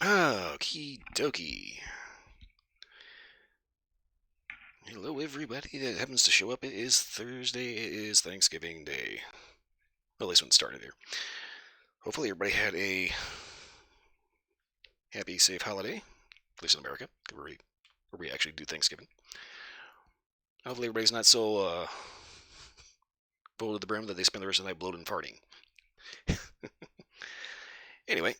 Okie dokie. Hello, everybody that happens to show up. It is Thursday. It is Thanksgiving Day. Well, at least when it started here. Hopefully, everybody had a happy, safe holiday. At least in America, where we actually do Thanksgiving. Hopefully, everybody's not so full to the brim that they spend the rest of the night bloated and farting. Anyway,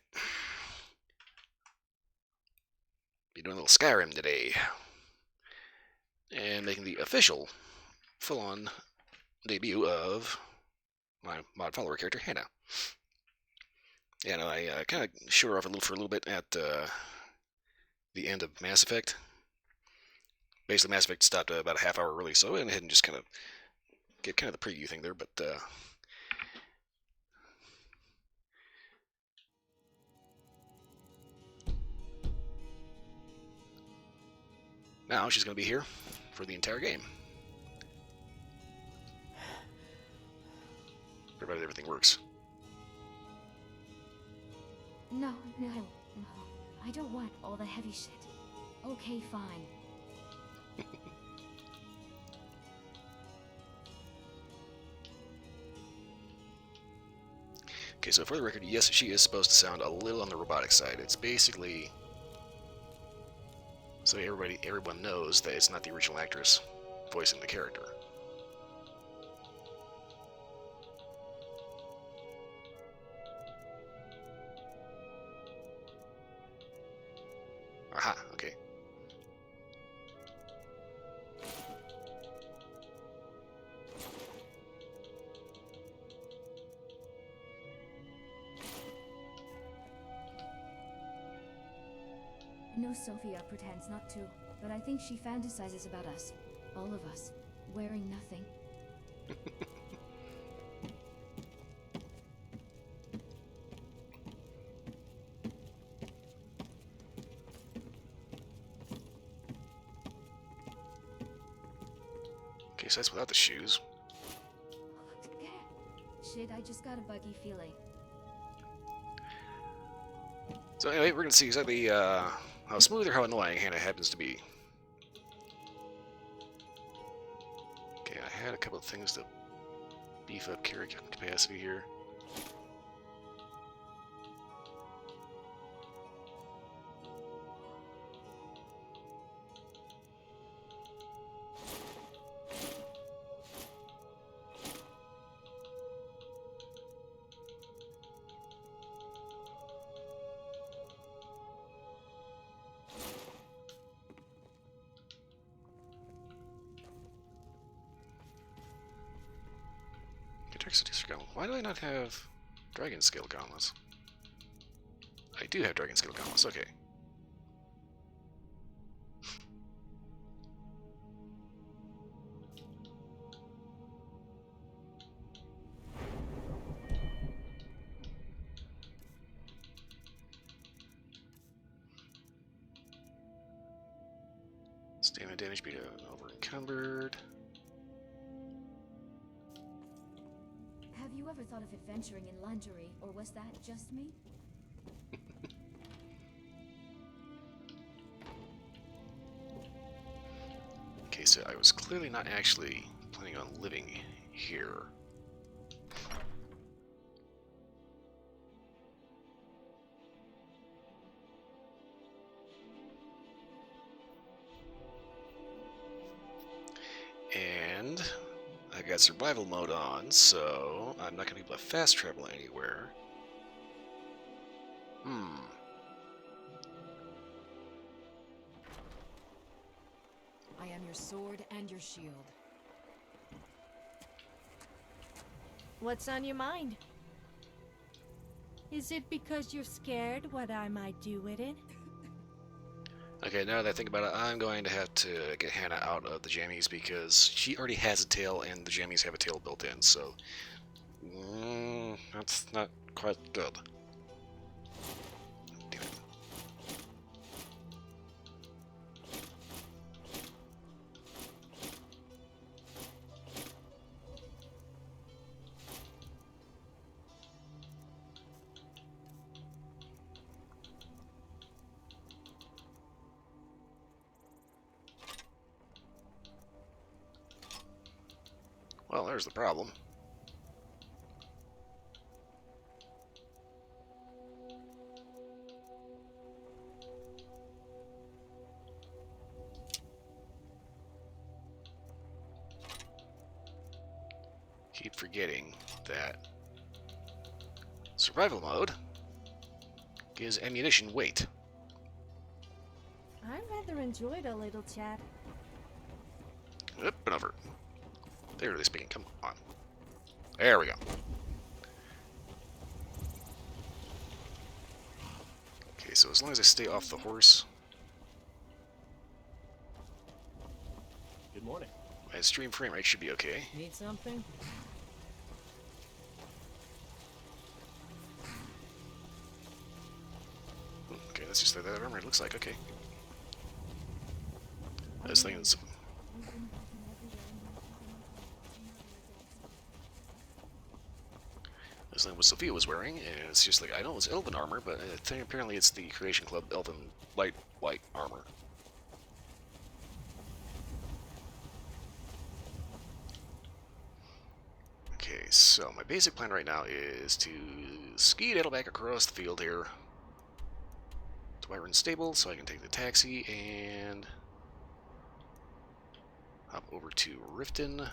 be doing a little Skyrim today. And making the official, full-on debut of my mod follower character, Hannah. Yeah, no, I kind of showed her off for a little bit at the end of Mass Effect. Basically, Mass Effect stopped about a half hour early, so I went ahead and just kind of get kind of the preview thing there, but now she's going to be here for the entire game. Provided everything works. No. I don't want all the heavy shit. Okay, fine. Okay, so for the record, yes, she is supposed to sound a little on the robotic side. It's basically so everyone knows that it's not the original actress voicing the character. Aha, okay. I know Sophia pretends not to, but I think she fantasizes about us. All of us. Wearing nothing. Okay, so that's without the shoes. Shit, I just got a buggy feeling. So anyway, we're going to see exactly how smooth or how annoying Hannah happens to be. Okay, I had a couple of things to beef up carry capacity here. Why do I not have Dragon Scale Gauntlets? I do have Dragon Scale Gauntlets, okay. Stamina damage being over encumbered. Have you ever thought of adventuring in lingerie, or was that just me? Okay, so I was clearly not actually planning on living here. And I got survival mode on, so I'm not going to be able to fast travel anywhere. I am your sword and your shield. What's on your mind? Is it because you're scared what I might do with it? Okay, now that I think about it, I'm going to have to get Hannah out of the jammies because she already has a tail and the jammies have a tail built in, so that's not quite good. Damn it. Well, there's the problem. Keep forgetting that survival mode gives ammunition weight. I rather enjoyed a little chat. Up and over. Clearly speaking, come on. There we go. Okay, so as long as I stay off the horse, Good morning. my stream frame rate should be okay. Need something? Okay, that's just that armor looks like. Okay. This thing is. This thing what Sophia was wearing, and it's just like, I know it's elven armor, but apparently it's the Creation Club elven light white armor. Okay, so my basic plan right now is to skedaddle back across the field here to Wyvern Stable so I can take the taxi and hop over to Riften.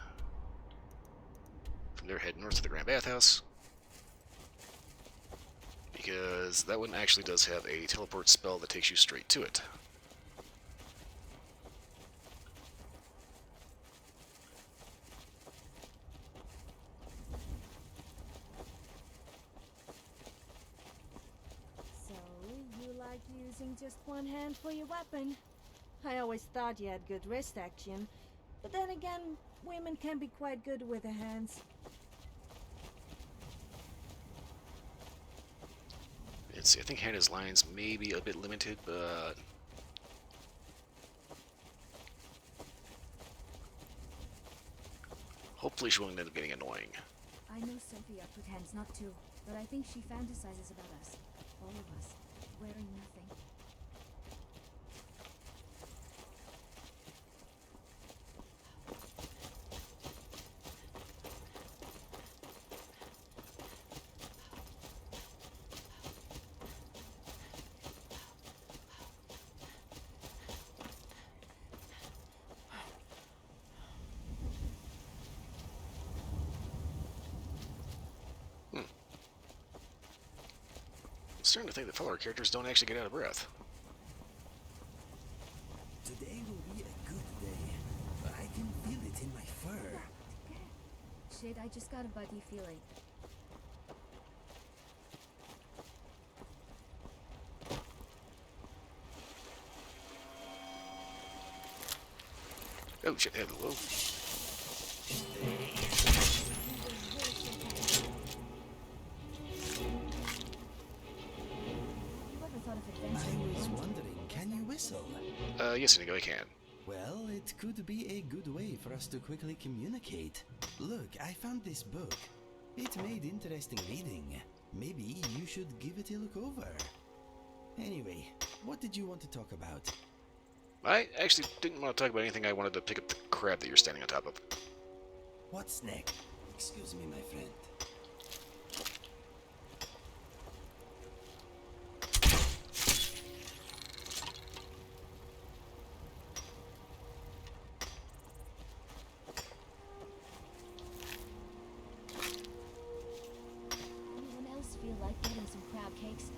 From there, head north to the Grand Bathhouse, because that one actually does have a teleport spell that takes you straight to it. So, you like using just one hand for your weapon? I always thought you had good wrist action, but then again, women can be quite good with their hands. I think Hannah's lines may be a bit limited, but hopefully she won't end up getting annoying. I know Sophia pretends not to, but I think she fantasizes about us. All of us. Wearing nothing. I'm starting to think that follower characters don't actually get out of breath. Today will be a good day. I can feel it in my fur. Shit, I just got a buddy feeling. Oh shit, hello. Whoever thought of I adventuring was beyond? wondering, can you whistle? Yes, Inigo, I can. Well, it could be a good way for us to quickly communicate. Look, I found this book. It made interesting reading. Maybe you should give it a look over. Anyway, what did you want to talk about? I actually didn't want to talk about anything. I wanted to pick up the crab that you're standing on top of. What's next? Excuse me, my friend. Anyone else feel like getting some crab cakes?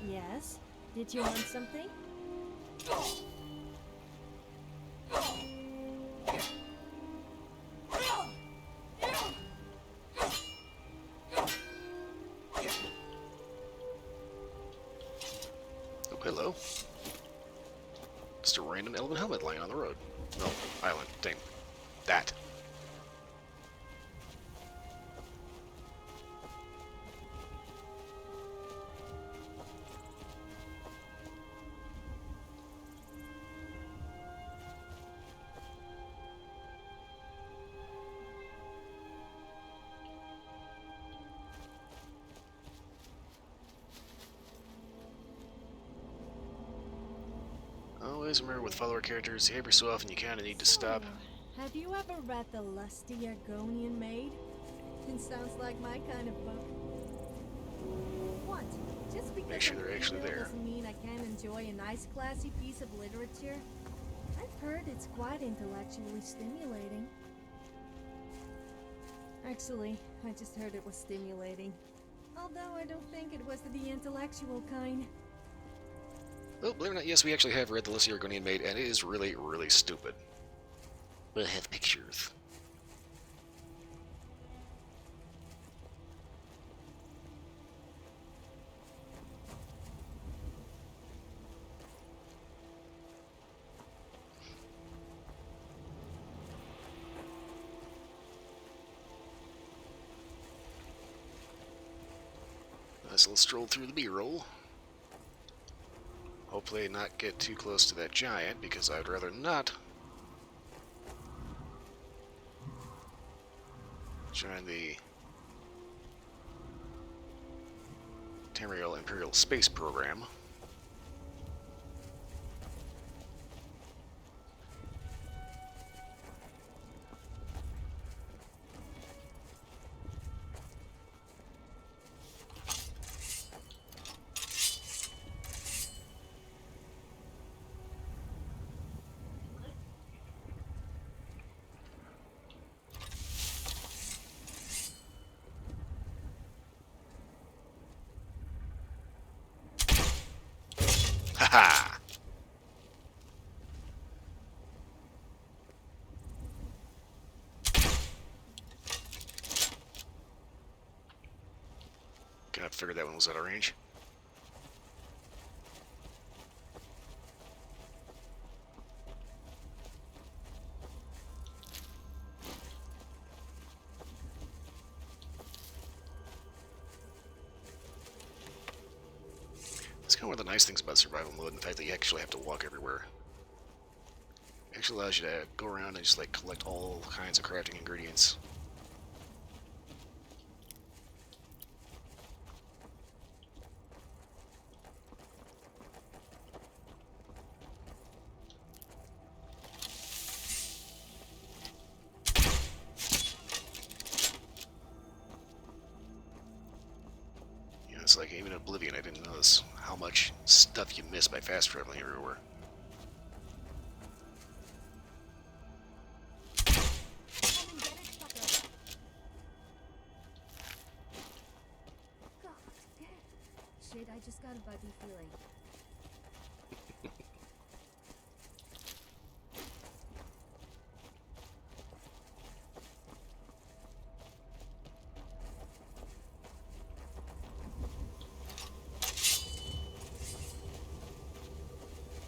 Yes? Did you want something? Oh, hello. Just a random elven helmet lying on the road. No, island. Dang. That. always remember with follower characters, every so often you kind of need to stop. So, have you ever read The Lusty Argonian Maid? It sounds like my kind of book. What? Just because Make sure I'm they're actually female there. doesn't mean I can't enjoy a nice classy piece of literature. I've heard it's quite intellectually stimulating. Actually, I just heard it was stimulating. Although I don't think it was the intellectual kind. Well, believe it or not, yes, we actually have read The Lusty Argonian Maid, and it is really, really stupid. But I have pictures. Nice little stroll through the B-roll. Hopefully not get too close to that giant, because I would rather not join the Tamriel Imperial Space Program. Haha! Kind of figured that one was out of range. It's kind of one of the nice things about survival mode, and the fact that you actually have to walk everywhere. It actually allows you to go around and just like collect all kinds of crafting ingredients. You know, it's like even in Oblivion, I didn't notice how much stuff you miss by fast traveling everywhere. God damn. Shit, I just got a buggy feeling.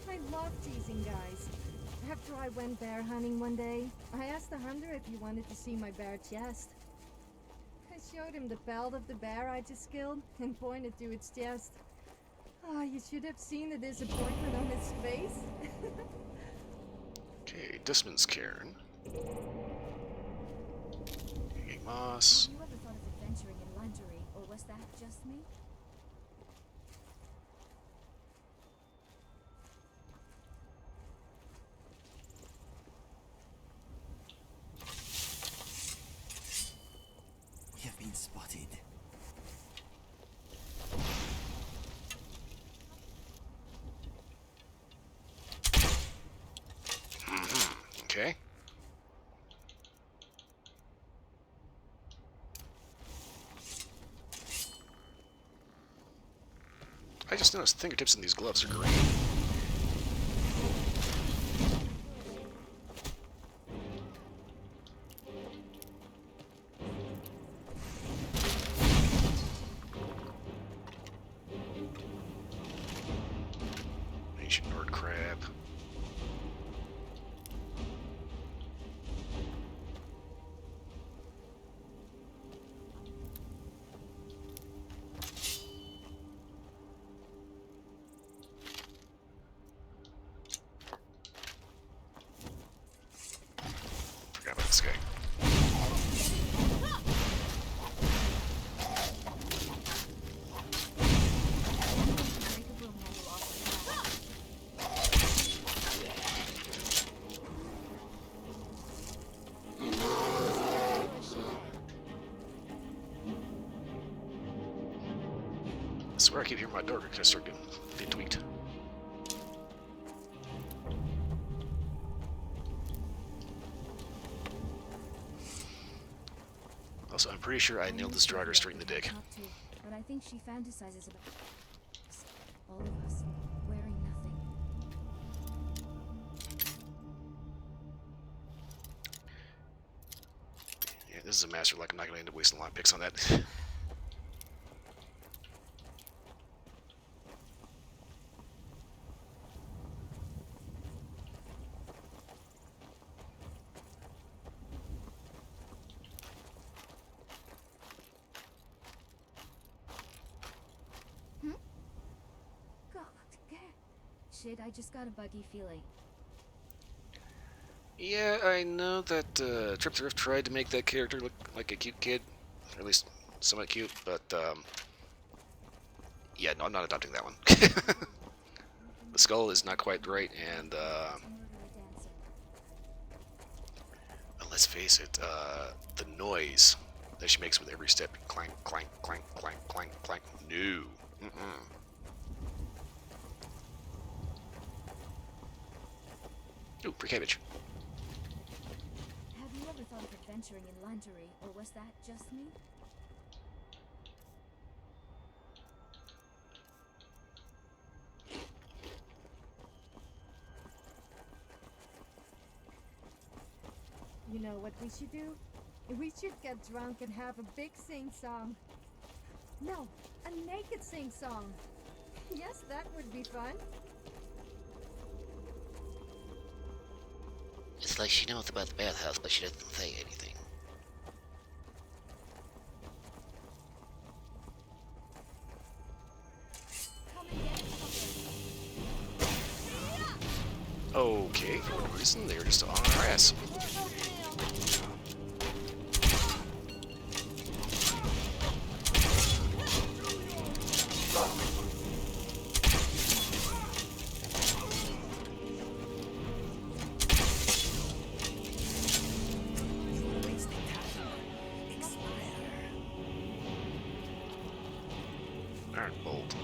I love teasing guys. After I went bear hunting one day, I asked the hunter if he wanted to see my bare chest. I showed him the pelt of the bear I just killed and pointed to its chest. Ah, you should have seen the disappointment on his face. Okay, Disman's Cairn. Hanging Moss. Have you ever thought of adventuring in lingerie, or was that just me? We have been spotted. Okay. I just noticed fingertips in these gloves are green. Ancient Nord crab. I swear I keep hearing my door kind of start getting tweaked. Also, I'm pretty sure I nailed this driver straight in the dick. Not to, but I think she fantasizes about us. All of us wearing nothing. Yeah, this is a master like I'm not going to end up wasting a lot of picks on that. God, shit, I just got a buggy feeling. Yeah, I know that Trip Thrift tried to make that character look like a cute kid, or at least somewhat cute, but yeah, no, I'm not adopting that one. The skull is not quite right, and let's face it, the noise that she makes with every step, clank, clank, clank, clank, clank, clank, no. Mm-mm. Ooh, free cabbage. Have you ever thought of adventuring in lingerie, or was that just me? You know what we should do? We should get drunk and have a big sing-song. No, a naked sing-song. Yes, that would be fun. It's like she knows about the bathhouse, but she doesn't say anything. Come and get it, Okay, for no reason, they were just on our ass. Iron bolt.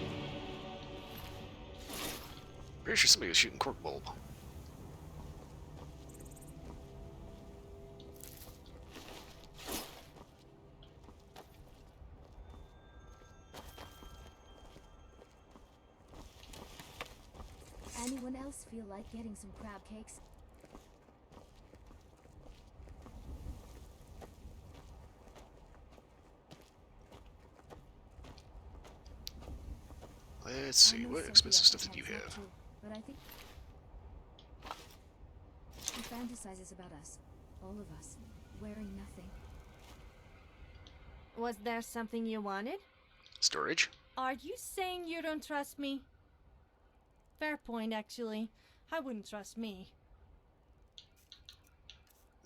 Pretty sure somebody was shooting cork bulb. Anyone else feel like getting some crab cakes? Let's see, I know what Sophia expensive stuff did you pretends have? not to, but I think she fantasizes about us, all of us, wearing nothing. Was there something you wanted? Storage? Are you saying you don't trust me? Fair point, actually. I wouldn't trust me.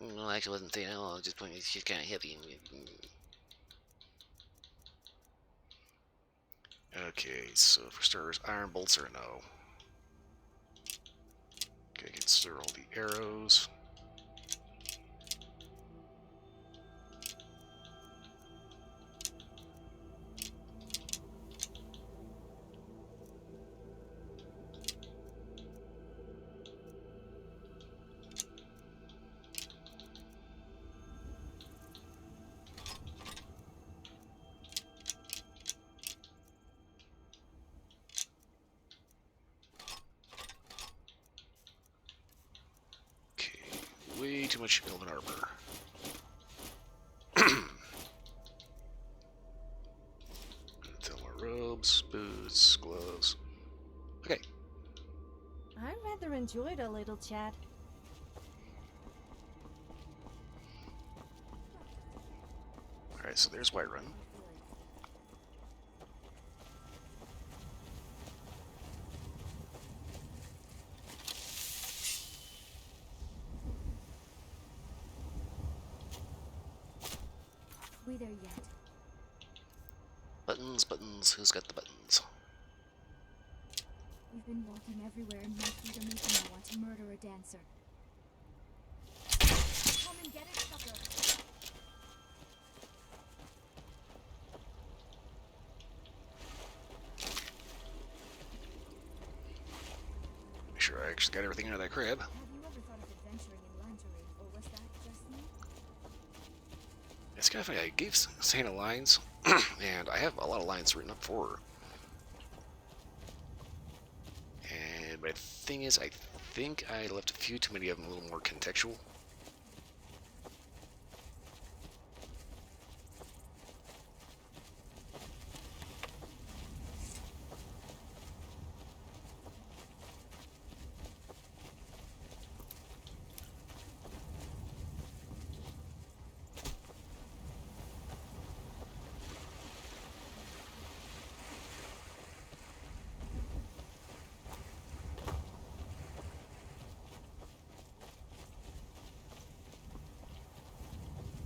No, I actually wasn't saying at all. I was just pointing, she's kind of heavy. Okay, so for starters, iron bolts are a no. Okay, consider all the arrows. Way too much elven armor. Thelma robes, boots, gloves. Okay. I rather enjoyed a little chat. Alright, so there's Whiterun. We there yet? Buttons, buttons, who's got the buttons? We've been walking everywhere and my feet are making me want to murder a dancer. Come and get it, sucker! actually got everything out of that crib. Have you ever thought of adventuring in lingerie, or was that just me? It's kind of funny. I gave Santa lines, and I have a lot of lines written up for her. And but the thing is, I think I left a few too many of them a little more contextual.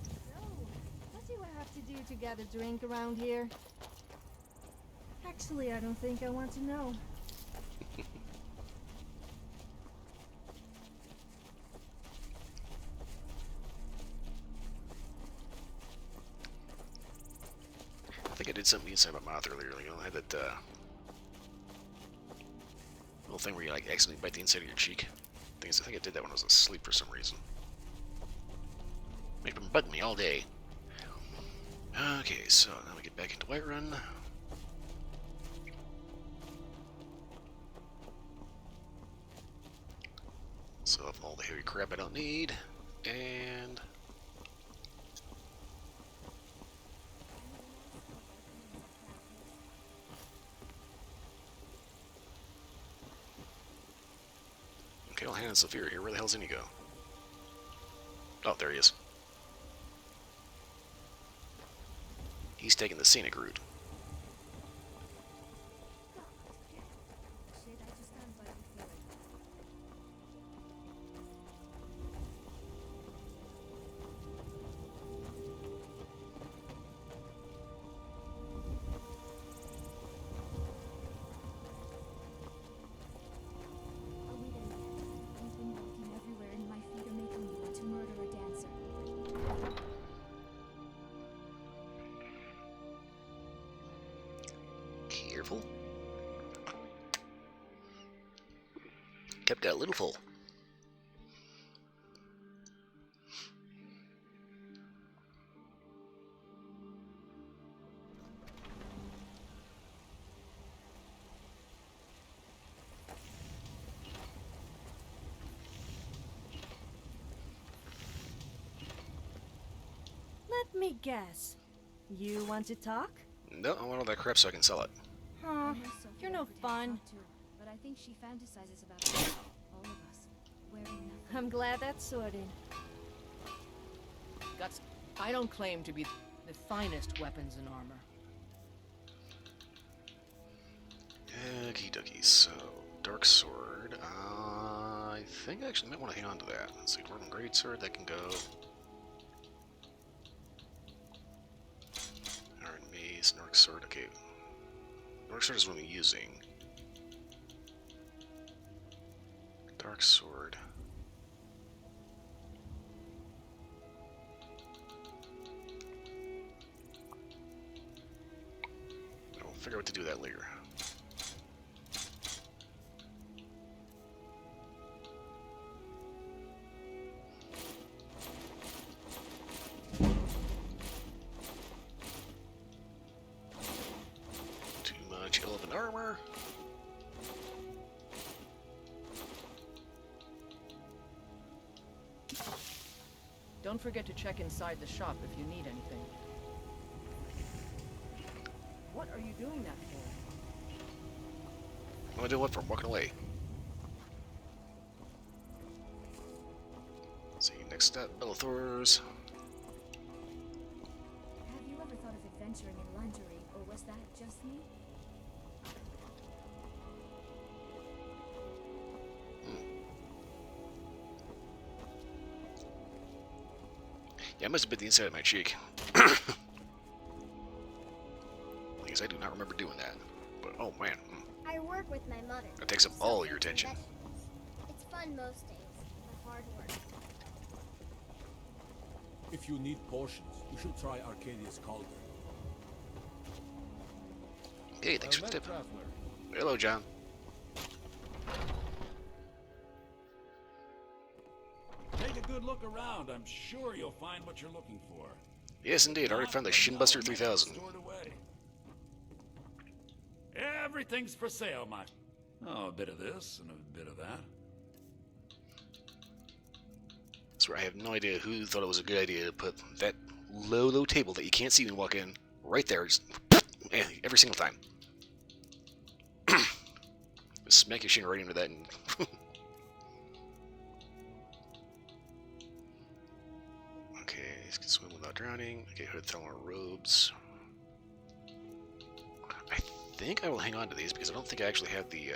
So, what do I have to do to get a drink around here? Actually, I don't think I want to know. I think I did something inside my mouth earlier. You know, I had that little thing where you like accidentally bite the inside of your cheek. Thing is, I think I did that when I was asleep for some reason. It's been bugging me all day. Okay, so now we get back into Whiterun. So up all the heavy crap I don't need, and okay, well, Hannah's Zephyr here. Where the hell's Inigo? Oh, there he is. He's taking the scenic route. Shit, I just can't let you feel it. I'll meet him again. I've been walking everywhere and my feet are making me want to murder a dancer. Careful. Kept that a little full. Let me guess. You want to talk? No, I want all that crap so I can sell it. Huh, I know Sophia you're no pretends fun. not to, but I think she fantasizes about us, all of us, wearing nothing. I'm glad that's sorted. Guts, I don't claim to be the finest weapons and armor. Okie dokie, so Dark Sword. I think I actually might want to hang on to that. Let's see, Dwarven Greatsword, that can go. Iron Mace, Nork Sword, okay. Nork Sword is what I'm using. Dark Sword. I'll figure out what to do with that later. Too much elven armor. Don't forget to check inside the shop if you need anything. What are you doing that for? I'm gonna do what for? I'm walking away. See, next up, Bellathor's. Have you ever thought of adventuring in lingerie, or was that just me? Yeah, it must have been the inside of my cheek. Because I do not remember doing that. But, oh man. I work with my mother. That takes up so all we your do attention. vegetables. It's fun most days, but hard work. If you need potions, you should try Arcadia's Cauldron. Hey, thanks for the Well met, tip. traveler. Hello, John. good look around. I'm sure you'll find what you're looking for. Yes, indeed. I already found the Shinbuster 3000. Stored away. Everything's for sale, my... Oh, a bit of this and a bit of that. That's where I have no idea who thought it was a good idea to put that low table that you can't see when you walk in right there, just every single time. Smack your shin right into that and... Okay, these can swim without drowning. Okay, hood thermal robes. I think I will hang on to these because I don't think I actually have the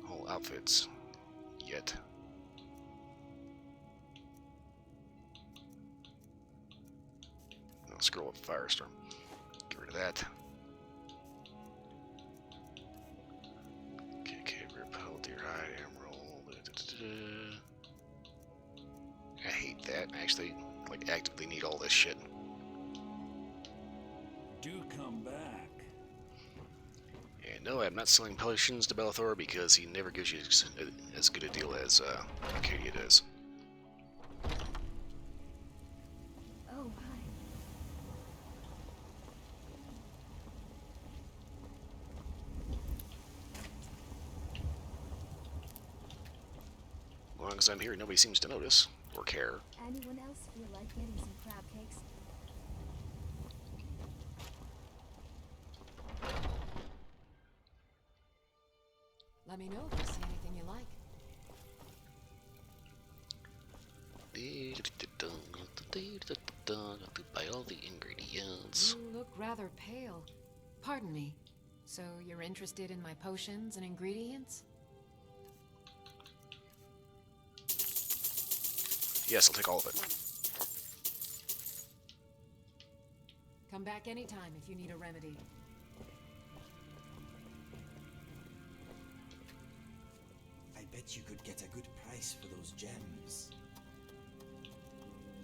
whole outfits yet. I'll scroll up Firestorm. Get rid of that. Okay, repel, deer hide, emerald. I hate that. I actually like actively need all this shit. Do come back. And no, I'm not selling potions to Belethor because he never gives you as good a deal as Arcadia does. Oh, hi. As long as I'm here, nobody seems to notice or care. Anyone else feel like getting some crab cakes? Let me know if you see anything you like. To buy all the ingredients. You look rather pale. Pardon me. So you're interested in my potions and ingredients? Yes, I'll take all of it. Come back anytime if you need a remedy. I bet you could get a good price for those gems.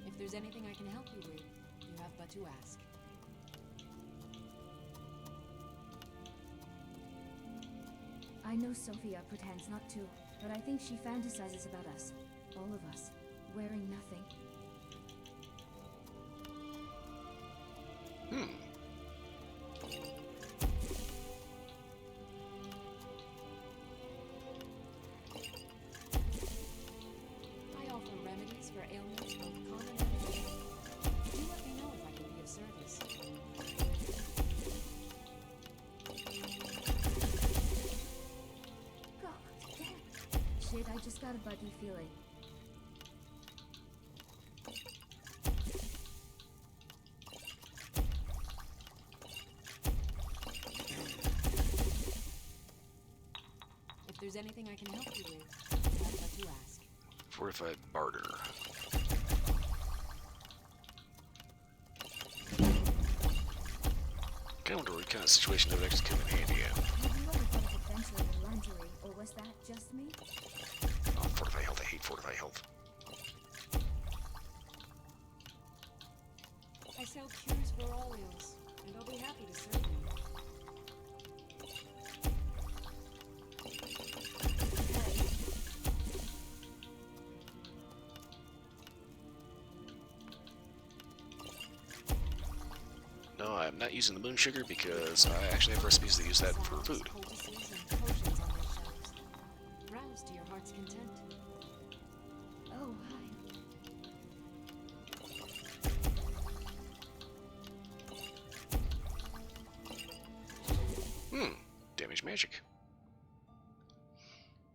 If there's anything I can help you with, you have but to ask. I know Sophia pretends not to, but I think she fantasizes about us. All of us. Wearing nothing. I offer remedies for ailments both common and rare. You let me know if I can be of service. God damn. Shit, I just got a buggy feeling. If there's anything I can help you with, you have but to ask. Fortified barter. Kind of wonder what kind of situation that would actually come in handy at. Have you ever thought of adventuring in lingerie, or was that just me? Oh, fortify health. I hate fortify health. I sell cures for all ills, and I'll be happy to serve you. No, I'm not using the moon sugar because I actually have recipes that use that for food. Poultices and potions on their shelves. Browse to your heart's content. Oh, hi. Damage magic.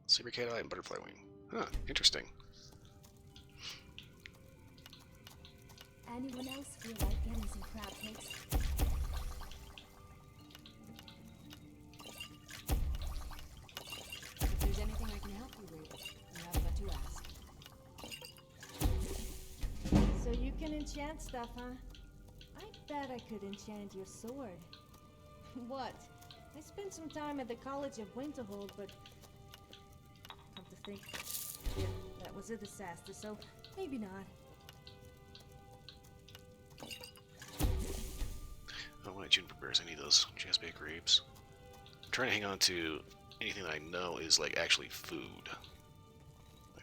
Saber cat eye and butterfly wing. Huh, interesting. Anyone else feel like getting some crab cakes? If there's anything I can help you with, you have but to ask. So you can enchant stuff, huh? I bet I could enchant your sword. What? I spent some time at the College of Winterhold, but... Come to think... Yeah, that was a disaster, so maybe not. Oh, my juniper bears, I need those. Jazzbait grapes. I'm trying to hang on to anything that I know is, like, actually food.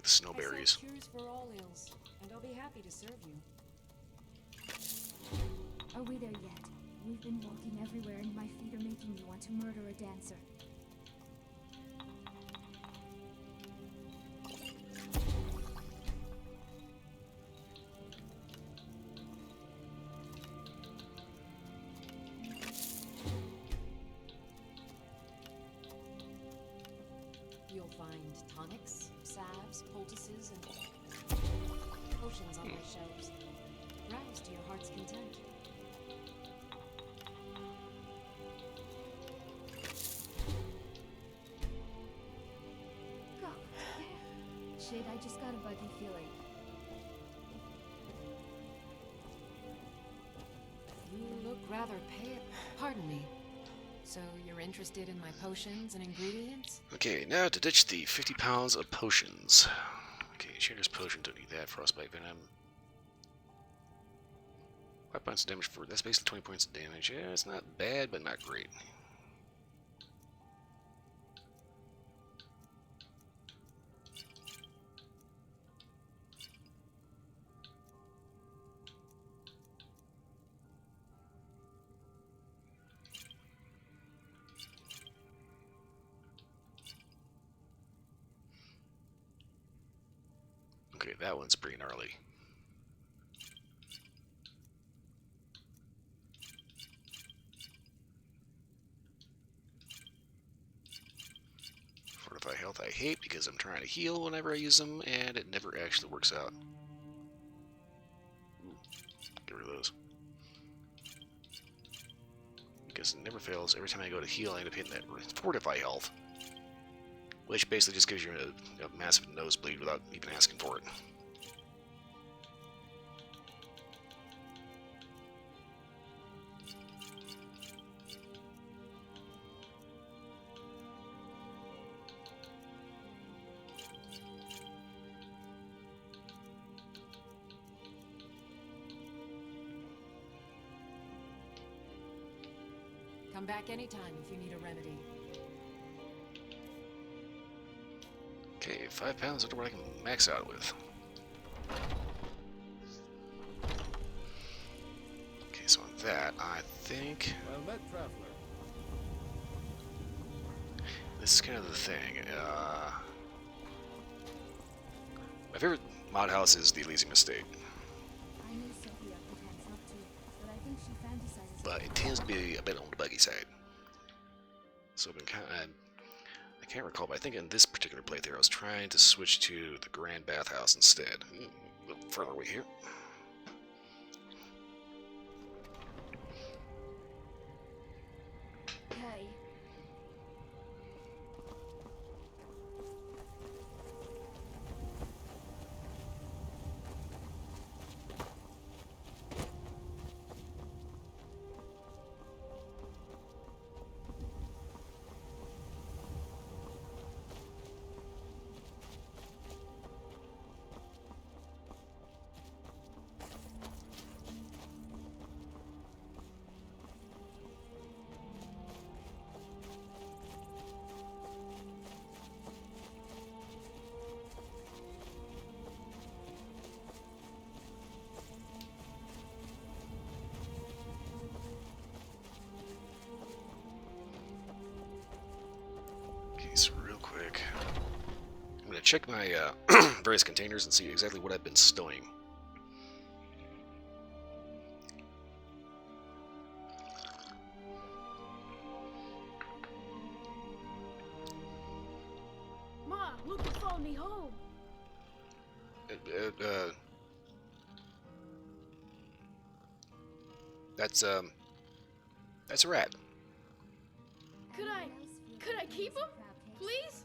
the snowberries. I sell cures for all ills, and I'll be happy to serve you. Are we there yet? We've been walking everywhere and my feet are making me want to murder a dancer. You'll find tonics, salves, poultices, and potions on my shelves. Browse to your heart's content. God. Shit, I just got a buggy feeling. You look rather pale. Pardon me. So you're interested in my potions and ingredients? Okay, now to ditch the 50 pounds of potions. Okay, Shatter's potion, don't need that. Frostbite venom. 5 points of damage for, that's basically 20 points of damage. Yeah, it's not bad, but not great. Okay, that one's pretty gnarly. Fortify health I hate because I'm trying to heal whenever I use them, and it never actually works out. Ooh, get rid of those. Because it never fails. Every time I go to heal, I end up hitting that fortify health. Which basically just gives you a massive nosebleed without even asking for it. Come back anytime if you need a remedy. Okay, 5 pounds, I don't know what I can max out with. Okay, so on that, I think Well met, traveler. this is kind of the thing. My favorite mod house is the Elysium Estate, I know Sophia pretends not to, but I think she fantasizes but it tends to be a bit on the buggy side. So I've been kind of, I can't recall, but I think in this particular playthrough I was trying to switch to the Grand Bathhouse instead. A little further away here. Hey. Okay, so real quick, I'm going to check my various containers and see exactly what I've been stowing. Ma, look who followed me home. That's a rat. Could I keep him? Please?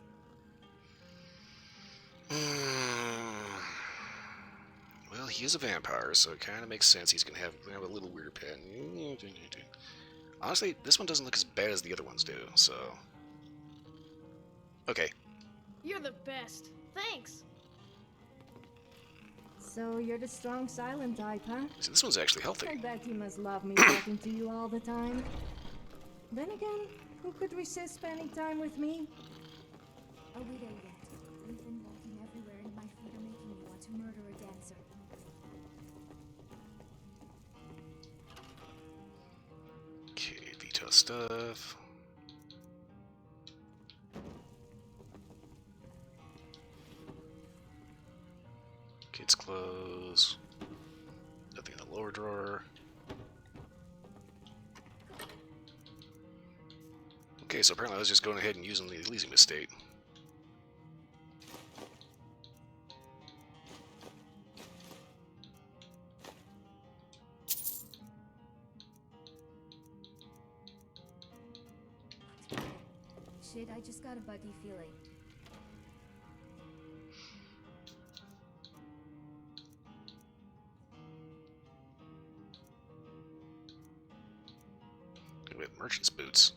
Well, he is a vampire, so it kind of makes sense he's going to have a little weird pet. Honestly, this one doesn't look as bad as the other ones do, so... Okay. You're the best. Thanks. So you're the strong silent type, huh? So this one's actually healthy. I bet you must love me talking to you all the time. Then again, who could resist spending time with me? Are we there yet? We've been walking everywhere and my Retail stuff. Kids' clothes. Nothing in the lower drawer. Okay, so apparently I was just going ahead and using the Elysium estate. Shit, I just got a buggy feeling. We have merchant's boots.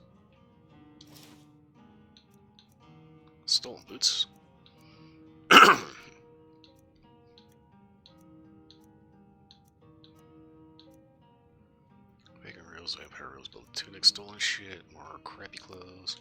Stolen boots. Bacon rails, vampire rails, built tunic, stolen shit, more crappy clothes.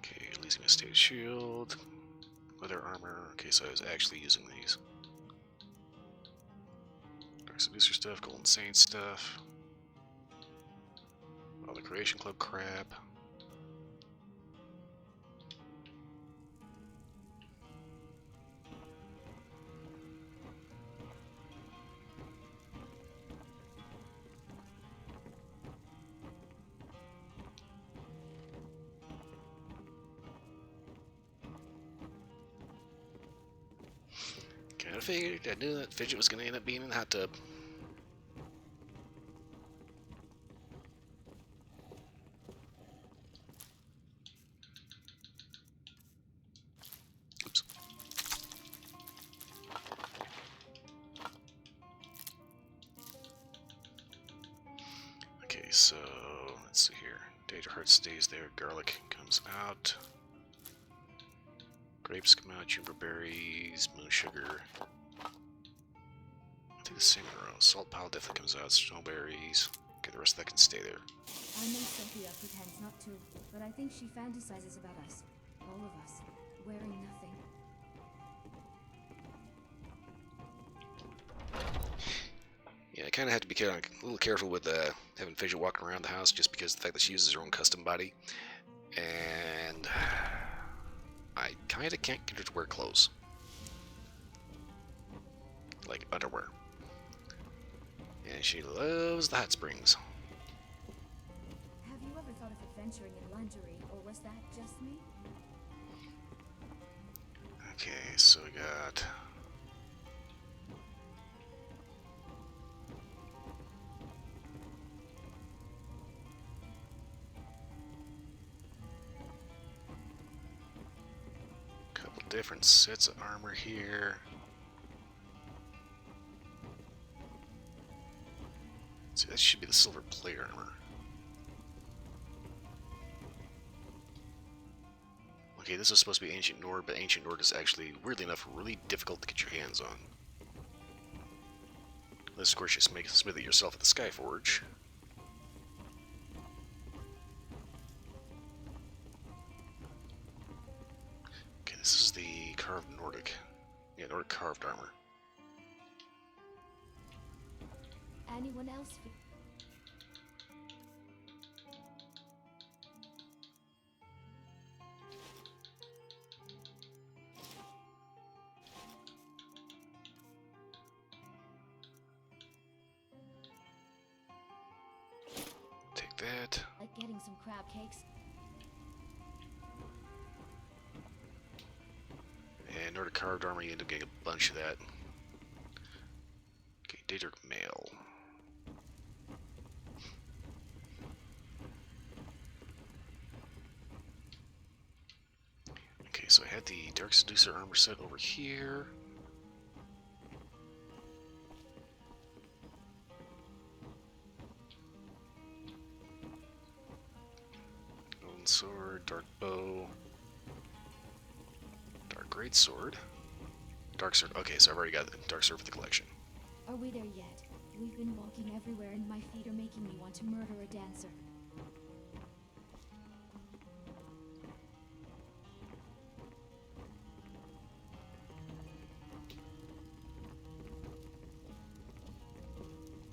Okay, Elysium Estate shield, leather armor. Okay, so I was actually using these. Dark Seducer stuff, Golden Saint stuff. All the Creation Club crap. Kinda figured, I knew that Fidget was gonna end up being in the hot tub. Oops. Okay, so let's see here. Danger Heart stays there, garlic comes out. Grapes come out, juniper berries, moon sugar. I think the same row. Salt pile definitely comes out, snowberries. Okay, the rest of that can stay there. I know Sophia pretends not to, but I think she fantasizes about us. All of us. Wearing nothing. Yeah, I kind of have to be a little careful with having Fidget walking around the house just because of the fact that she uses her own custom body. And I kind of can't get her to wear clothes. Like underwear. And she loves the hot springs. Have you ever thought of adventuring in lingerie, or was that just me? Okay, so we got... couple different sets of armor here. See, that should be the silver plate armor. Okay, this is supposed to be Ancient Nord, but Ancient Nord is actually, weirdly enough, really difficult to get your hands on. Unless, of course, you smith it yourself at the Skyforge. Okay, this is the carved Nordic. Yeah, Nordic carved armor. Anyone else? Take that. Like getting some crab cakes. And Nordic carved armor, you end up getting a bunch of that. Okay, Daedric mail. Okay, so I had the Dark Seducer armor set over here. Golden sword, dark bow, dark great sword, dark sword. Okay, so I've already got the dark sword for the collection. Are we there yet? We've been walking everywhere and my feet are making me want to murder a dancer.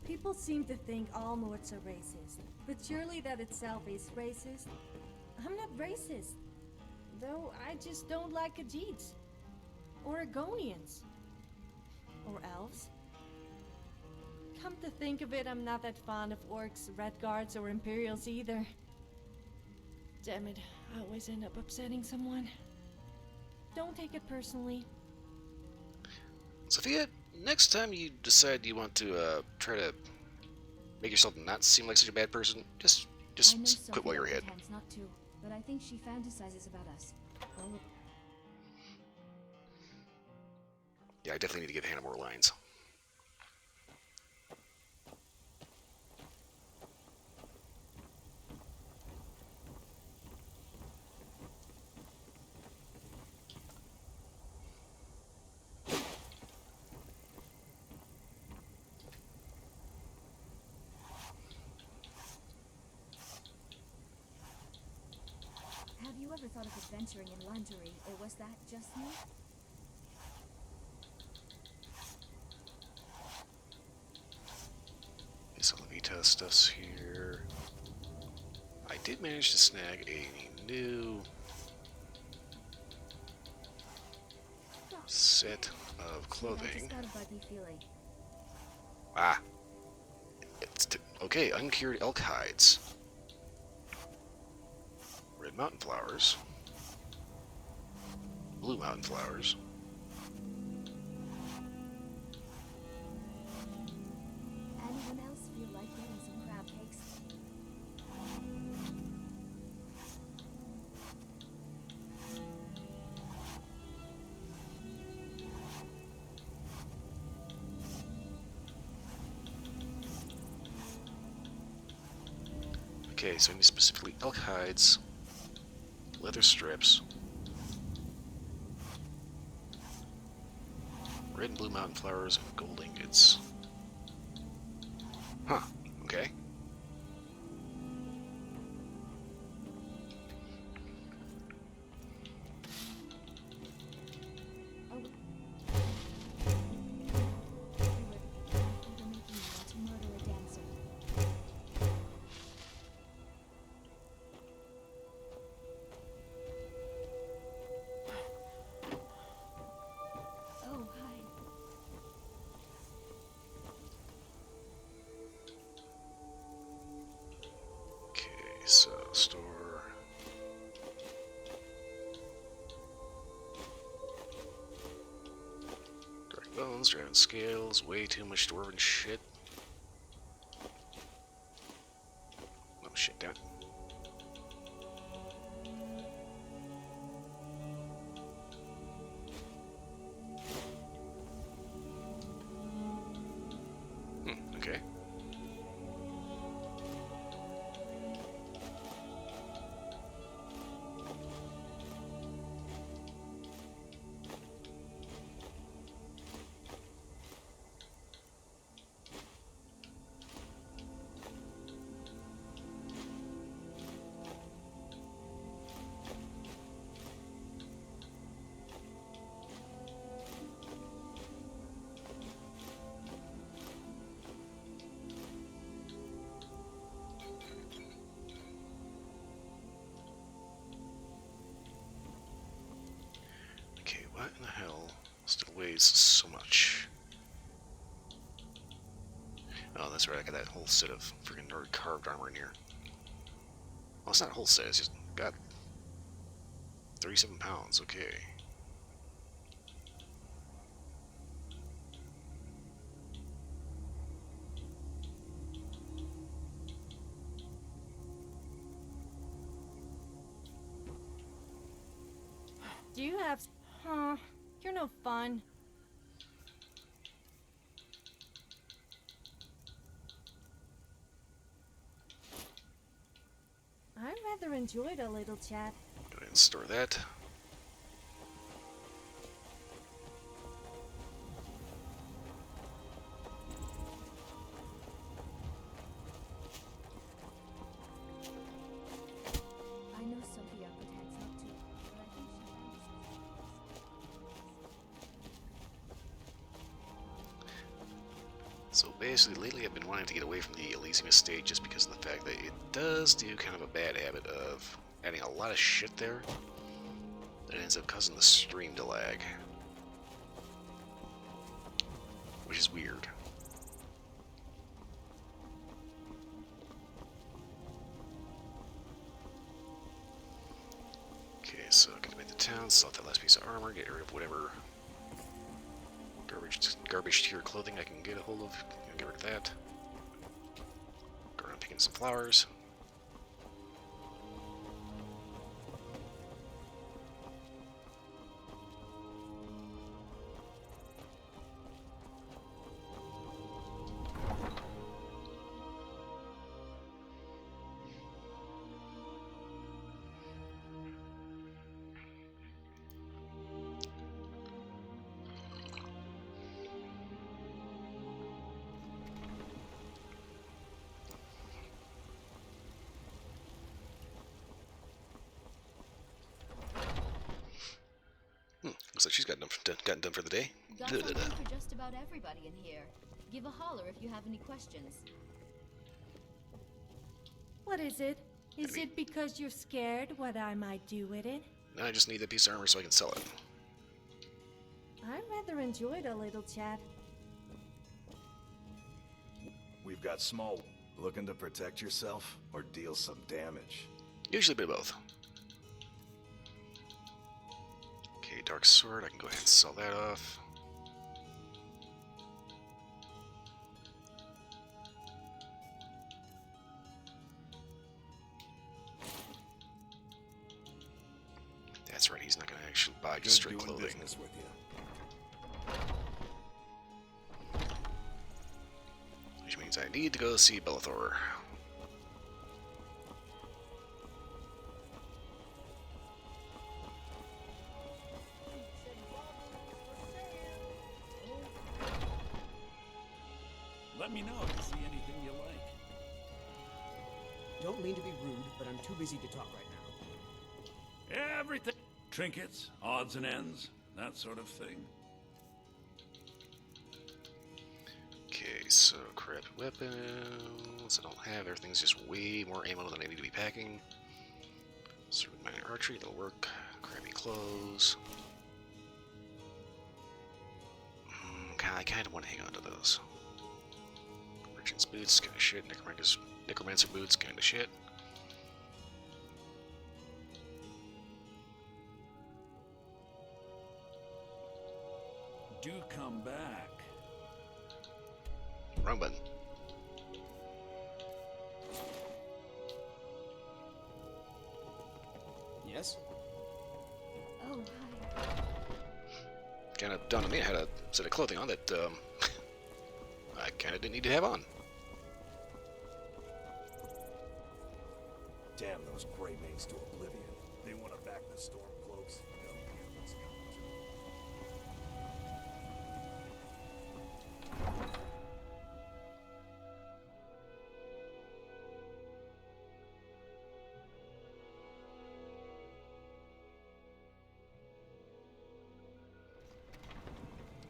People seem to think all Nords are racist, but surely that itself is racist. I'm not racist, though I just don't like Khajiits, or Argonians, or elves. Come to think of it, I'm not that fond of orcs, red guards, or Imperials either. Damn it, I always end up upsetting someone. Don't take it personally. Sophia, next time you decide you want to try to make yourself not seem like such a bad person, just I know quit while you're ahead. pretends not to, but I think she fantasizes about us. All of Yeah, I definitely need to give Hannah more lines. Have you ever thought of adventuring in lingerie, or was that just me? Okay, so let me test us here. I did manage to snag a new set of I clothing. just got a buggy feeling. Ah, okay, uncured elk hides, red mountain flowers, blue mountain flowers, Anyone else feel like getting some crab cakes? Okay, so I need specifically elk hides, leather strips, red and blue mountain flowers, and gold ingots. Huh, okay. Oh. You were making me want to murder a dancer. Oh, hi. Okay, so store. Dark bones, dragon scales, way too much dwarven shit. Oh shit, damn it. Okay. Okay, what in the hell still weighs so much? Oh, that's right, I got that whole set of freaking nerd carved armor in here. Well, it's not a whole set, it's just got 37 pounds, okay. Do you have... Huh, you're no fun. I rather enjoyed our little chat. Go ahead and store that. So basically, lately I've been wanting to get away from the Elysium Estate just because of the fact that it does do kind of a bad habit of adding a lot of shit there that ends up causing the stream to lag. Which is weird. Okay, so get back to town, sell that last piece of armor, get rid of whatever garbage tier clothing I can get a hold of, get rid of that. Go around picking some flowers. Looks like she's gotten done for the day. Got something for just about everybody in here. Give a holler if you have any questions. What is it? Is it because you're scared what I might do with it? Now I just need that piece of armor so I can sell it. I rather enjoyed a little chat. We've got small. Looking to protect yourself or deal some damage? Usually a bit of both. Okay, dark sword, I can go ahead and sell that off. That's right, he's not going to actually buy just straight clothing. Business with you. Which means I need to go see Bellathor. Let me know if you see anything you like. Don't mean to be rude, but I'm too busy to talk right now. Everything. Trinkets, odds and ends, that sort of thing. Okay, so crappy weapons I don't have. Everything's just way more ammo than I need to be packing. So minor archery, that'll work. Crappy clothes. I kind of want to hang on to those. Merchant's boots, kind of shit. Necromancer boots, kind of shit. Do come back. Wrong button. Yes? Oh, hi. Kind of dawned on me I had a set of clothing on that I kind of didn't need to have on. Damn those gray maids to oblivion. They want to back the storm cloaks. They'll hear what's coming.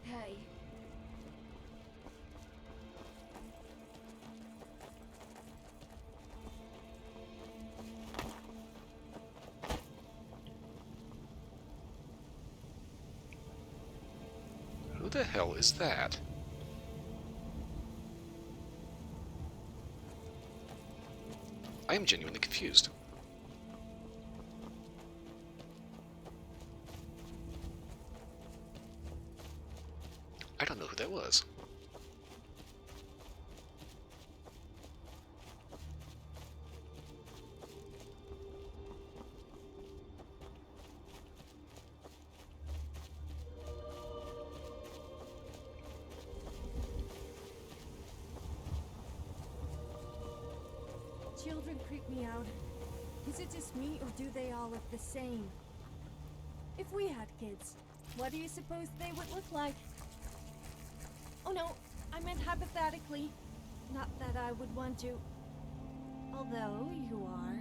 Hey. Who the hell is that? I am genuinely confused. I don't know who that was. Children creep me out. Is it just me, or do they all look the same? If we had kids, what do you suppose they would look like? Oh no, I meant hypothetically. Not that I would want to. Although you are.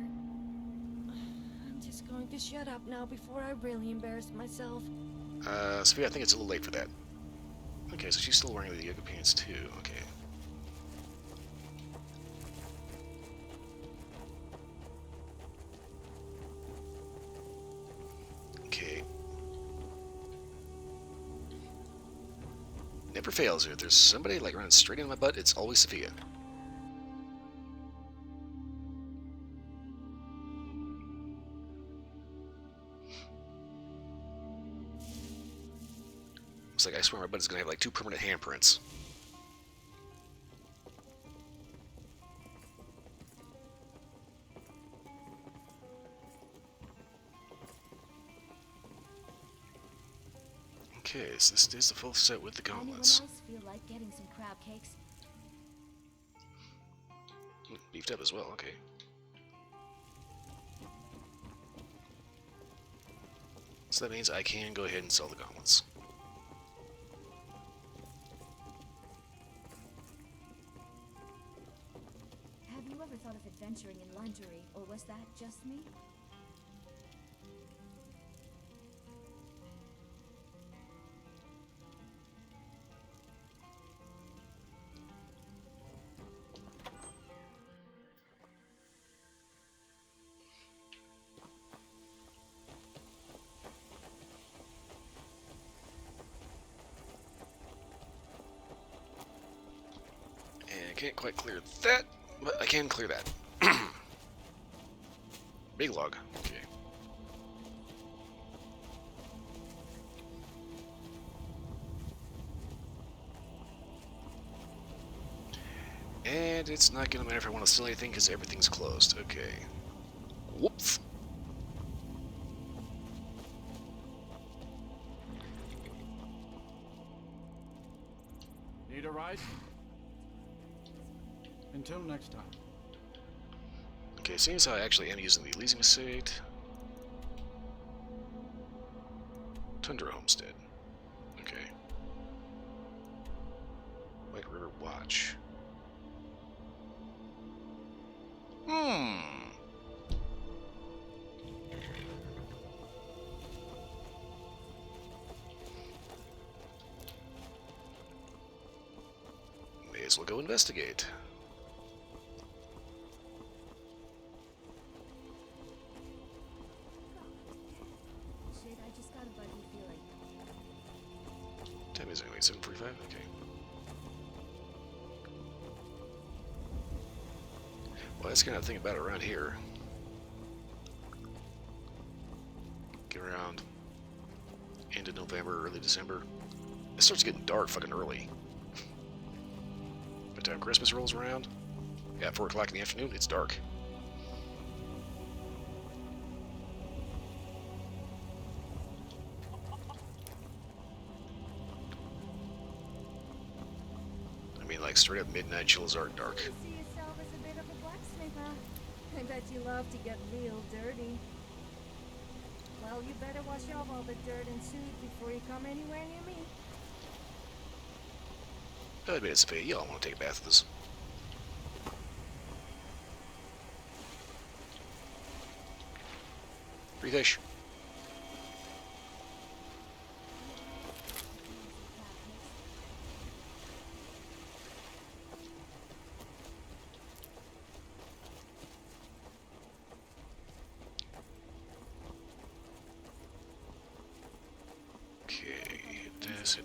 I'm just going to shut up now before I really embarrass myself. Sophia, I think it's a little late for that. Okay, so she's still wearing the yoga pants too. Okay. never fails. If there's somebody like running straight into my butt, it's always Sophia. It's like I swear my butt is gonna have like 2 permanent handprints. Okay, so this is the full set with the gauntlets. Anyone else feel like getting some crab cakes? Beefed up as well, okay. So that means I can go ahead and sell the gauntlets. Have you ever thought of adventuring in lingerie, or was that just me? Can't quite clear that, but I can clear that. Big log. Okay. And it's not gonna matter if I want to steal anything because everything's closed. Okay. Whoops. Need a ride? Until next time. Okay, seems how I actually am using the leasing estate. Tundra Homestead. Okay. White River Watch. May as well go investigate. Shit, I just got a buggy feeling. Time is anyway, 7:45? Okay. Well, that's kind of the thing about it around here. Get around end of November, early December. It starts getting dark fucking early. By the time Christmas rolls around, yeah, 4 o'clock in the afternoon, it's dark. I mean, like straight up midnight chills are dark. You see yourself as a bit of a blacksmith, huh? I bet you love to get real dirty. Well, you better wash off all the dirt and soot before you come anywhere near me. I admit it's a pity. Y'all want to take a bath with us. Free fish. Okay, this,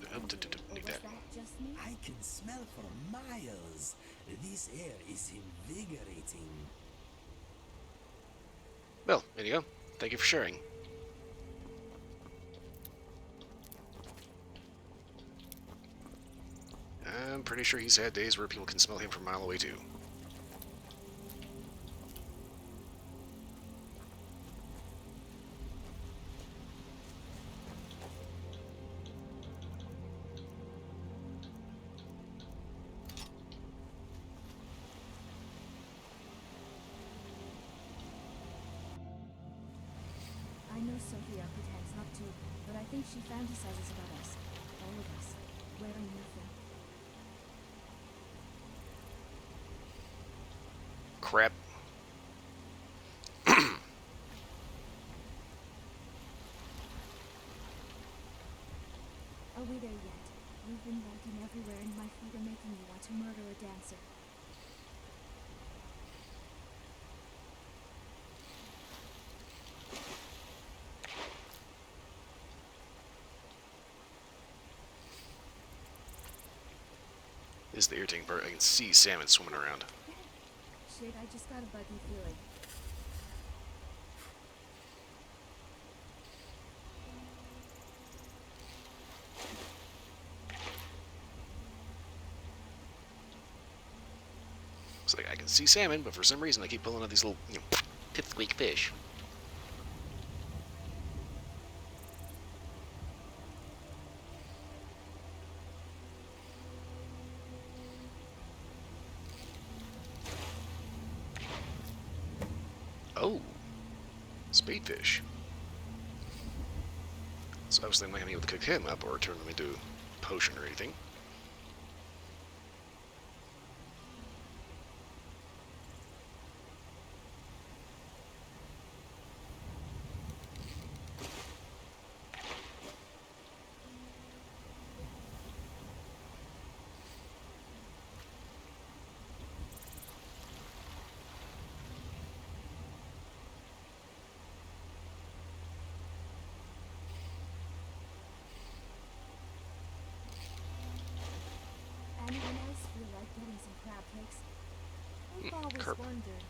need that. Just me? I can smell for miles. This air is invigorating. Well, there you go. Thank you for sharing. I'm pretty sure he's had days where people can smell him from a mile away too. I know Sophia pretends not to, but I think she fantasizes about us. All of us. Wearing nothing. Crap. Are we there yet? You've been walking everywhere and my feet are making you want to murder a dancer. is the irritating part. I can see salmon swimming around. Shit, I just got a buggy feeling. It's like I can see salmon, but for some reason I keep pulling out these little, pipsqueak fish. Oh, spadefish. So obviously I'm not going to be able to cook him up or turn them into a potion or anything. Anyone else feel like getting some crab cakes? I've always Carp. wondered.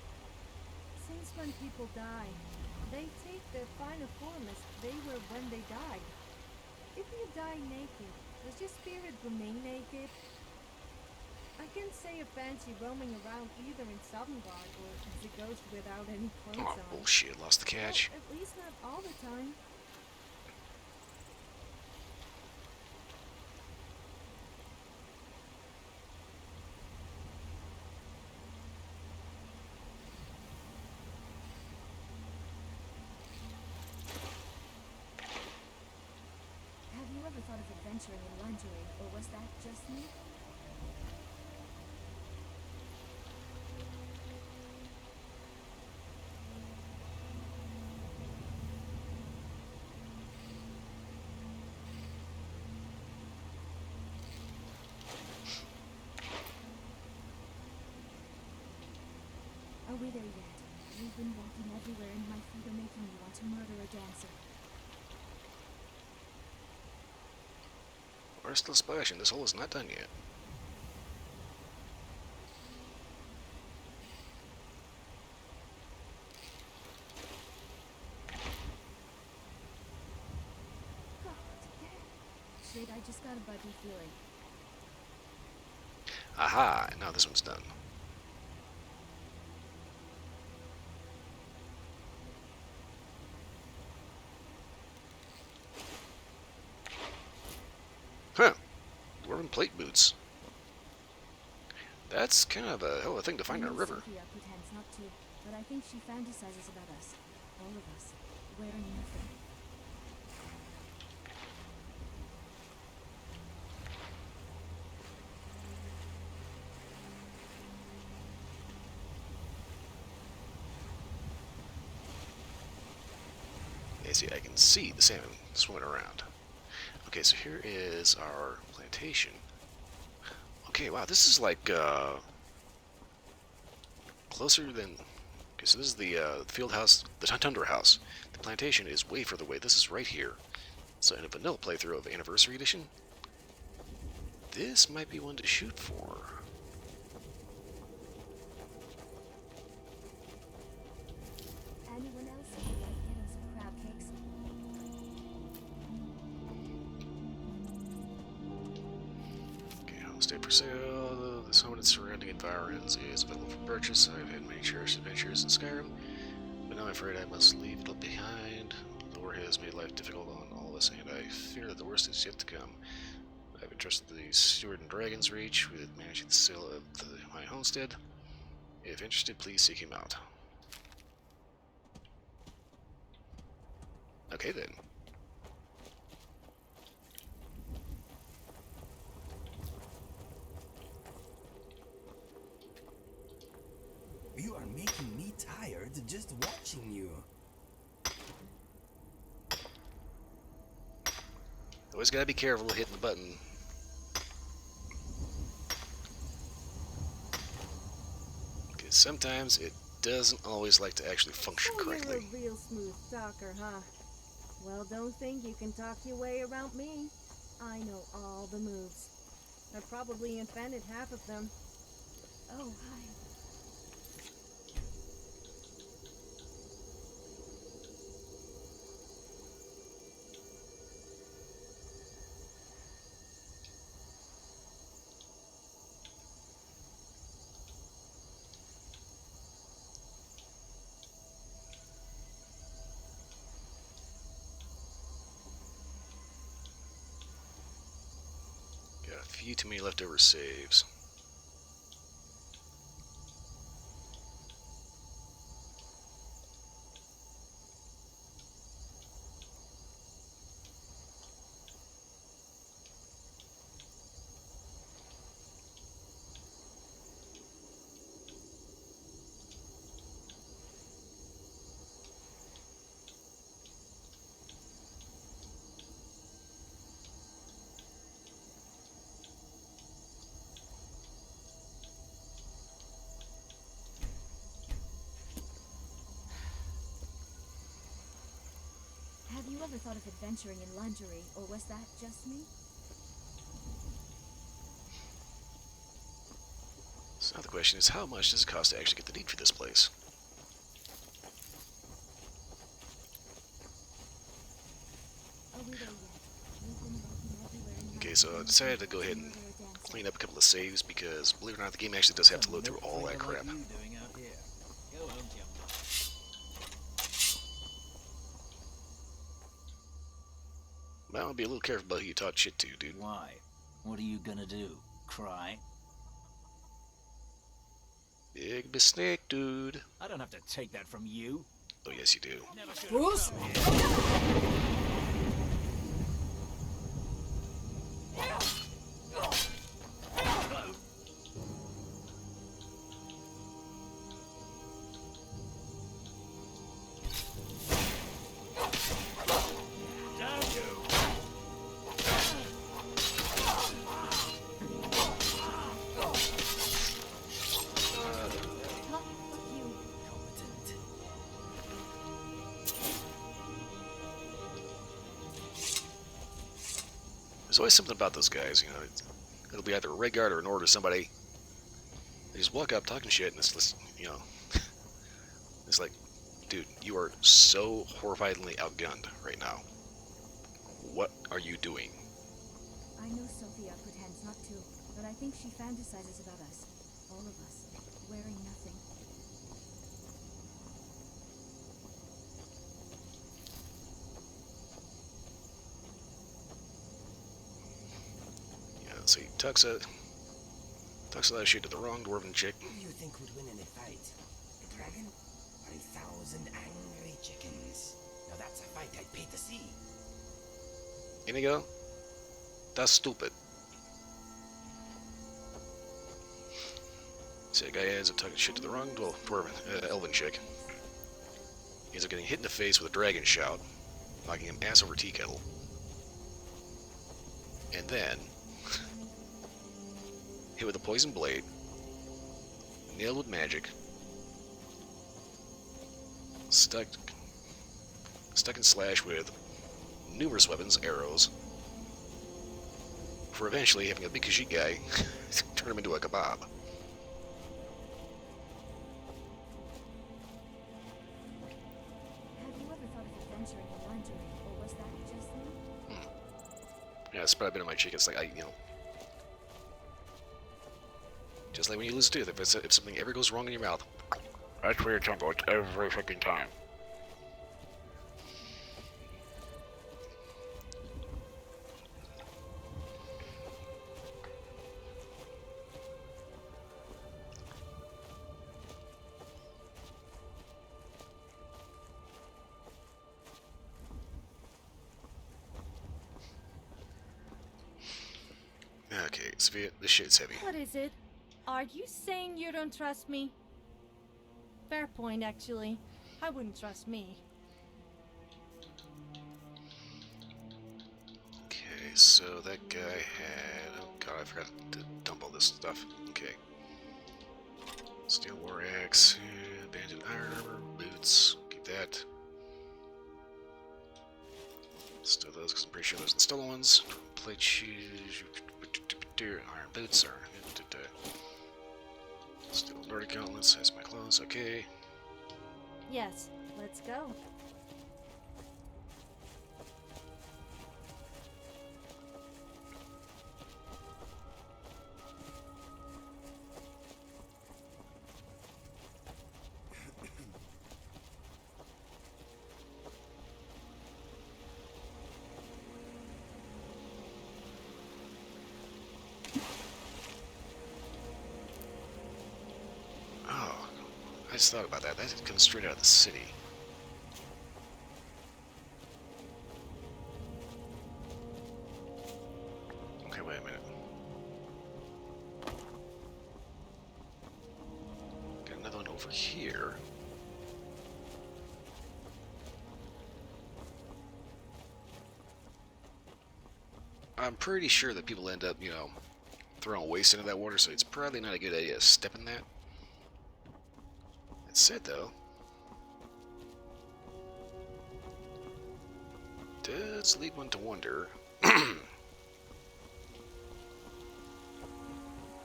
Since when people die, they take their final form as they were when they died. If you die naked, does your spirit remain naked? I can't say a fancy roaming around either in Sovngarde or as a ghost without any clothes Oh, on. bullshit, lost the catch. Well, at least not all the time. Have you ever thought of adventuring in lingerie, or was that just me? Are we there yet? We've been walking everywhere and my feet are making me want to murder a dancer. We're still splashing. This hole is not done yet. God, shit, I just got a buggy feeling. Aha! Now this one's done. Huh. Dwarven plate boots. That's kind of a hell of a thing to find in a I know river. Sophia pretends not to, but I think she fantasizes about us. All of us. Wearing nothing. Yeah, see, I can see the salmon swimming around. Okay, so here is our plantation. Okay, wow, this is like, closer than... Okay, so this is the field house, the tundra house. The plantation is way further away. This is right here. So in a vanilla playthrough of Anniversary Edition, this might be one to shoot for. Anyone else feel like getting some crab cakes? Okay, homestead for sale. This home and its surrounding environs is available for purchase. I've had many cherished adventures in Skyrim, but now I'm afraid I must leave it all behind. The war has made life difficult on all of us, and I fear that the worst is yet to come. I've entrusted the Steward and Dragon's Reach with managing the sale of my homestead. If interested, please seek him out. Okay then. You are making me tired just watching you. Always gotta be careful hitting the button. Because sometimes it doesn't always like to actually function So correctly. you're a real smooth talker, huh? Well, don't think you can talk your way around me. I know all the moves. I probably invented half of them. Oh, hi. Got a few too many leftover saves. Have you ever thought of adventuring in lingerie, or was that just me? So now the question is, how much does it cost to actually get the deed for this place? Are we there yet? We've been walking everywhere and Okay, so I decided to go ahead and clean up a couple of saves because, believe it or not, the game actually does have to load through all that crap. Well, be a little careful about who you talk shit to, dude. Why? What are you gonna do? Cry? Big snake, dude. I don't have to take that from you. Oh, yes, you do. Bruce? There's always something about those guys, you know. It'll be either a red guard or an order or somebody. They just walk up talking shit, and it's, you know, it's like, dude, you are so horrifyingly outgunned right now. What are you doing? I know Sophia pretends not to, but I think she fantasizes about us. All of us. Wearing nothing. Yeah, see, talks a lot of shit to the wrong dwarven chick. Who do you think would win in a fight? A dragon? Or 1,000 angry chickens? Now that's a fight I'd pay to see. Inigo? That's stupid. See, a guy ends up talking shit to the wrong dwarven, elven chick. He ends up getting hit in the face with a dragon shout, knocking him ass over tea kettle. And then, hit with a poison blade, nailed with magic, stuck and slashed with numerous weapons, arrows, for eventually having a big Khajiit guy turn him into a kebab. Have you ever thought of adventuring in lingerie, or was that just me? Yeah, it's probably been on my cheek. It's like, you know, just like when you lose a tooth, if something ever goes wrong in your mouth, that's where your tongue goes every fucking time. Okay, Sophia, this shit's heavy. What is it? Are you saying you don't trust me? Fair point, actually. I wouldn't trust me. Okay, so that guy had... Oh god, I forgot to dump all this stuff. Okay. Steel war axe, abandoned iron armor, boots, keep that. Still those, because I'm pretty sure those are the stolen ones. Plate shoes... Deer iron boots are. Steel Nordic gauntlets. That's my clothes. Okay. Yes, let's go. Oh, I just thought about that. That comes straight out of the city. Okay, wait a minute. Got another one over here. I'm pretty sure that people end up, you know, throwing waste into that water, so it's probably not a good idea to step in that. That said, though, does lead one to wonder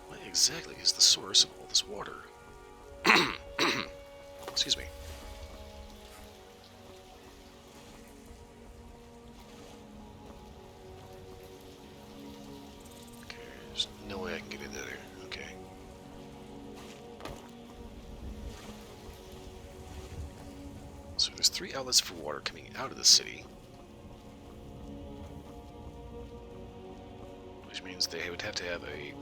what exactly is the source of all this water? Excuse me. Okay, there's no way I can get into there. Okay. So there's 3 outlets for water coming out of the city, which means they would have to have a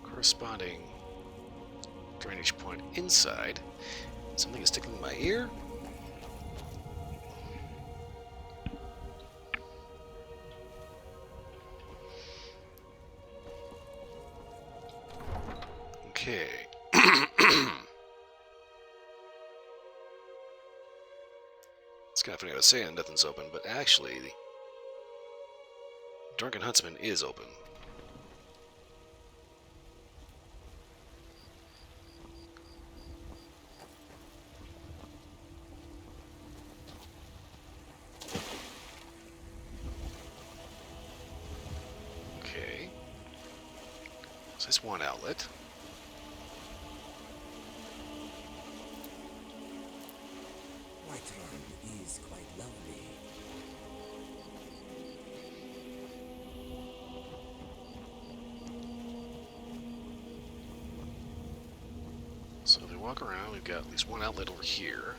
corresponding drainage point inside. Something is tickling my ear. Okay. It's kind of funny I was saying nothing's open, but actually, the Drunken Huntsman is open. Okay. So that's one outlet. Whiterun is quite lovely. So if we walk around, we've got at least one outlet over here.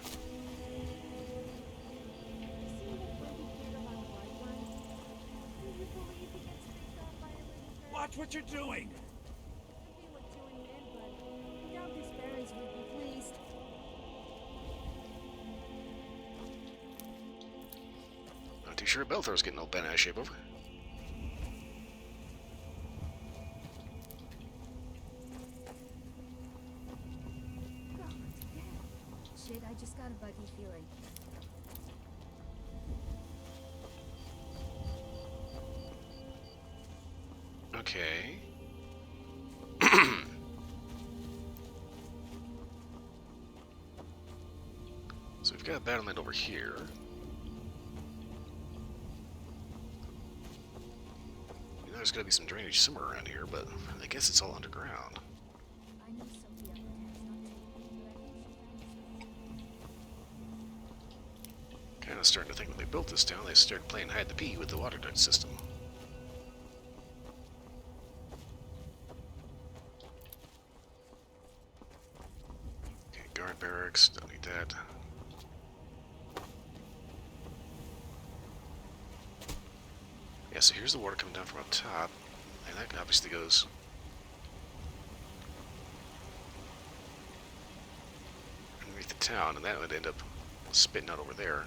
Watch what you're doing! Doubt his parents would be pleased. Not too sure Belthar's getting all bent out of shape over. Shit, I just got a buggy feeling. Okay. So we've got a battlement over here. You know, there's gotta be some drainage somewhere around here, but I guess it's all underground. I know Sophia pretends not to, but I think she found Kinda starting to think when they built this town, they started playing hide the pea with the water duct system. Okay, guard barracks, don't need that. Yeah, so here's the water coming down from up top, and that obviously goes underneath the town, and that would end up spitting out over there.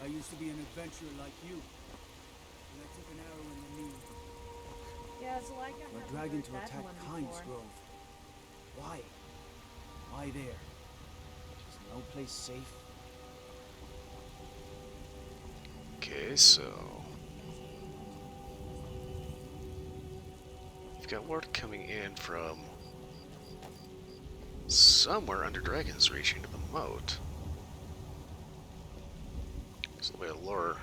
I used to be an adventurer like you. And I took an arrow in the knee. Yeah, so I got We're dragged to attack Kind's Grove. Why? Why there? Just No place safe. Okay, so you've got word coming in from somewhere under Dragon's Reach into the moat. There's a little bit of lore,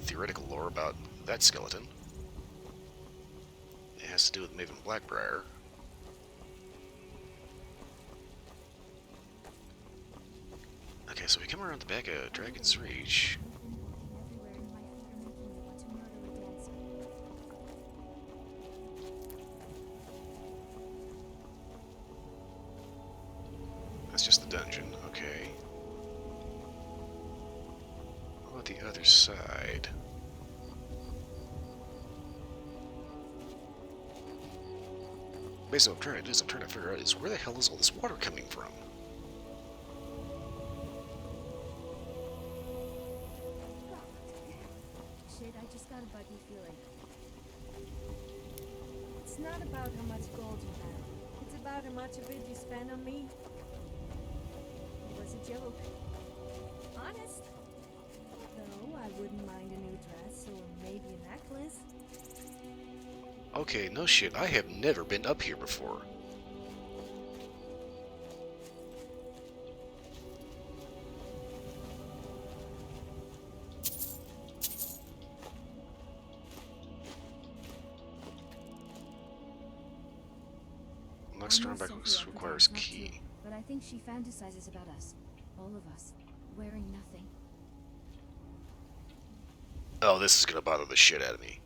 theoretical lore about that skeleton. It has to do with Maven Blackbriar. Okay, so we come around the back of Dragon's Reach. That's just the dungeon, okay. What about the other side? Basically, what I'm trying to figure out is where the hell is all this water coming from? Shit, I just got a buggy feeling. It's not about how much gold you have. It's about how much of it you spend on me. It was a joke. Honest. Though I wouldn't mind a new dress or maybe a necklace. Okay, no shit, I have never been up here before. Unlock strong backlinks requires key. But I think she fantasizes about us. All of us. Wearing nothing. Oh, this is gonna bother the shit out of me.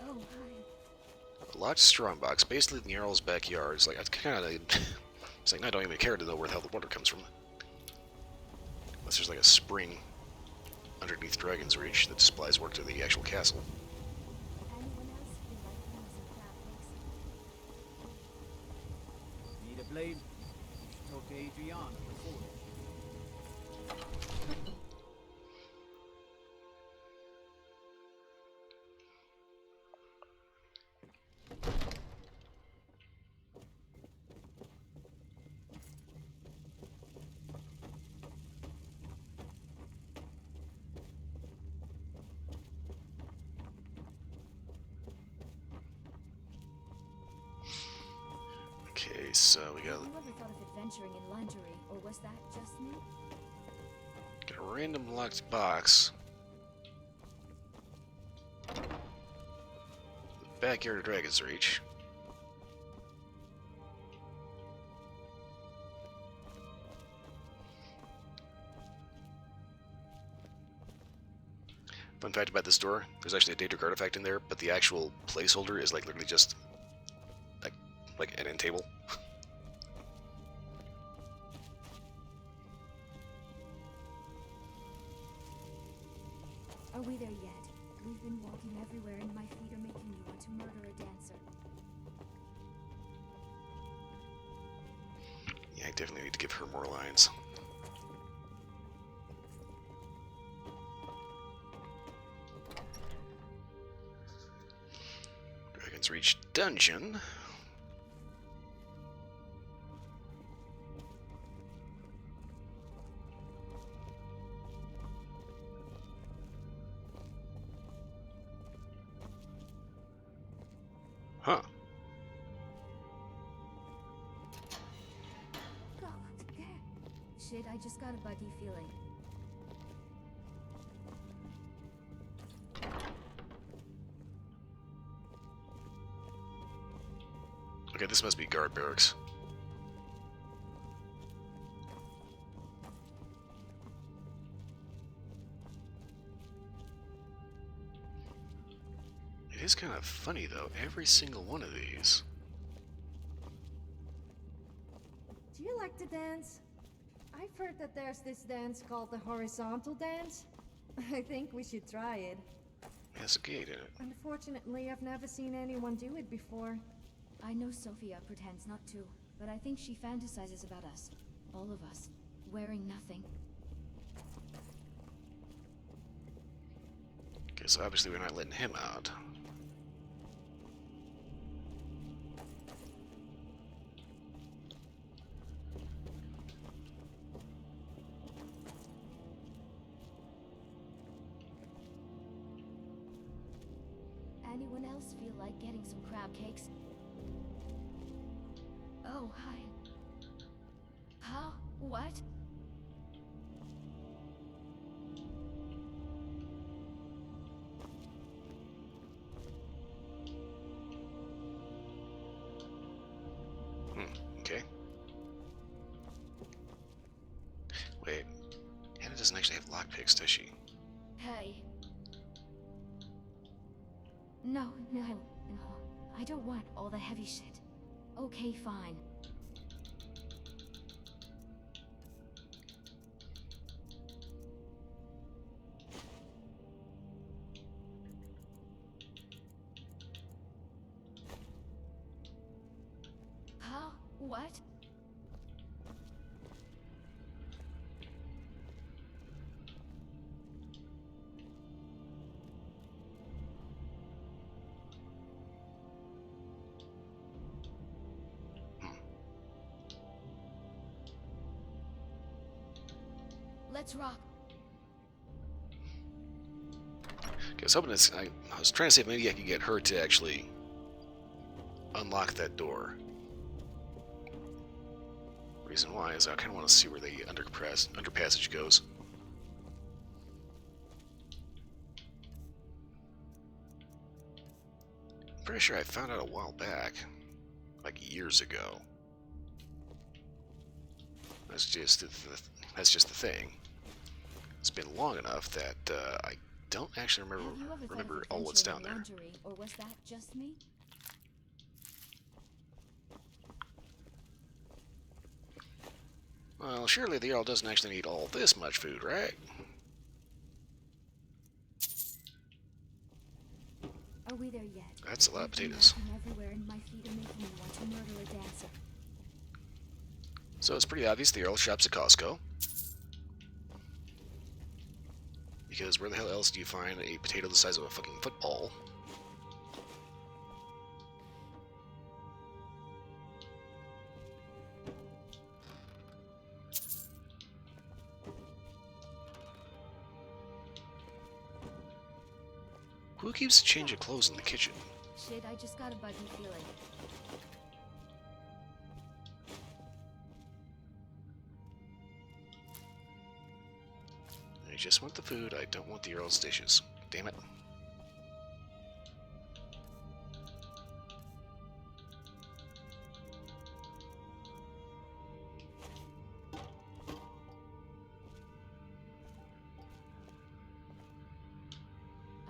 Oh, hi. A locked strongbox, basically in the Earl's backyard. It's like, I kinda... It's like, I don't even care to know where the hell the water comes from. Unless there's like a spring underneath Dragon's Reach that supplies work to the actual castle. Need a blade? You should talk to Adriana before. Okay, so we got Who ever thought of adventuring in lingerie, or was that just me? a random locked box. Backyard of Dragon's Reach. Fun fact about this door, there's actually a Daedric artifact in there, but the actual placeholder is like literally just like an end table. Are we there yet? We've been walking everywhere and my feet are making me want to murder a dancer. Yeah, I definitely need to give her more lines. Dragon's Reach dungeon. Huh. God, shit, I just got a buggy feeling. Okay, this must be guard barracks. It is kind of funny though, every single one of these. Do you like to dance? I've heard that there's this dance called the horizontal dance. I think we should try it. Has a gate in it. Unfortunately, I've never seen anyone do it before. I know Sophia pretends not to, but I think she fantasizes about us. All of us. Wearing nothing. Okay, so obviously we're not letting him out. Anyone else feel like getting some crab cakes? Oh, hi. Huh? What? Okay. Wait. Hannah doesn't actually have lockpicks, does she? Hey. No. I don't want all the heavy shit. Okay, fine. Huh? What? Let's rock. I was hoping I was trying to see if maybe I could get her to actually unlock that door. Reason why is I kind of want to see where the underpassage goes. I'm pretty sure I found out a while back, like years ago. That's just the thing. It's been long enough that I don't actually remember all what's down there. Lingerie, or was that just me? Well, surely the Earl doesn't actually need all this much food, right? Are we there yet? That's a lot of potatoes. Everywhere, and my feet are making me want to murder a dancer. So it's pretty obvious the Earl shops at Costco. Because where the hell else do you find a potato the size of a fucking football? Who keeps a change of clothes in the kitchen? Shit, I just got a buggy feeling. I just want the food, I don't want the Earl's dishes. Damn it.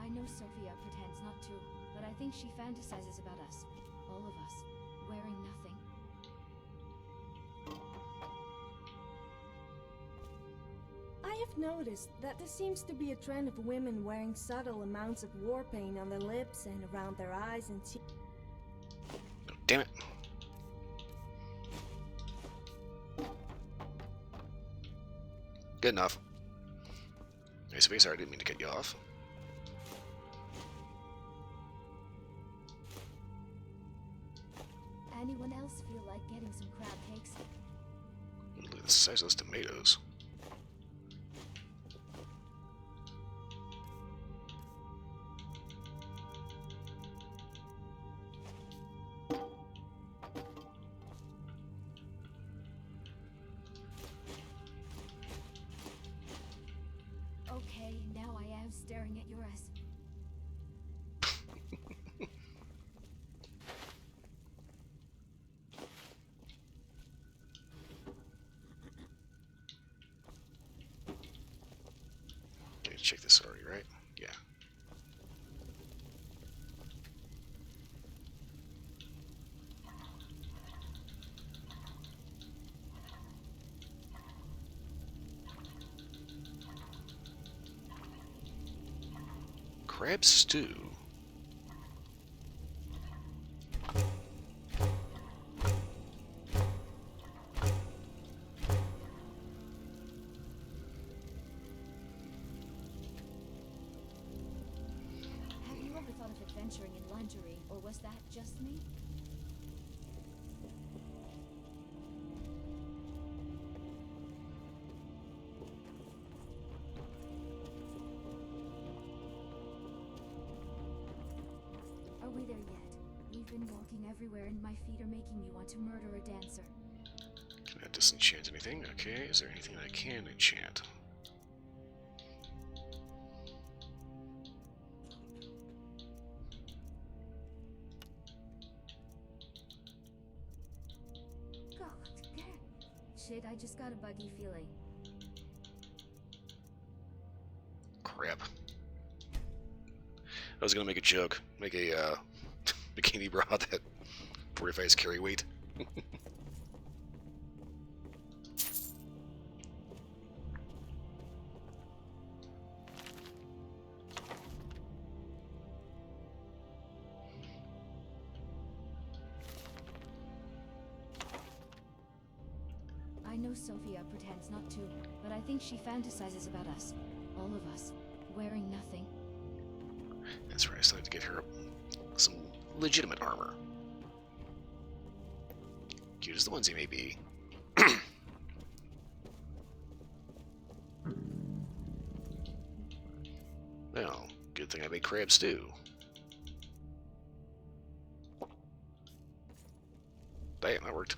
I know Sophia pretends not to, but I think she fantasizes about us. All of us. Wearing nothing. I have noticed that there seems to be a trend of women wearing subtle amounts of war paint on their lips and around their eyes and cheeks. Oh, damn it. Good enough. Hey, Space, I didn't mean to cut you off. Anyone else feel like getting some crab cakes? Look at the size of those tomatoes. Okay, now I am staring at your ass. Okay, check this already, right? Yeah. Crab stew. Have you ever thought of adventuring in lingerie, or was that just me? been walking everywhere and my feet are making me want to murder a dancer. Can I disenchant anything? Okay, is there anything I can enchant? God, shit, I just got a buggy feeling. Crap. I was gonna make a joke. Make a, bikini bra that 45s carry weight. I know Sophia pretends not to, but I think she fantasizes about us. All of us. Wearing nothing. That's right, I still have to get her some legitimate armor. Cute as the onesie may be. Well, good thing I made crab stew. Damn, that worked.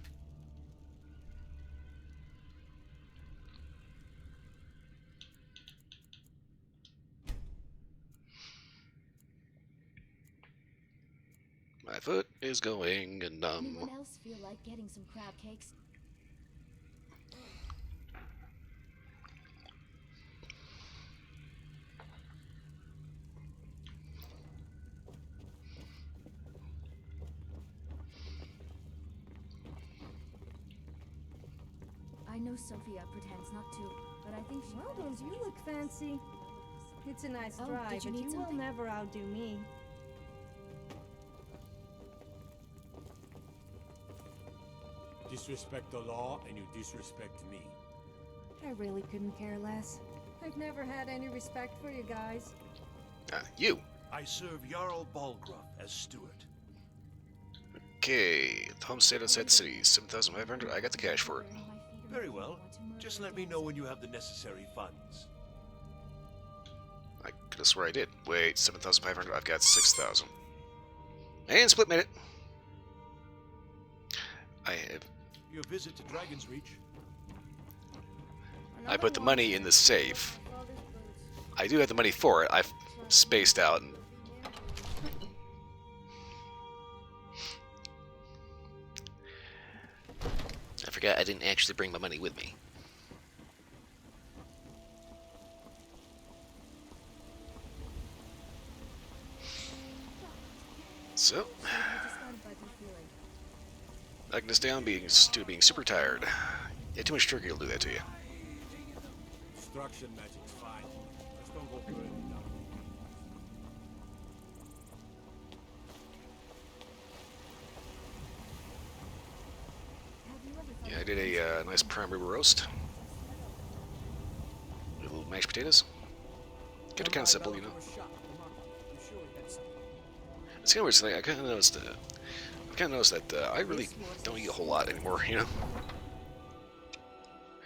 My foot is going numb. Anyone else feel like getting some crab cakes? I know Sophia pretends not to, but I think she... Well, don't you look fancy? It's a nice Oh, try, did you but need you will something? never outdo me. Disrespect the law, and you disrespect me. I really couldn't care less. I've never had any respect for you guys. You. I serve Jarl Balgruff as steward. Okay, the homestead outside the city, 7,500. I got the cash for it. Very well. Just let me know when you have the necessary funds. I could have swore I did. Wait, 7,500. I've got 6,000. And split minute. I have. Your visit to Dragon's Reach. I put the money in the safe. I do have the money for it. I've spaced out. And I forgot I didn't actually bring my money with me. So, knocking us down, being super tired. Yeah, too much turkey will do that to you. Destruction magic's fine. Just don't go burning down. Yeah, I did a nice prime rib roast. With little mashed potatoes. Kept it kind of simple, you know. It's kind of weird. Like, I kind of noticed that I really don't eat a whole lot anymore, you know.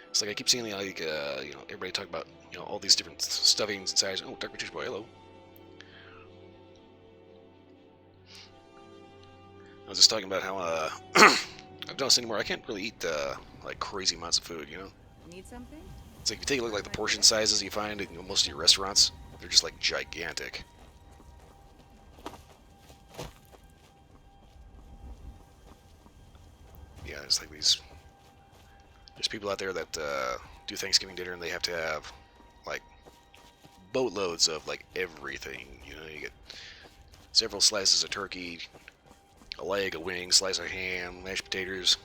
It's like I keep seeing like you know, everybody talk about, you know, all these different stuffings and sizes. Oh, Dark British Boy, hello. I was just talking about how I've noticed anymore I can't really eat like crazy amounts of food, you know. Need something? It's like if you take a look like the portion sizes you find in most of your restaurants, they're just like gigantic. Yeah, there's like these. There's people out there that do Thanksgiving dinner and they have to have like boatloads of like everything. You know, you get several slices of turkey, a leg, a wing, slice of ham, mashed potatoes,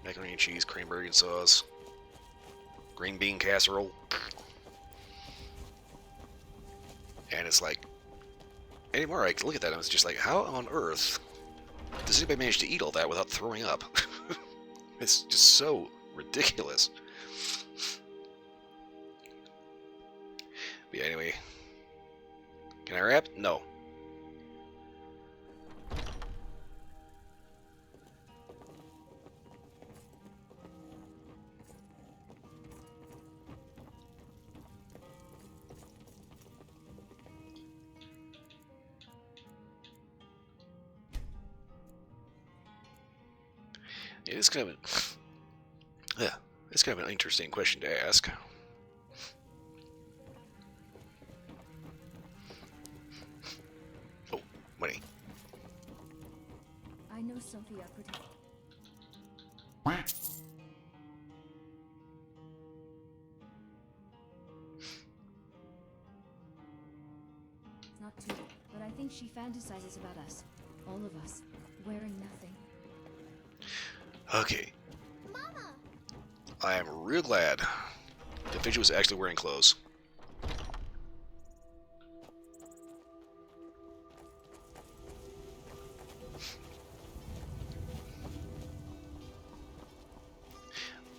macaroni and cheese, cranberry and sauce, green bean casserole, and it's like anymore I look at that and it's just like, how on earth does anybody manage to eat all that without throwing up? It's just so ridiculous. But yeah, anyway. Can I wrap? No. It's kind of yeah, it's kind of an interesting question to ask. Oh, money. I know Sophia protects. Not too, but I think she fantasizes about us. All of us. Wearing nothing. Okay. Mama! I am real glad that Fidget was actually wearing clothes.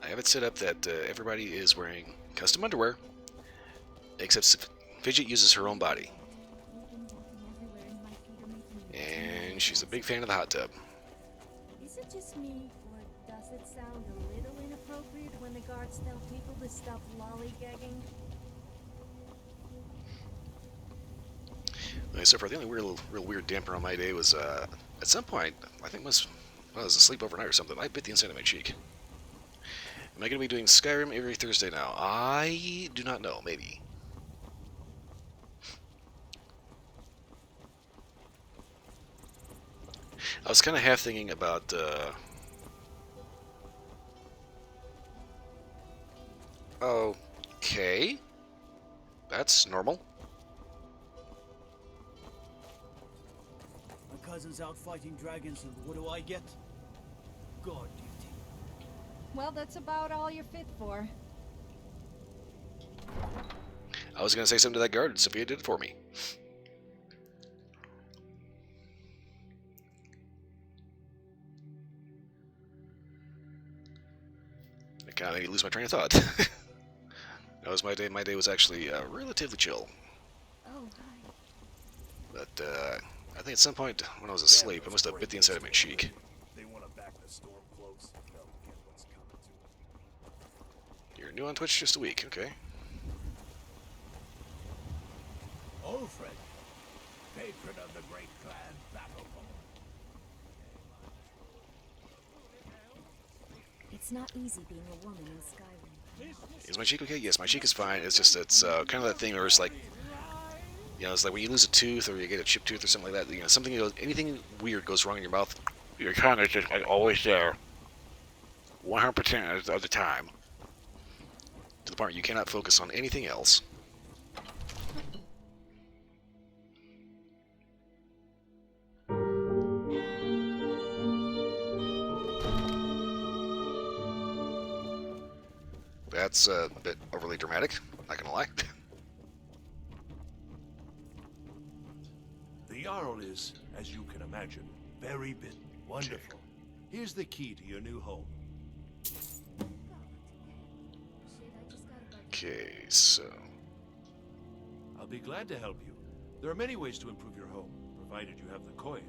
I have it set up that everybody is wearing custom underwear, except Fidget uses her own body. And she's a big fan of the hot tub. Is it just me, or does it sound a little inappropriate when the guards tell people to stop lollygagging? So far, the only real weird damper on my day was at some point, I think when I was asleep overnight or something, I bit the inside of my cheek. Am I going to be doing Skyrim every Thursday now? I do not know. Maybe. I was kind of half thinking about okay, that's normal. My cousin's out fighting dragons, and what do I get? God duty. Well, that's about all you're fit for. I was going to say something to that guard. Sophia did it for me. I kind of made me lose my train of thought. That was my day. My day was actually relatively chill. Oh, hi. But I think at some point when I was asleep, I must have bit the inside of my cheek. They want to back the storm close. They'll get what's coming to them. You're new on Twitch, just a week, okay? Alfred, patron of the great clan AbelK. It's not easy being a woman in Skyrim. Is my cheek okay? Yes, my cheek is fine. It's just, it's kind of that thing where it's like, you know, it's like when you lose a tooth or you get a chipped tooth or something like that, you know, something, anything weird goes wrong in your mouth, you're kind of just like always there. 100% of the time. To the point where you cannot focus on anything else. That's a bit overly dramatic, not gonna lie. The Jarl is, as you can imagine, very bitten. Wonderful. Here's the key to your new home. Okay, so... I'll be glad to help you. There are many ways to improve your home, provided you have the coin.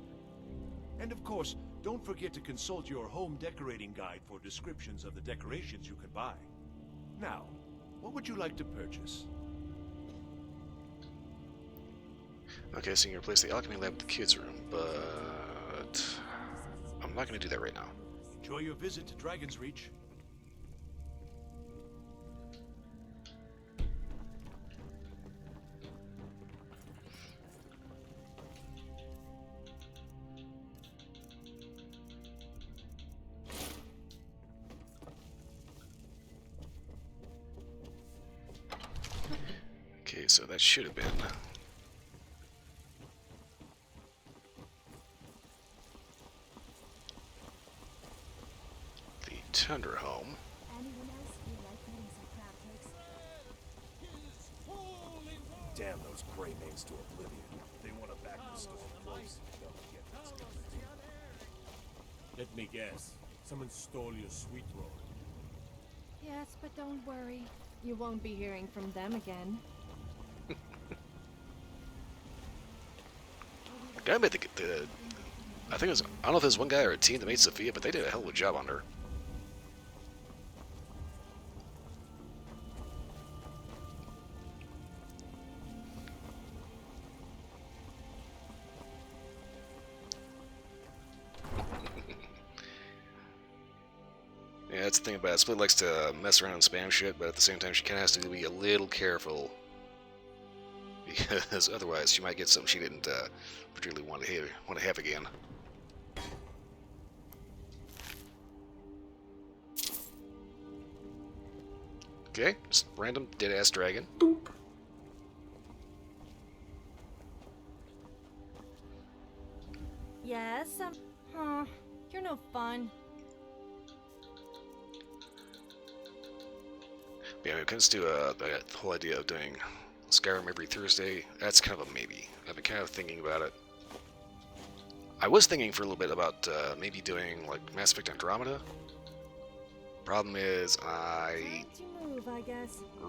And of course, don't forget to consult your home decorating guide for descriptions of the decorations you can buy. Now, what would you like to purchase? Okay, so you can replace the alchemy lab with the kids' room, but... I'm not gonna do that right now. Enjoy your visit to Dragon's Reach. Okay, so that should have been... the Tundra home. Anyone else feel like eating some crab cakes? Damn those gray names to oblivion. They want to back the storm close. They'll get what's coming to them. Let me guess. Someone stole your sweet roll. Yes, but don't worry. You won't be hearing from them again. I bet I think it was, I don't know if it was one guy or a team that made Sophia, but they did a hell of a job on her. That's the thing about it. Split likes to mess around and spam shit, but at the same time, she kind of has to be a little careful. Because otherwise, she might get something she didn't particularly want to have again. Okay, just random dead-ass dragon. Boop. Yes, you're no fun. Yeah, when it comes to the whole idea of doing Skyrim every Thursday, that's kind of a maybe. I've been kind of thinking about it. I was thinking for a little bit about maybe doing like Mass Effect Andromeda. Problem is, I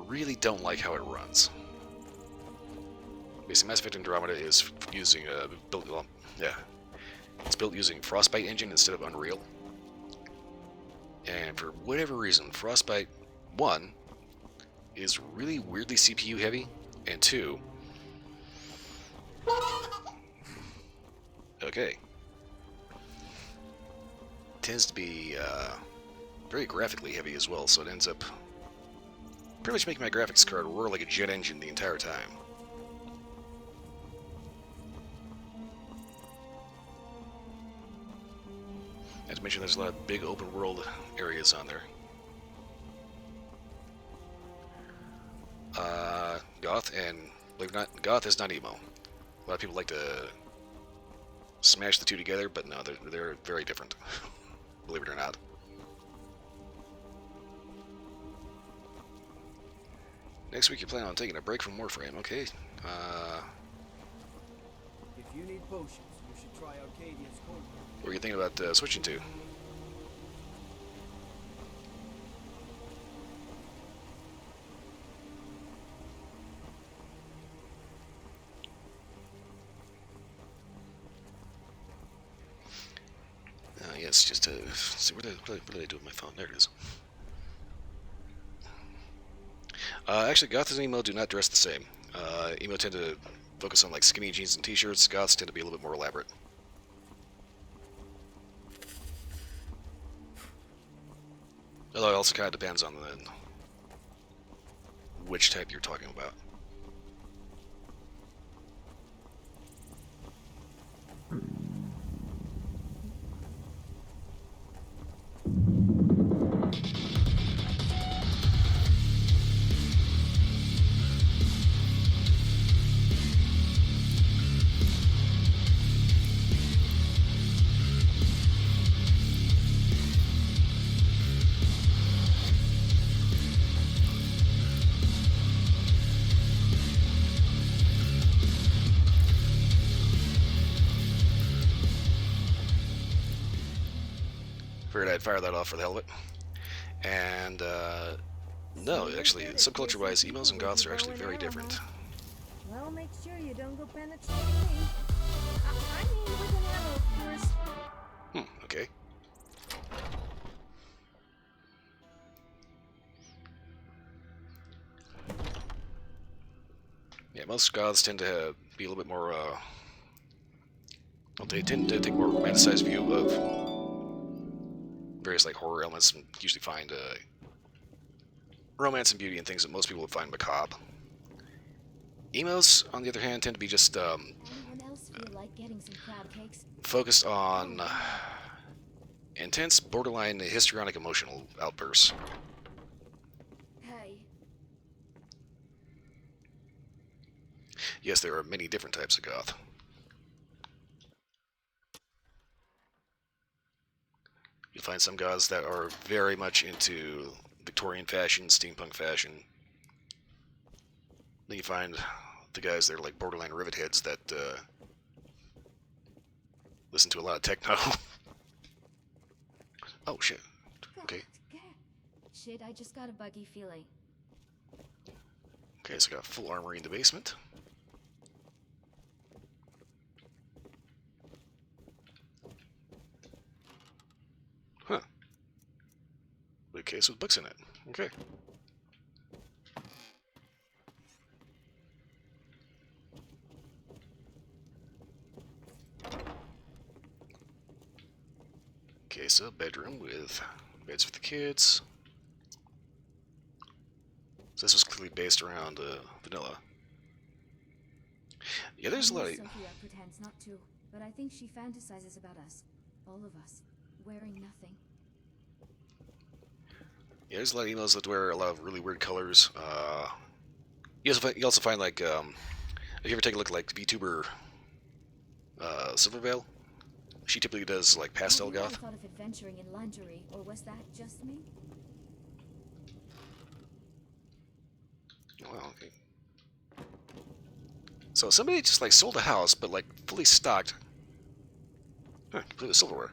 really don't like how it runs. Basically, Mass Effect Andromeda is using it's built using Frostbite engine instead of Unreal. And for whatever reason, Frostbite 1 is really weirdly CPU heavy, and 2, okay, tends to be very graphically heavy as well, so it ends up pretty much making my graphics card roar like a jet engine the entire time. Not to mention there's a lot of big open world areas on there. Goth, and believe it or not, Goth is not emo. A lot of people like to smash the two together, but no, they're very different. Believe it or not. Next week you plan on taking a break from Warframe, okay? If you need potions, you should try Arcadia's cold. What are you thinking about switching to? Yes, just to see what did I do with my phone? There it is. Actually, Goth and emo do not dress the same. Emo tend to focus on like skinny jeans and t-shirts. Goths tend to be a little bit more elaborate. Although it also kind of depends on which type you're talking about. Figured I'd fire that off for the hell of it. And, no, actually, subculture-wise, emos and goths are actually very different. Well, make sure you don't go penetrating me. I mean, with an arrow, of course. Okay. Yeah, most goths tend to be a little bit more, well, they tend to take a more romanticized view of various like horror elements, and usually find romance and beauty in things that most people would find macabre. Emos, on the other hand, tend to be just focused on intense, borderline histrionic emotional outbursts. Hey. Yes, there are many different types of goth. You'll find some goths that are very much into Victorian fashion, steampunk fashion. Then you find the guys that are like borderline rivet heads that listen to a lot of techno. Oh shit. Okay. Shit, I just got a buggy feeling. Okay, so I got full armory in the basement. Huh. Big case with books in it. Okay. Okay, so bedroom with Beds for the kids. So this was clearly based around vanilla. Yeah, there's a lot of... Sophia pretends not to, but I think she fantasizes about us. All of us. Wearing nothing. Yeah, there's a lot of emails that wear a lot of really weird colors. You also find like, if you ever take a look at like VTuber Silverveil, she typically does like pastel goth. I thought of adventuring in lingerie, or was that just me? Oh, well, okay. So somebody just like sold a house, but like fully stocked. Huh, completely silverware.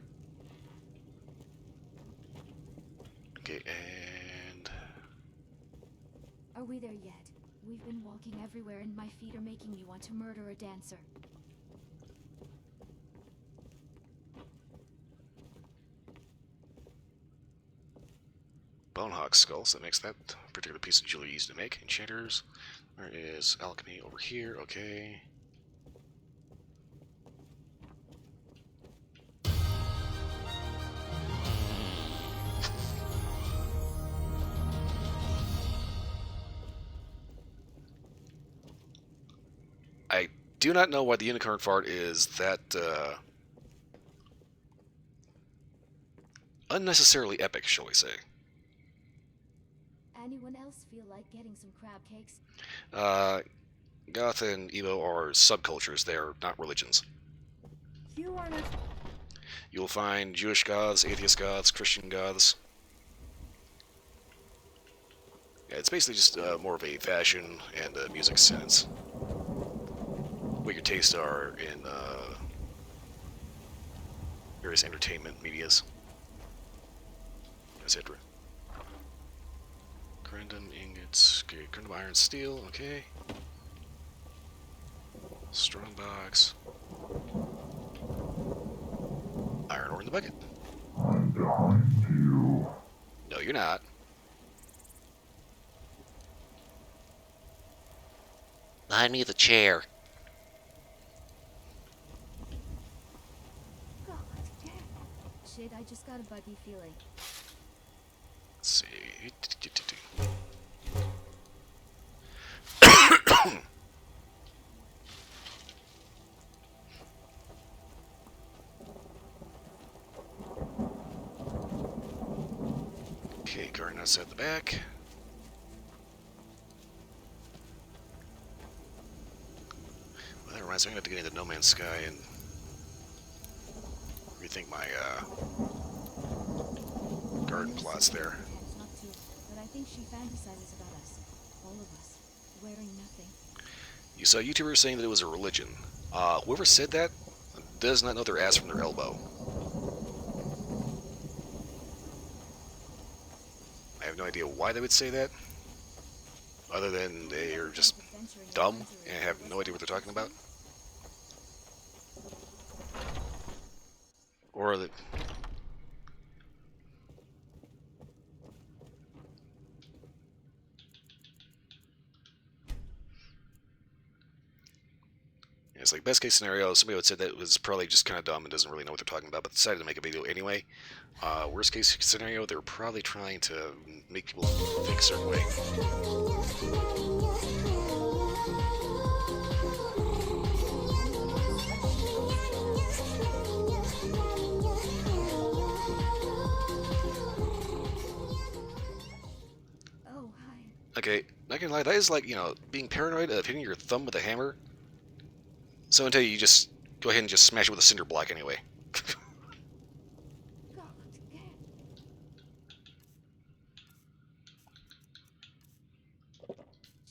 Okay, and... Are we there yet? We've been walking everywhere and my feet are making me want to murder a dancer. Bonehawk skull, so that makes that particular piece of jewelry easy to make. Enchanters. Where is alchemy? Over here, okay. I do not know why the unicorn fart is that unnecessarily epic, shall we say. Anyone else feel like getting some crab cakes? Goth and Evo are subcultures, they are not religions. You wanna... You'll find Jewish goths, atheist goths, Christian goths. Yeah, it's basically just more of a fashion and music sense. What your tastes are in various entertainment medias, etc. Corundum ingots, okay, corundum iron steel, okay. Strongbox. Iron ore in the bucket. I'm behind you. No, you're not. Behind me the chair. God, shit, I just got a buggy feeling. Let's see. Okay, guard nuts at the back. Well, that reminds me, I'm gonna have to get into No Man's Sky and rethink my garden plots there. Not to, but I think she fantasizes about us. All of us. Wearing nothing. You saw YouTubers saying that it was a religion. Whoever said that does not know their ass from their elbow. I have no idea why they would say that, other than they are just dumb and have no idea what they're talking about. Or that... It's like best case scenario, somebody would say that was probably just kind of dumb and doesn't really know what they're talking about, but decided to make a video anyway. Worst case scenario, they're probably trying to make people think a certain way. Oh, hi. Okay, not gonna lie, that is like, you know, being paranoid of hitting your thumb with a hammer. So until you just go ahead and just smash it with a cinder block anyway.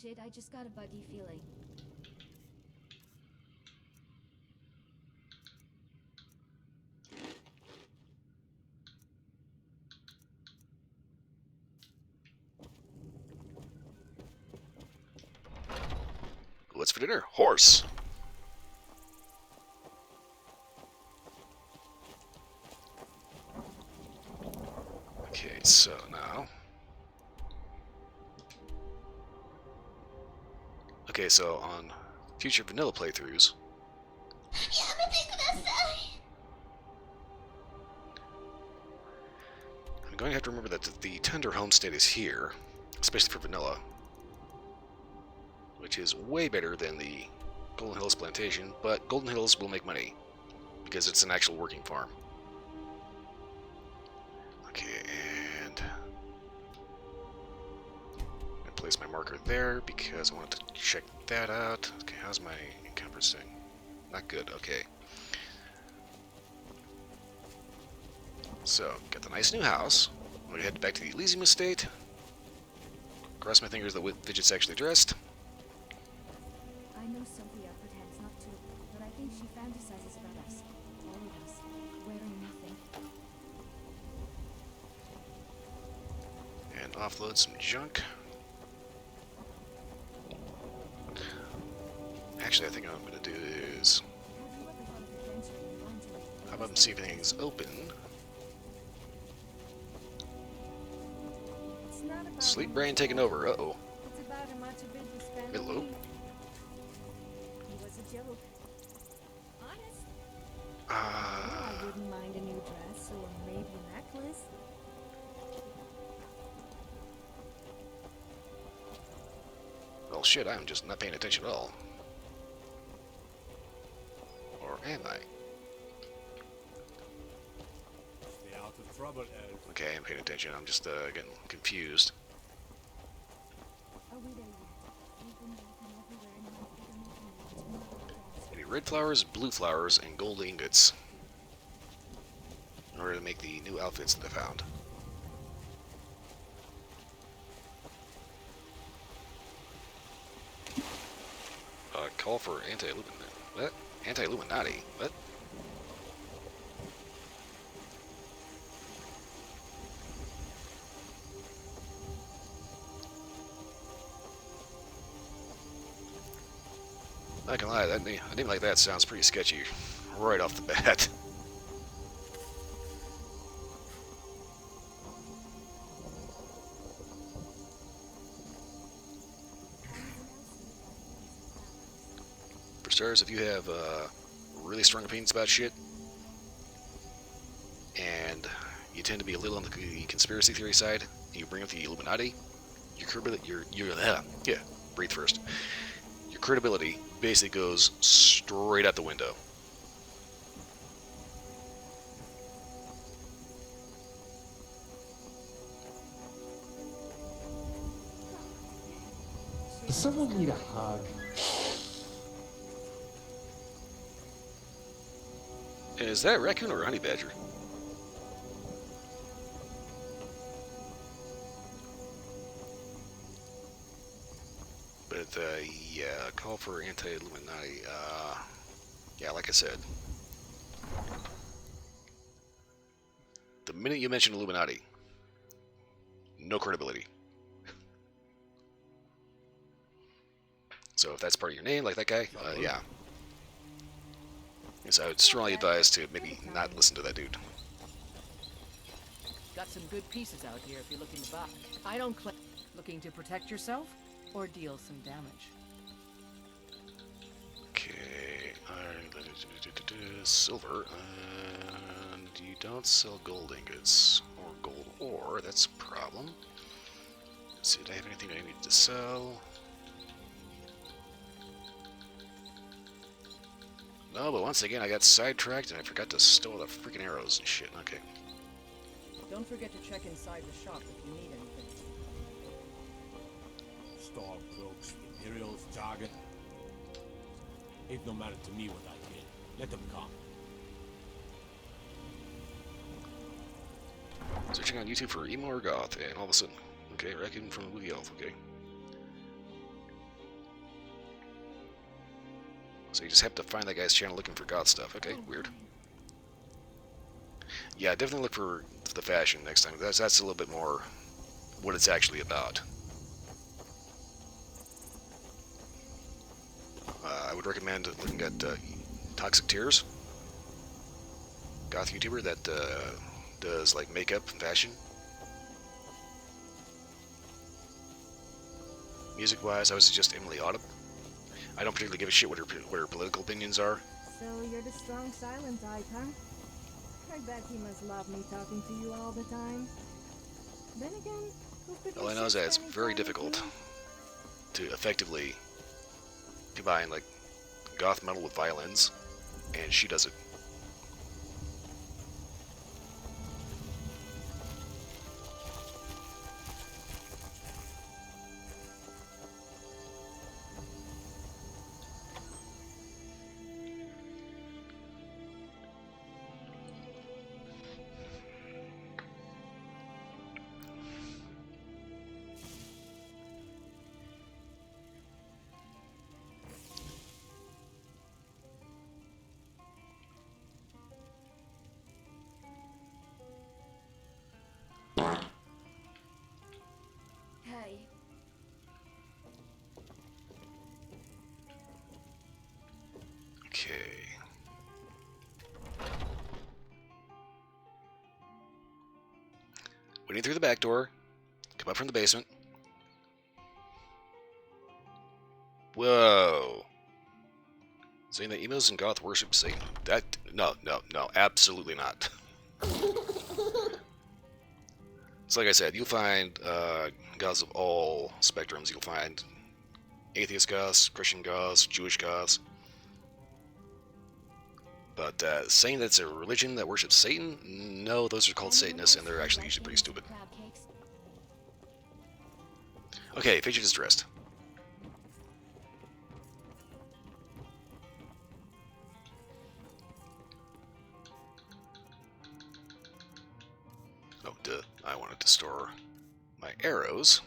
Shit, I just got a buggy feeling. What's for dinner? Horse. Okay, so now... Okay, so on future vanilla playthroughs... I'm going to have to remember that the Tender Homestead is here, especially for vanilla, which is way better than the Golden Hills Plantation, but Golden Hills will make money because it's an actual working farm. Okay, and I'm going to place my marker there because I want to check that out. Okay, how's my encompassing? Not good, okay. So, got the nice new house. I'm going to head back to the Elysium Estate. Cross my fingers that Fidget's actually dressed. I know Sophia pretends not to, but I think she fantasizes about us. All of us. Wearing nothing. And offload some junk. Actually, I think what I'm going to do is... How about see if anything's open? Sleep brain taking over. Uh-oh. It's about how much of it we spend Hello. on me. It was a joke. Honest. I wouldn't mind a new dress or maybe a necklace. Well, shit, I'm just not paying attention at all. Or am I? Stay out of trouble, Elf. Okay, I'm paying attention. I'm just getting confused. Are we there yet? We've been walking everywhere and not even making I need red flowers, blue flowers, and gold ingots in order to make the new outfits that I found. Call for anti-Illuminati. What? Anti-Illuminati? What? Not gonna lie, a name like that sounds pretty sketchy right off the bat. For starters, if you have really strong opinions about shit, and you tend to be a little on the conspiracy theory side, and you bring up the Illuminati, your credibility, breathe first. Your credibility basically goes straight out the window. Does someone need a hug? Is that raccoon or honey badger? But, yeah, call for anti-Illuminati. Yeah, like I said. The minute you mention Illuminati, no credibility. So if that's part of your name, like that guy, yeah. So I would strongly advise to maybe not listen to that dude. Got some good pieces out here if you're looking to buy. I don't claim looking to protect yourself or deal some damage. Okay, silver, and you don't sell gold ingots or gold ore. That's a problem. Let's see, do I have anything I need to sell? No, but once again I got sidetracked and I forgot to stow the freaking arrows and shit. Okay. Don't forget to check inside the shop if you need anything. Stormcloaks, Imperials, target. Ain't no matter to me what I get. Let them come. Searching on YouTube for emo or goth, and all of a sudden, okay, raccoon from the movie Elf, okay. So you just have to find that guy's channel looking for goth stuff, okay, weird. Yeah, definitely look for the fashion next time. That's a little bit more what it's actually about. I would recommend looking at Toxic Tears, goth YouTuber that does like makeup and fashion. Music-wise, I would suggest Emily Autumn. I don't particularly give a shit what her political opinions are. So you're the strong silent type, huh? I bet he must love me talking to you all the time. Then again, who could All I know is that it's resist very any kind of difficult mood? to effectively combine like goth metal with violins, and she does it. Hey. Okay. Went in through the back door. Come up from the basement. Whoa. Saying that emos and goth worship Satan. No, absolutely not. It's like I said, you'll find goths of all spectrums. You'll find atheist goths, Christian goths, Jewish goths. But saying that it's a religion that worships Satan, no, those are called Satanists, and they're actually usually pretty stupid. Okay, Fidget is dressed. Oh, duh. I wanted to store my arrows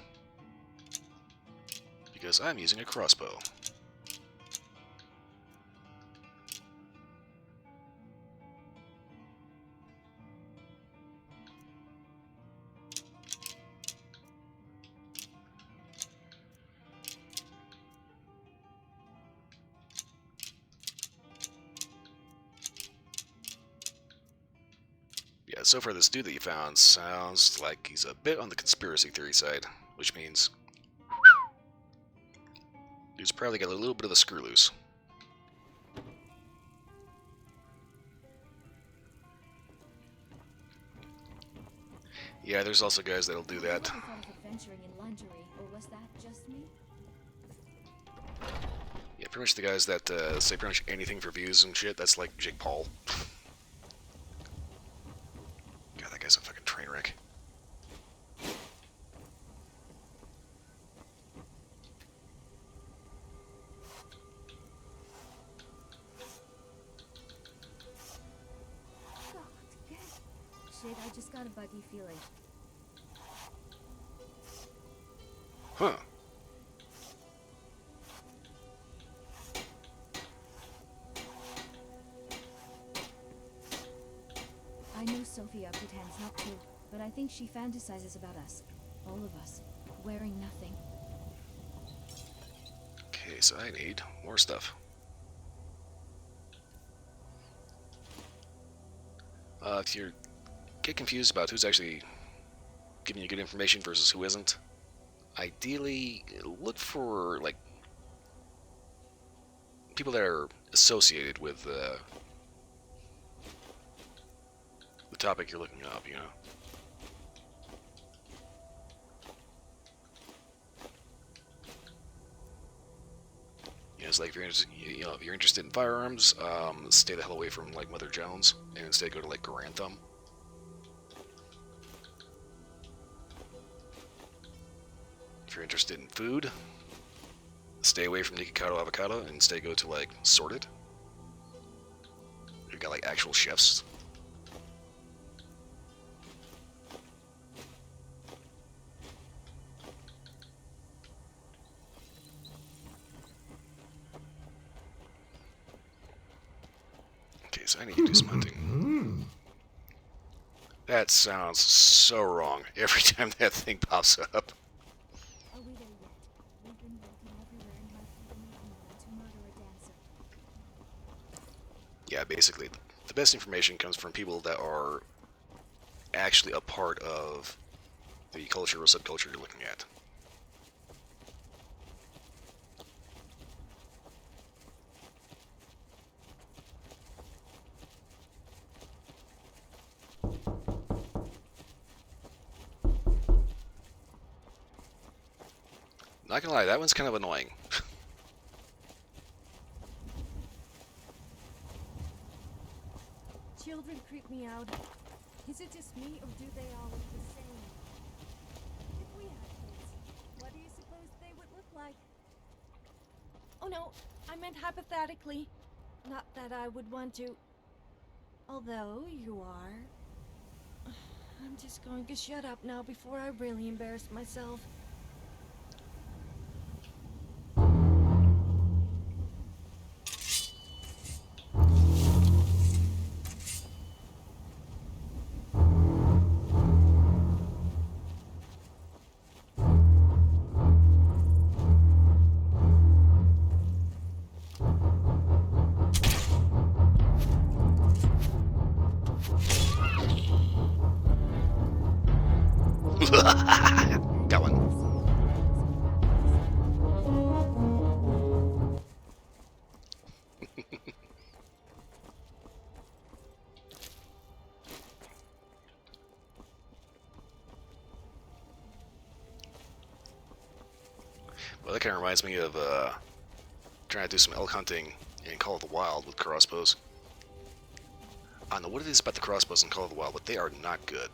because I'm using a crossbow. Yeah, so far this dude that you found sounds like he's a bit on the conspiracy theory side, which means dude's probably got a little bit of the screw loose. Yeah, there's also guys that'll do that. I thought of adventuring in lingerie, or was that just me? Yeah, pretty much the guys that say pretty much anything for views and shit, that's like Jake Paul. God, that guy's a fucking train wreck. God, shit, I just got a buggy feeling. Huh. I know Sophia pretends not to, but I think she fantasizes about us. All of us. Wearing nothing. Okay, so I need more stuff. If you get confused about who's actually giving you good information versus who isn't, ideally look for like people that are associated with the topic you're looking up, you know. Yeah, it's like if you're if you're interested in firearms, stay the hell away from like Mother Jones, and instead go to like Grantham. If you're interested in food, stay away from Nikocado Avocado and instead go to like Sorted. You've got like actual chefs. Okay, so I need to do some hunting. That sounds so wrong every time that thing pops up. Are we there yet? We've been looking everywhere and have even anyone to murder a dancer. Yeah, basically, the best information comes from people that are actually a part of the culture or subculture you're looking at. Not gonna lie, that one's kind of annoying. Children creep me out. Is it just me, or do they all look the same? If we had kids, what do you suppose they would look like? Oh no, I meant hypothetically. Not that I would want to. Although you are. I'm just going to shut up now before I really embarrass myself. Got one. Well, that kind of reminds me of trying to do some elk hunting in Call of the Wild with crossbows. I don't know what it is about the crossbows in Call of the Wild, but they are not good.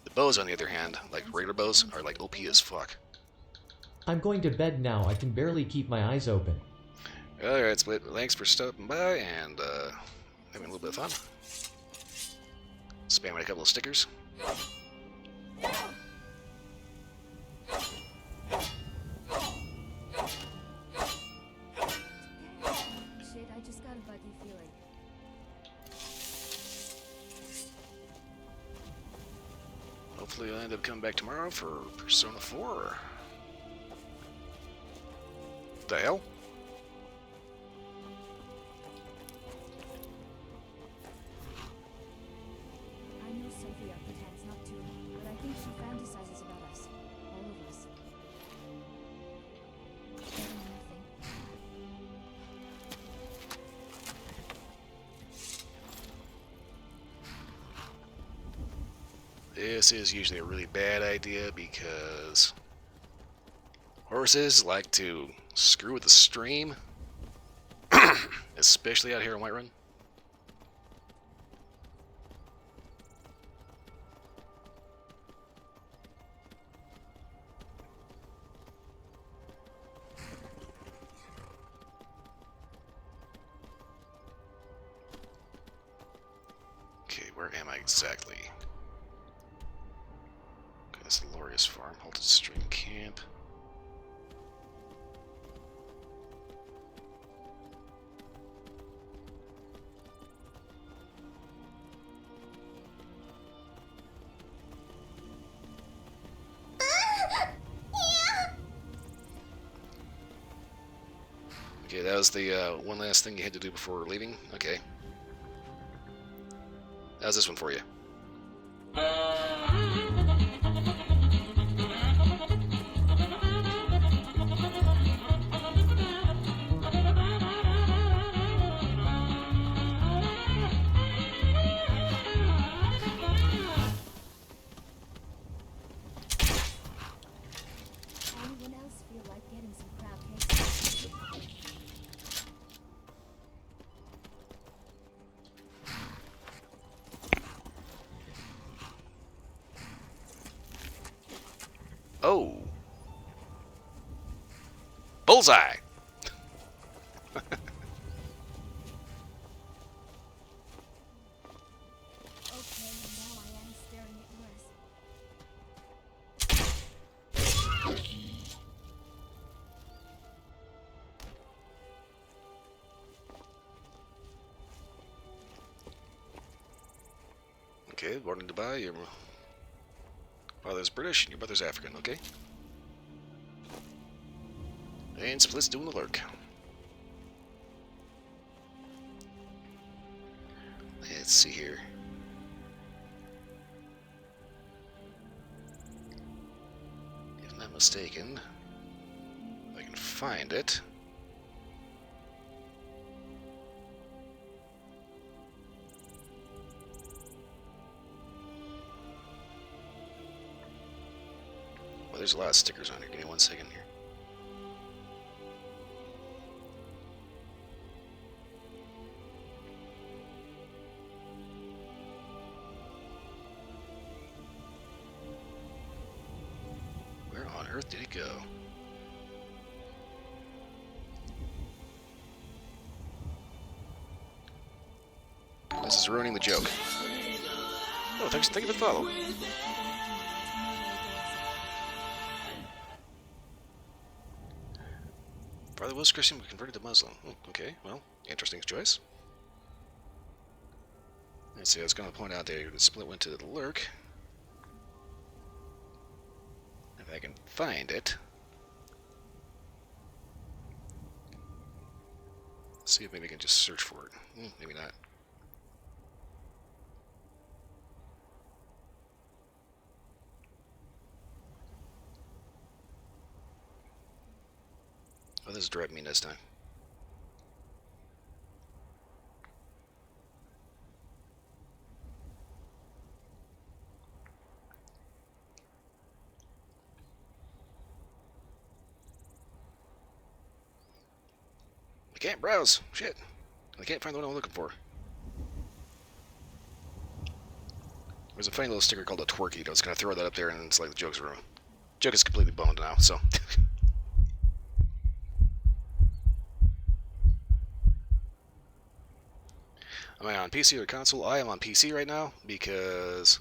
The bows, on the other hand, like regular bows, are like OP as fuck. I'm going to bed now. I can barely keep my eyes open. Alright, Split. Thanks for stopping by and having a little bit of fun. Spamming a couple of stickers. Shit, I just got a buggy feeling. Hopefully I'll end up coming back tomorrow for Persona 4. The hell? I know Sophia pretends not to, but I think she fantasizes about us. All of us. Better than nothing. This is usually a really bad idea because horses like to screw with the stream, especially out here in Whiterun. Okay, where am I exactly? Okay, that's Loria's farm, halted stream camp. Okay, that was the one last thing you had to do before leaving? Okay. How's this one for you? Anyone else feel like getting some crab cakes? Oh! Bullseye! Okay, now I am staring at yours. Okay, born in Dubai, your father's British and your brother's African, okay? And Split's doing the lurk. Let's see here. If I'm not mistaken, if I can find it. Well, there's a lot of stickers on here. Give me 1 second here. on earth did it go? This is ruining the joke. Oh, thank you for the follow. Father was Christian but converted to Muslim. Okay, well, interesting choice. Let's see, I was going to point out there the split went to the lurk. If I can find it. Let's see if maybe I can just search for it. Maybe not. Oh, this is driving me this time. I can't browse. Shit. I can't find the one I'm looking for. There's a funny little sticker called a twerky. I was going to throw that up there and it's like the joke's ruined. Joke is completely boned now, so. Am I on PC or console? I am on PC right now because,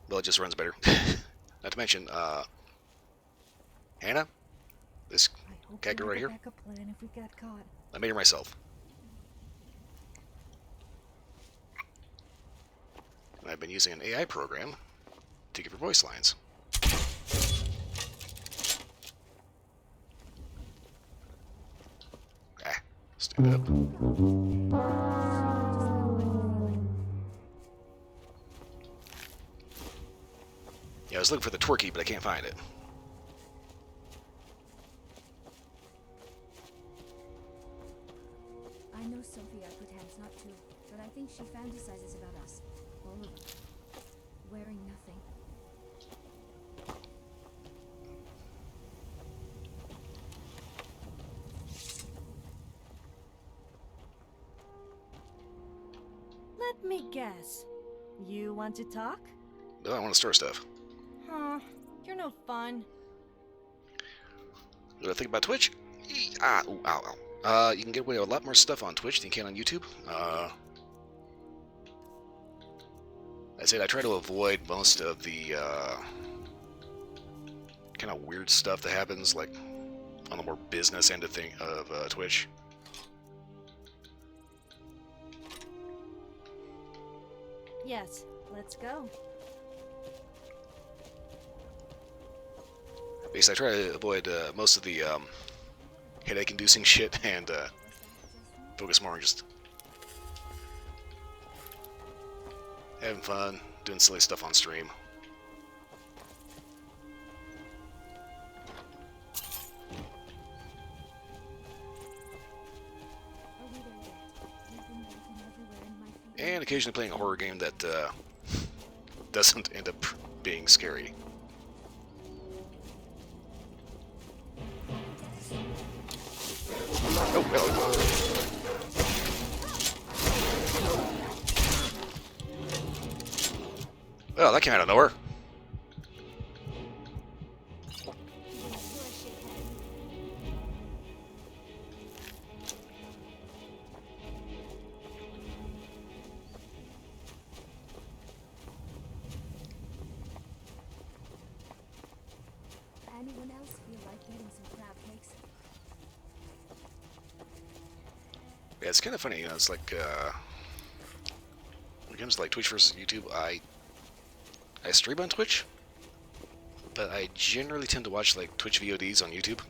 well, it just runs better. Not to mention, Hannah, this cat girl right here. Plan if we got caught. I made her myself. And I've been using an AI program to give her voice lines. Stand up. Yeah, I was looking for the twerky, but I can't find it. I know Sophia pretends not to, but I think she fantasizes about us. All of us. Wearing nothing. Let me guess. You want to talk? No, I want to store stuff. Huh. You're no fun. What do I think about Twitch? Ooh, ow, ow. You can get away with a lot more stuff on Twitch than you can on YouTube. I said I try to avoid most of the kind of weird stuff that happens, like on the more business end of Twitch. Yes, let's go. At least I try to avoid most of the headache-inducing shit and focus more on just having fun, doing silly stuff on stream. And occasionally playing a horror game that doesn't end up being scary. Oh, hello. Well, that came out of nowhere. Anyone else feel like getting some crab cakes? Yeah, it's kind of funny, you know, it's like, when it comes to like Twitch versus YouTube, I stream on Twitch, but I generally tend to watch like Twitch VODs on YouTube.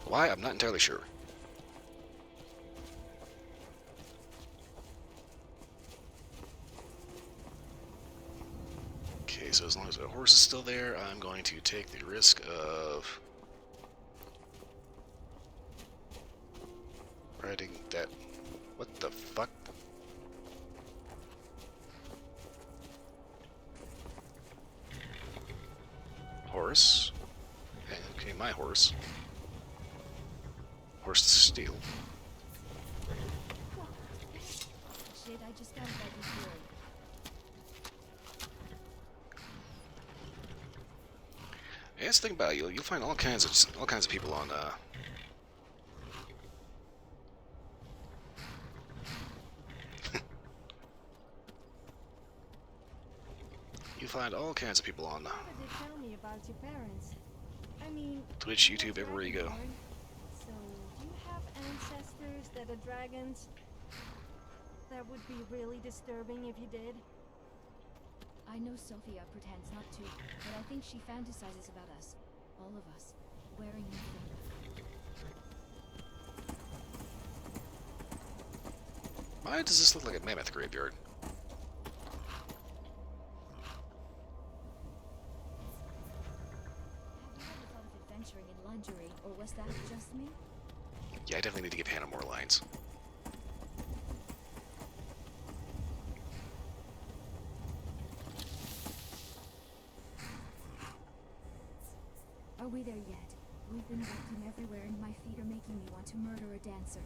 Why? I'm not entirely sure. Okay, so as long as the horse is still there, I'm going to take the risk of riding that. What the fuck? Horse. Okay, my horse. Horse to steal. Shit, I just got that before. Yeah, that's the thing about it. You'll find all kinds of people on you find all kinds of people on Never did tell me about your parents. I mean, Twitch, YouTube, everywhere you go. so, do you have ancestors that are dragons? That would be really disturbing if you did. I know Sophia pretends not to, but I think she fantasizes about us. All of us. Wearing nothing. Why does this look like a mammoth graveyard? Have you ever thought of adventuring in lingerie, or was that just me? Yeah, I definitely need to give Hannah more lines. Are we there yet? We've been walking everywhere and my feet are making me want to murder a dancer.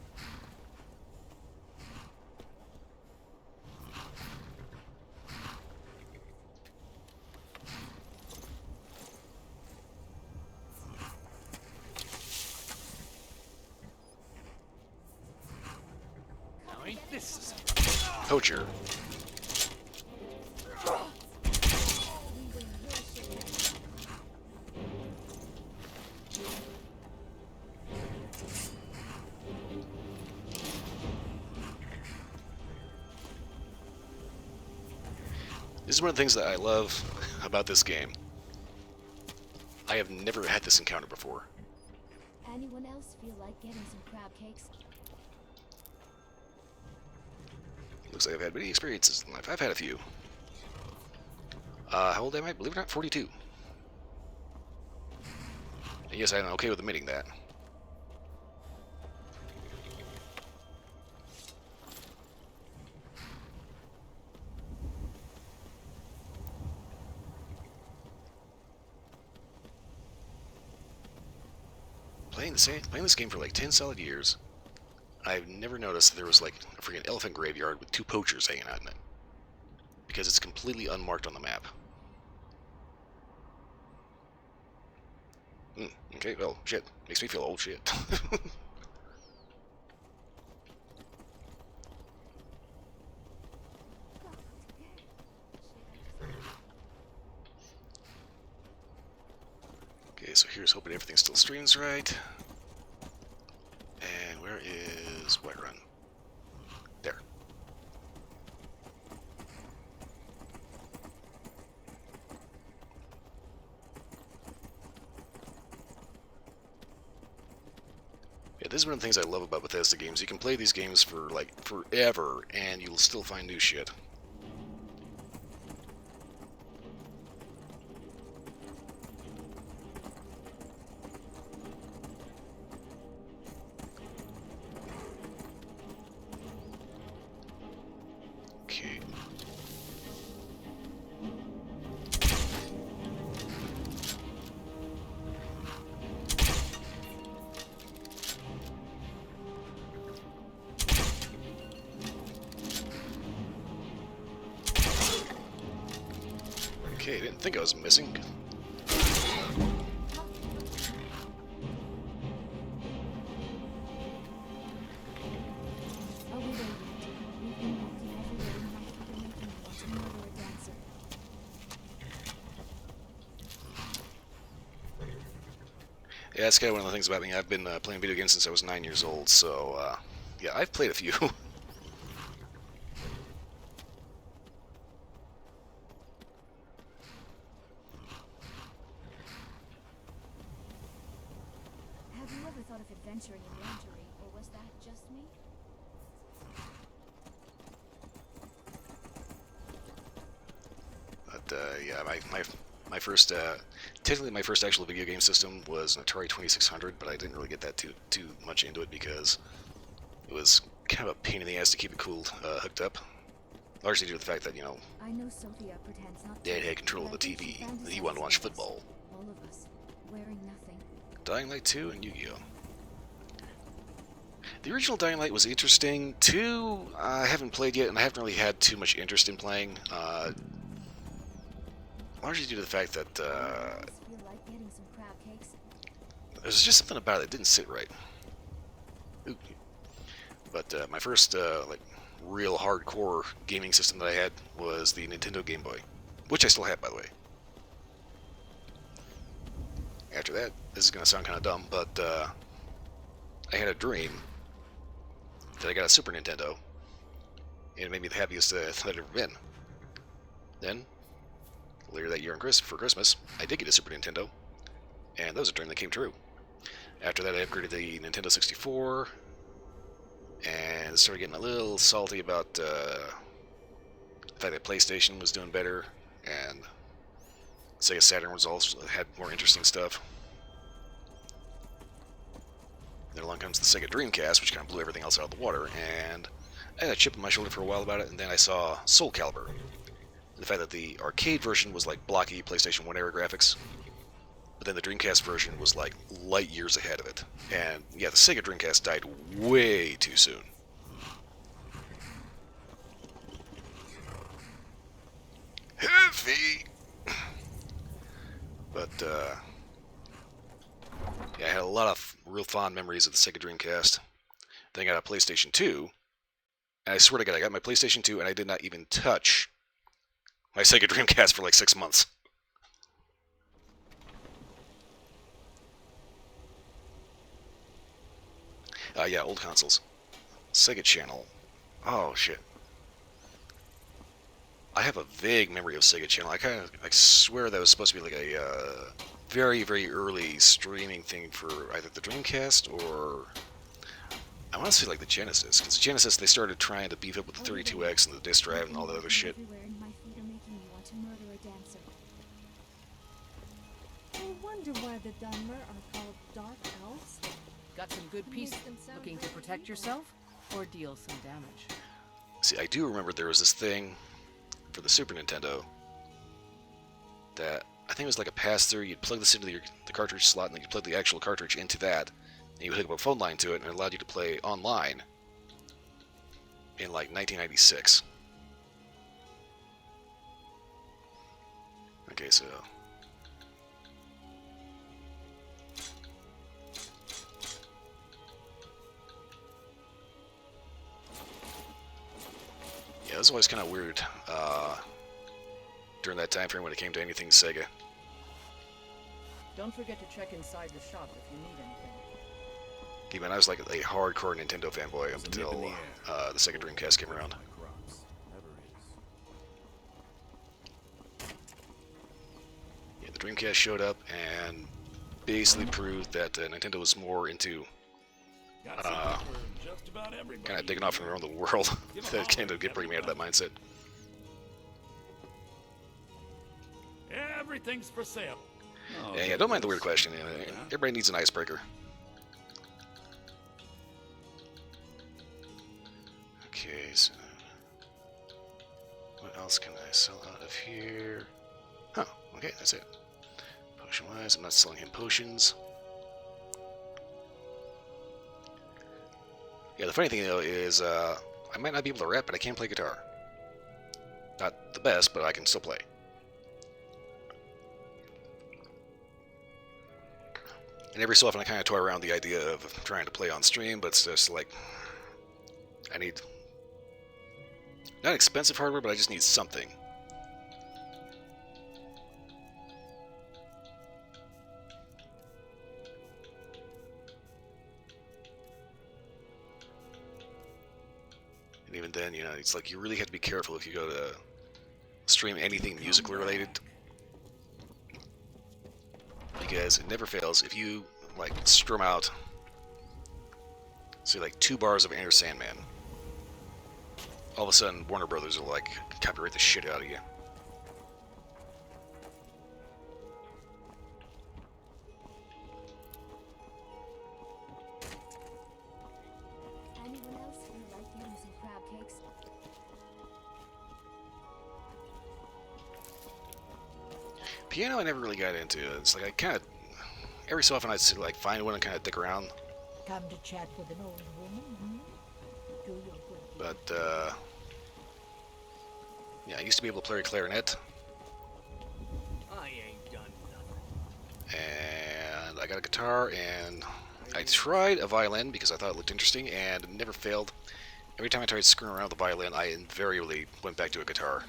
Now ain't this Poacher. This is one of the things that I love about this game. I have never had this encounter before. Anyone else feel like getting some crab cakes? Looks like I've had many experiences in life. I've had a few. How old am I? Believe it or not, 42. And yes, I'm okay with admitting that. Playing this game for like 10 solid years, I've never noticed that there was like a freaking elephant graveyard with 2 poachers hanging out in it. Because it's completely unmarked on the map. Okay, well, shit. Makes me feel old shit. Okay, so here's hoping everything still streams right. And where is Whiterun? There. Yeah, this is one of the things I love about Bethesda games. You can play these games for, like, forever, and you'll still find new shit. Okay. Okay, I didn't think I was missing. Are we there yet? We've been walking everywhere and my feet are making me want to murder a dancer. Yeah, that's kind of one of the things about me. I've been playing video games since I was 9 years old, so, yeah, I've played a few. Have you ever thought of adventuring in lingerie, or was that just me? But, yeah, my first, technically my first actual video game system was an Atari 2600, but I didn't really get that too much into it because it was kind of a pain in the ass to keep it cooled, hooked up. Largely due to the fact that, you know, I know Sophia pretends not Dad to, had control of but the I think she TV. He wanted to watch fantasizes about us. football. All of us. Wearing nothing. Dying Light 2 and Yu-Gi-Oh! The original Dying Light was interesting. 2, I haven't played yet, and I haven't really had too much interest in playing. Largely due to the fact that, Feel like getting some There's just something about it that didn't sit right. Ooh. But my first like real hardcore gaming system that I had was the Nintendo Game Boy, which I still have, by the way. After that, this is gonna sound kind of dumb, but I had a dream that I got a Super Nintendo, and it made me the happiest that I've ever been. Then, later that year for Christmas, I did get a Super Nintendo, and that was a dream that came true. After that, I upgraded the Nintendo 64, and started getting a little salty about the fact that PlayStation was doing better, and Sega Saturn was also had more interesting stuff. Then along comes the Sega Dreamcast, which kind of blew everything else out of the water, and I had a chip on my shoulder for a while about it, and then I saw Soul Calibur. The fact that the arcade version was like blocky PlayStation 1 era graphics, but then the Dreamcast version was like light years ahead of it. And yeah, the Sega Dreamcast died way too soon. Heavy! But, yeah, I had a lot of real fond memories of the Sega Dreamcast. Then I got a PlayStation 2, and I swear to God, I got my PlayStation 2 and I did not even touch my Sega Dreamcast for like 6 months. Yeah, old consoles. Sega Channel. Oh, shit. I have a vague memory of Sega Channel. I swear that was supposed to be like a very, very early streaming thing for either the Dreamcast or I want to say like the Genesis. Because the Genesis, they started trying to beef up with the 32X and the disc drive and all that other shit. I wonder why the Dunmer are called Dark Elves. Got some good pieces. Looking to protect yourself or deal some damage? See, I do remember there was this thing for the Super Nintendo that I think it was like a pass-through. You'd plug this into the cartridge slot, and then you'd plug the actual cartridge into that, and you would hook up a phone line to it, and it allowed you to play online in like 1996. Okay, so yeah, it was always kind of weird during that time frame when it came to anything Sega. Don't forget to check inside the shop if you need anything. Even I was like a hardcore Nintendo fanboy up until the Sega Dreamcast came around. Yeah, the Dreamcast showed up and basically proved that Nintendo was more into kind of digging off from around the world. That kind of bring me out of that mindset. Everything's for sale. Oh, yeah, don't mind the weird question. Everybody needs an icebreaker. Okay, so what else can I sell out of here? Oh, okay, that's it. Potion-wise, I'm not selling him potions. Yeah, the funny thing though is I might not be able to rap, but I can play guitar. Not the best, but I can still play. And every so often I kind of toy around the idea of trying to play on stream, but it's just like, I need, not expensive hardware, but I just need something. And even then, you know, it's like you really have to be careful if you go to stream anything musically related. Because it never fails. If you, like, strum out, say, like, 2 bars of Enter Sandman, all of a sudden, Warner Brothers will, like, copyright the shit out of you. Anyone else who would like eating some crab cakes? Piano I never really got into. It's like I kind of, every so often I'd like find one and kind of dick around. Come to chat with an old woman, hmm? Do your good. But yeah, I used to be able to play clarinet. I ain't done nothing. And I got a guitar, and I tried a violin because I thought it looked interesting, and it never failed. Every time I tried screwing around with the violin, I invariably went back to a guitar.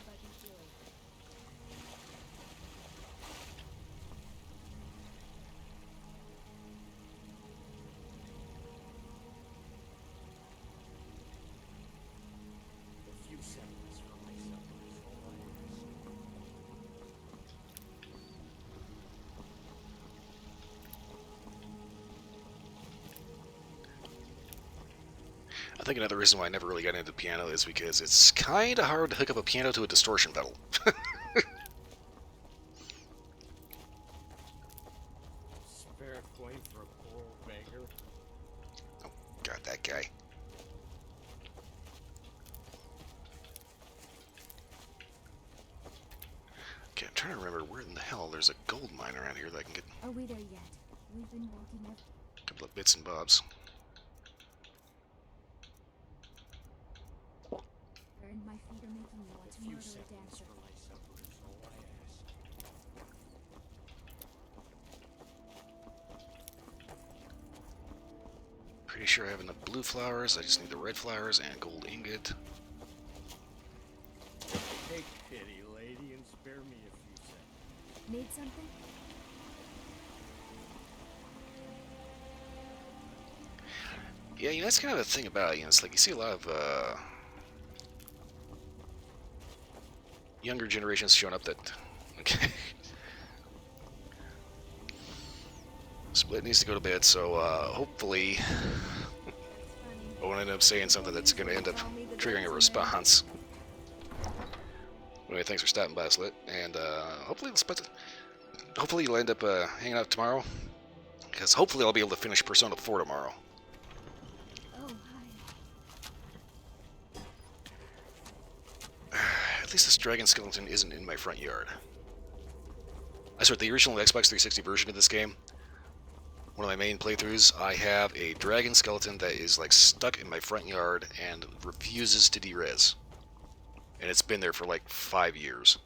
I think another reason why I never really got into the piano is because it's kind of hard to hook up a piano to a distortion pedal. Spare coin for a poor old beggar. Oh, God, that guy. Okay, I'm trying to remember where in the hell there's a gold mine around here that I can get Are we there yet? We've been walking up. a couple of bits and bobs. Burned my feet are making me want to murder a dancer. For my supper is all I ask. Pretty sure I have enough blue flowers. I just need the red flowers and gold ingot. Take pity, lady, and spare me a few seconds. Need something? Yeah, you know, that's kind of the thing about it. You know, it's like you see a lot of younger generations showing up that... Okay. Split needs to go to bed, so hopefully I won't end up saying something that's going to end up triggering a response. Anyway, thanks for stopping by, Split, and hopefully you'll end up hanging out tomorrow, because hopefully I'll be able to finish Persona 4 tomorrow. Oh, hi. At least this dragon skeleton isn't in my front yard. I swear, the original Xbox 360 version of this game, one of my main playthroughs, I have a dragon skeleton that is like stuck in my front yard and refuses to derez. And it's been there for like 5 years.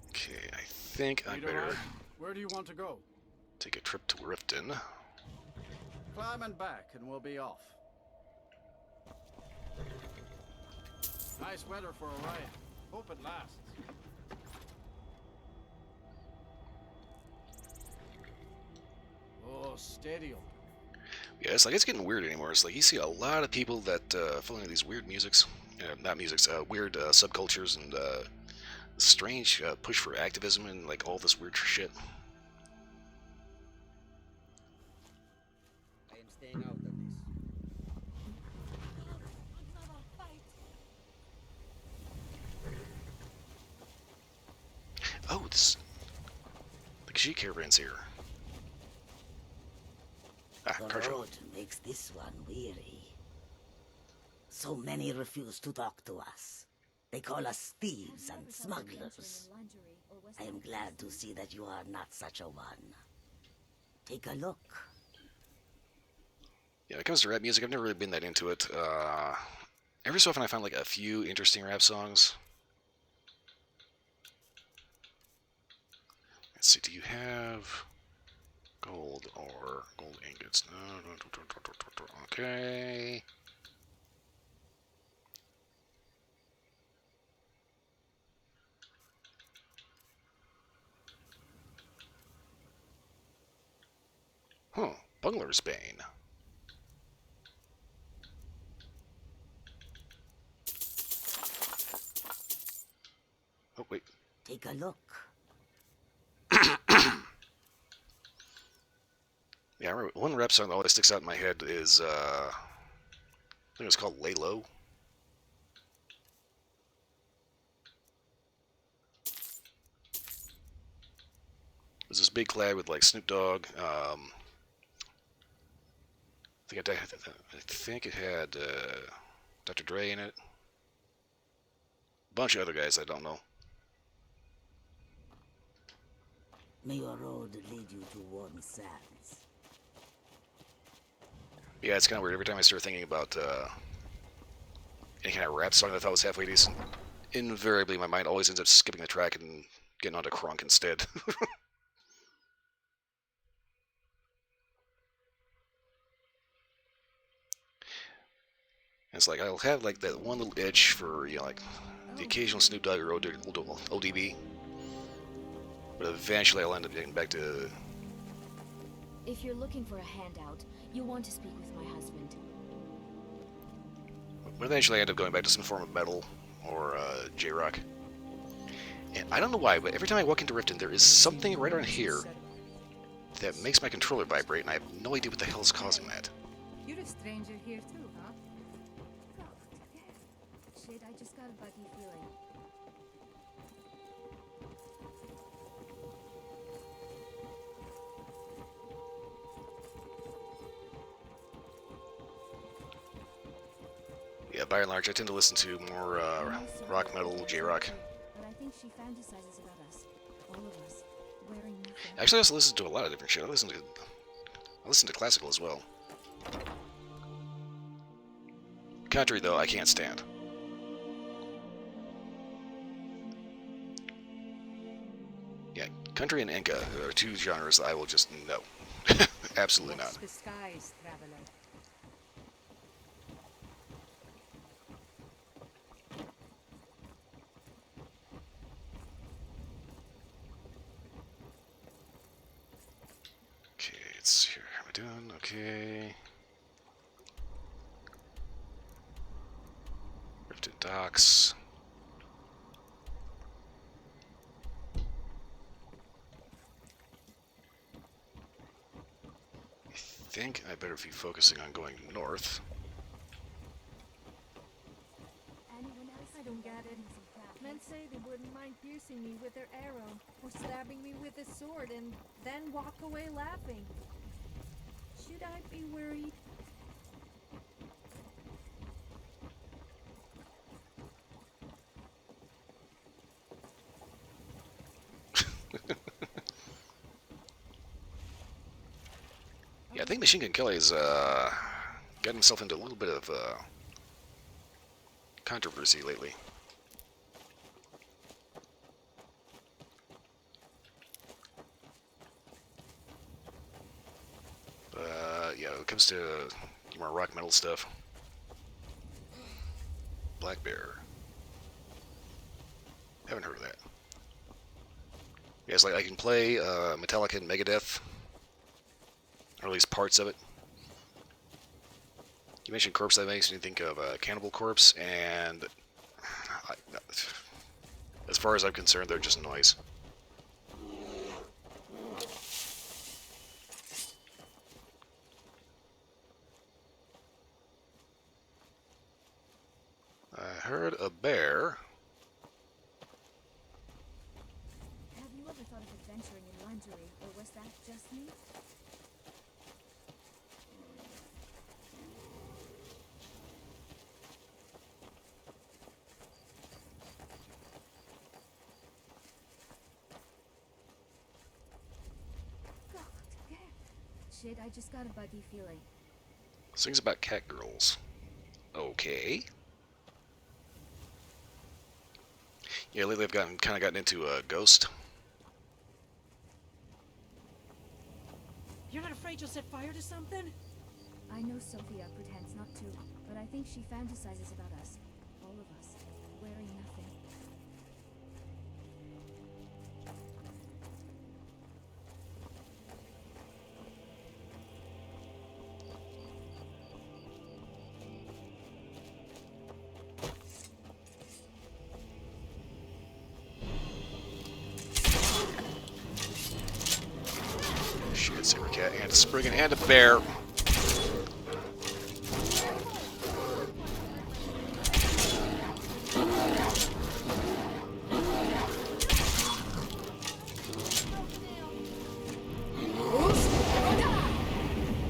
Okay, I think I better Where do you want to go? take a trip to Riften. Climb and back, and we'll be off. Nice weather for a ride. Hope it lasts. Oh, steady on. Yeah, it's like it's getting weird anymore. It's like you see a lot of people that fall into these weird musics, not musics, weird subcultures and strange push for activism and like all this weird shit. I am staying out of this. Oh, the Khajiit caravan's here. Ah, The Carjo. road makes this one weary. So many refuse to talk to us. They call us thieves and smugglers. I am glad to see that you are not such a one. Take a look. Yeah, when it comes to rap music, I've never really been that into it. Every so often I find like a few interesting rap songs. Let's see, do you have gold or gold ingots? No, okay. Huh, Bungler's Bane. Oh, wait. Take a look. Yeah, I remember one rap song that always sticks out in my head is, I think it was called Lay Low. It was this big collab with like Snoop Dogg. I think it had Dr. Dre in it. A bunch of other guys I don't know. May your road lead you to warm sands. Yeah, it's kind of weird. Every time I start thinking about any kind of rap song that I thought was halfway decent, invariably my mind always ends up skipping the track and getting onto crunk instead. It's like I'll have like that one little itch for, you know, like the occasional Snoop Dogg or ODB, but eventually I'll end up getting back to. If you're looking for a handout, you'll want to speak with my husband. But eventually I end up going back to some form of metal or J-rock. And I don't know why, but every time I walk into Riften, there is something right around here that makes my controller vibrate, and I have no idea what the hell is causing that. You're a stranger here too, huh? Shit, I just got a buggy feeling. Yeah, by and large, I tend to listen to more rock, metal, J-rock. But I think she fantasizes about us, all of us, wearing nothing. Actually, I also listen to a lot of different shit. I listen to classical as well. Country, though, I can't stand. Yeah, country and enka are two genres that I will just no. Absolutely not. The skies, traveler. Okay, it's here. How am I doing? Okay. Rifted docks. I think I better be focusing on going north. I don't get it. Men say they wouldn't mind piercing me with their arrow, or stabbing me with a sword, and then walk away laughing. Should I be worried? Yeah, I think Machine Gun Kelly's got himself into a little bit of controversy lately. Yeah, when it comes to more rock metal stuff, Black Bear. Haven't heard of that. Yeah, it's like I can play Metallica and Megadeth, or at least parts of it. You mentioned Corpse, that makes me think of Cannibal Corpse, and as far as I'm concerned, they're just noise. I heard a bear. Have you ever thought of adventuring in lingerie, or was that just me? God, shit, I just got a buggy feeling. Things about cat girls. Okay. Yeah, lately I've kind of gotten into Ghost. You're not afraid you'll set fire to something? I know Sophia pretends not to, but I think she fantasizes about us, all of us, wearing nothing. Shit, Saber Cat, and a Spriggan, and a bear.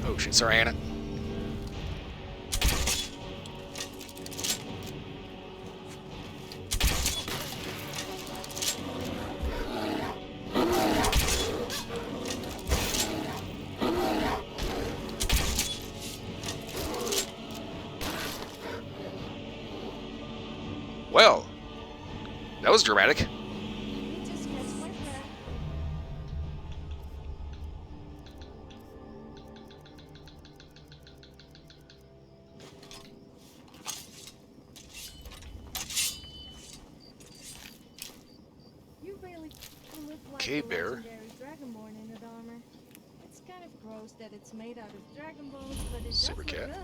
Oh shit, sorry, Anna. Well, that was dramatic. Let me just catch my breath. You really look like Cave a bear. legendary dragonborn in that armor. It's kind of gross that it's made out of dragon bones, but it does Saber look cat. good.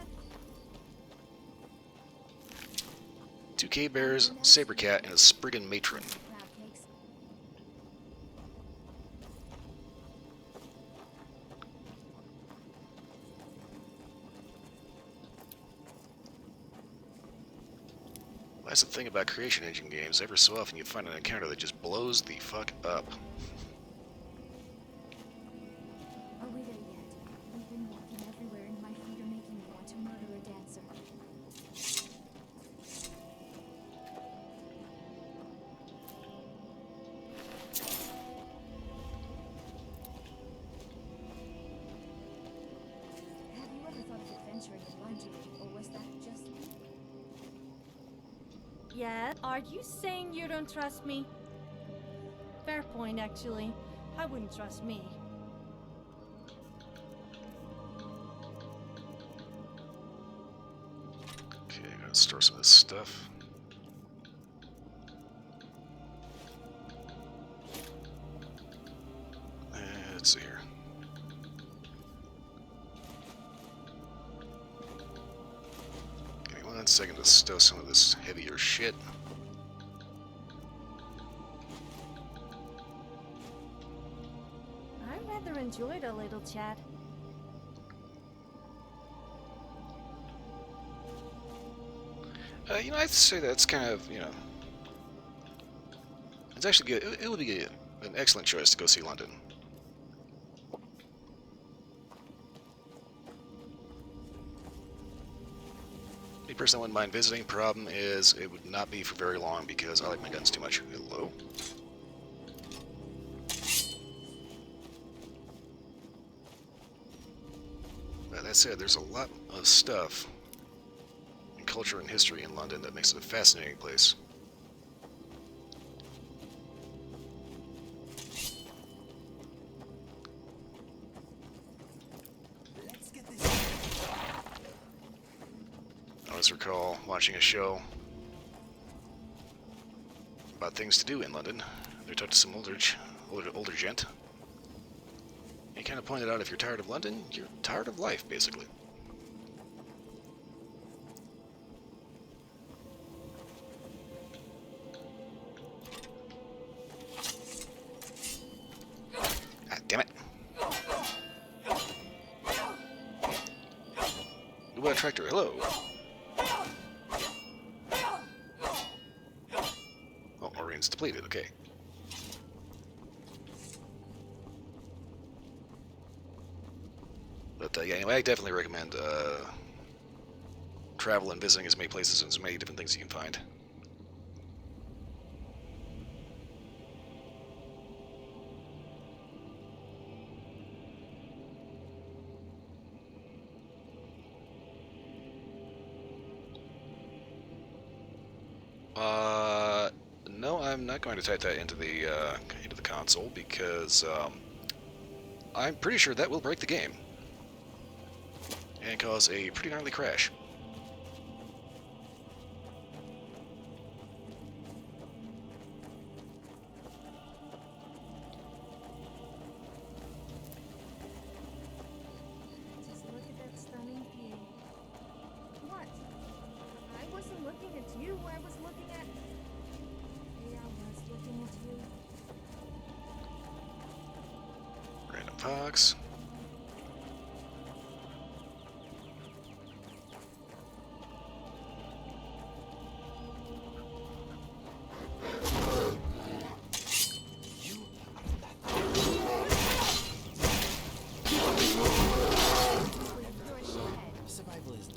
2 cave bears, saber cat, and a Spriggan matron. Crab cakes. That's the thing about creation engine games. Every so often you find an encounter that just blows the fuck up. Are we there yet? We've been walking everywhere and my feet are making me want to murder a dancer. Have you ever thought of adventuring in lingerie, or was that just me? Yeah, are you saying you don't trust me? Fair point, actually. I wouldn't trust me. Okay, I gotta store some of this stuff. Let's see here. Give me 1 second to stow some of this heavier shit. I rather enjoyed a little chat. You know, I'd say that's kind of, you know, it's actually good. It would be an excellent choice to go see London. Me personally, I wouldn't mind visiting. Problem is, it would not be for very long because I like my guns too much. Hello. But that said, there's a lot of stuff in culture and history in London that makes it a fascinating place. I always recall watching a show about things to do in London. They talked to some older gent. He kind of pointed out if you're tired of London, you're tired of life, basically. Ah, damn it. What about a tractor? Hello. Oh, Orine's depleted, okay. But yeah, anyway, I definitely recommend travel and visiting as many places and as many different things you can find. No, I'm not going to type that into the console because I'm pretty sure that will break the game and cause a pretty gnarly crash. Just look at that stunning view. What? I wasn't looking at you. I was looking at... Yeah, I was looking at you. Random fox. Survival is...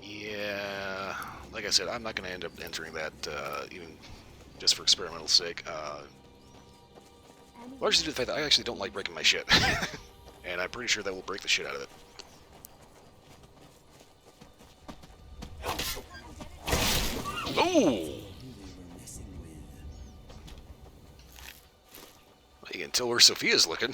Yeah, like I said, I'm not going to end up entering that even just for experimental sake. Largely due to the fact that I actually don't like breaking my shit. And I'm pretty sure that will break the shit out of it. Oh! You can tell where Sophia's looking.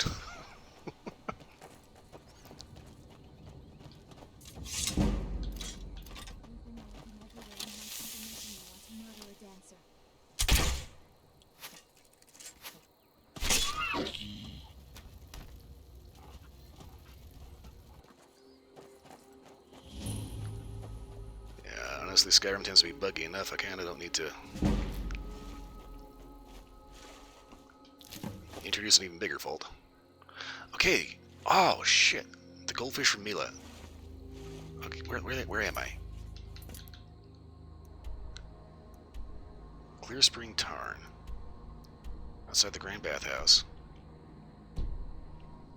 Honestly, Skyrim tends to be buggy enough. I kind of don't need to introduce an even bigger fault. Okay. Oh shit. The goldfish from Mila. Okay, where am I? Clear Spring Tarn. Outside the Grand Bathhouse.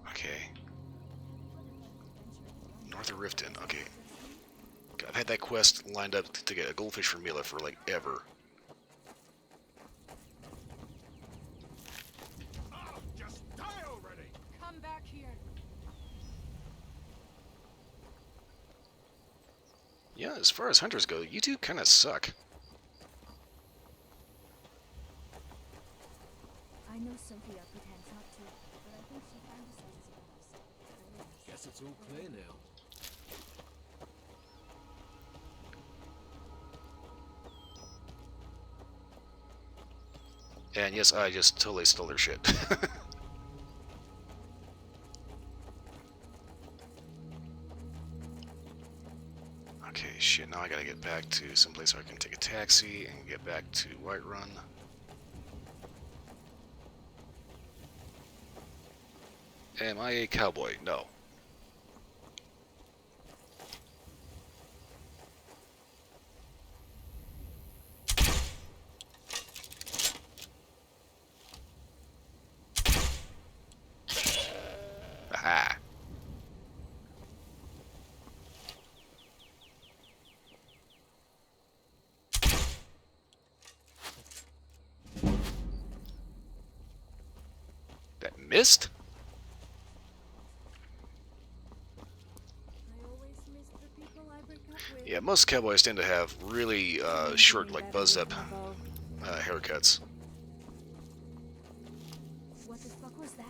Okay. North of Riften. Okay. I've had that quest lined up to get a goldfish from Mila for like ever. Just die already! Come back here. Yeah, as far as hunters go, you two kind of suck. I know Sophia pretends not to, but I think she fantasizes about us. Guess it's all clear now. And yes, I just totally stole their shit. Okay, shit, now I gotta get back to someplace where I can take a taxi and get back to Whiterun. Am I a cowboy? No. Aha. That missed? Yeah, most cowboys tend to have really short, like buzzed up haircuts. What the fuck was that?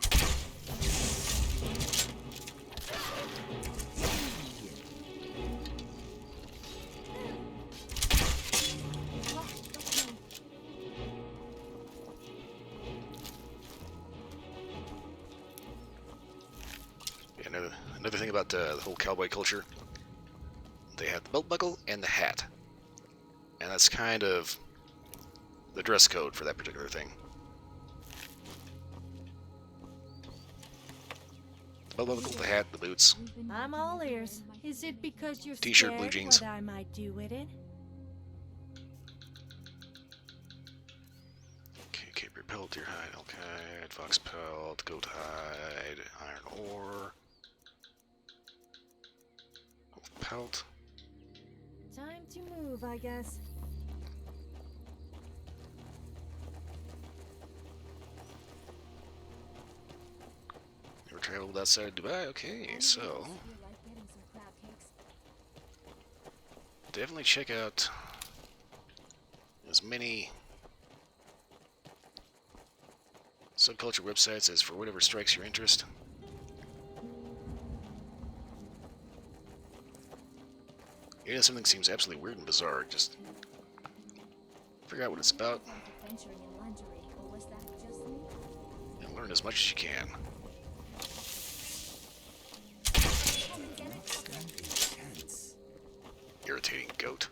Yeah, another thing about the whole cowboy culture, they have the belt buckle and the hat. And that's kind of the dress code for that particular thing. The belt buckle, the hat, the boots. I'm all ears. Is it because you're T-shirt, scared blue jeans. what I might do with it? Okay, caper pelt, deer hide, elk hide, fox pelt, goat hide, iron ore. Wolf pelt. Time to move, I guess. Never traveled outside Dubai? Okay, so definitely check out as many subculture websites as for whatever strikes your interest. Yeah, something seems absolutely weird and bizarre. Just figure out what it's about Adventuring in lingerie, or was that just me? and learn as much as you can. Irritating goat.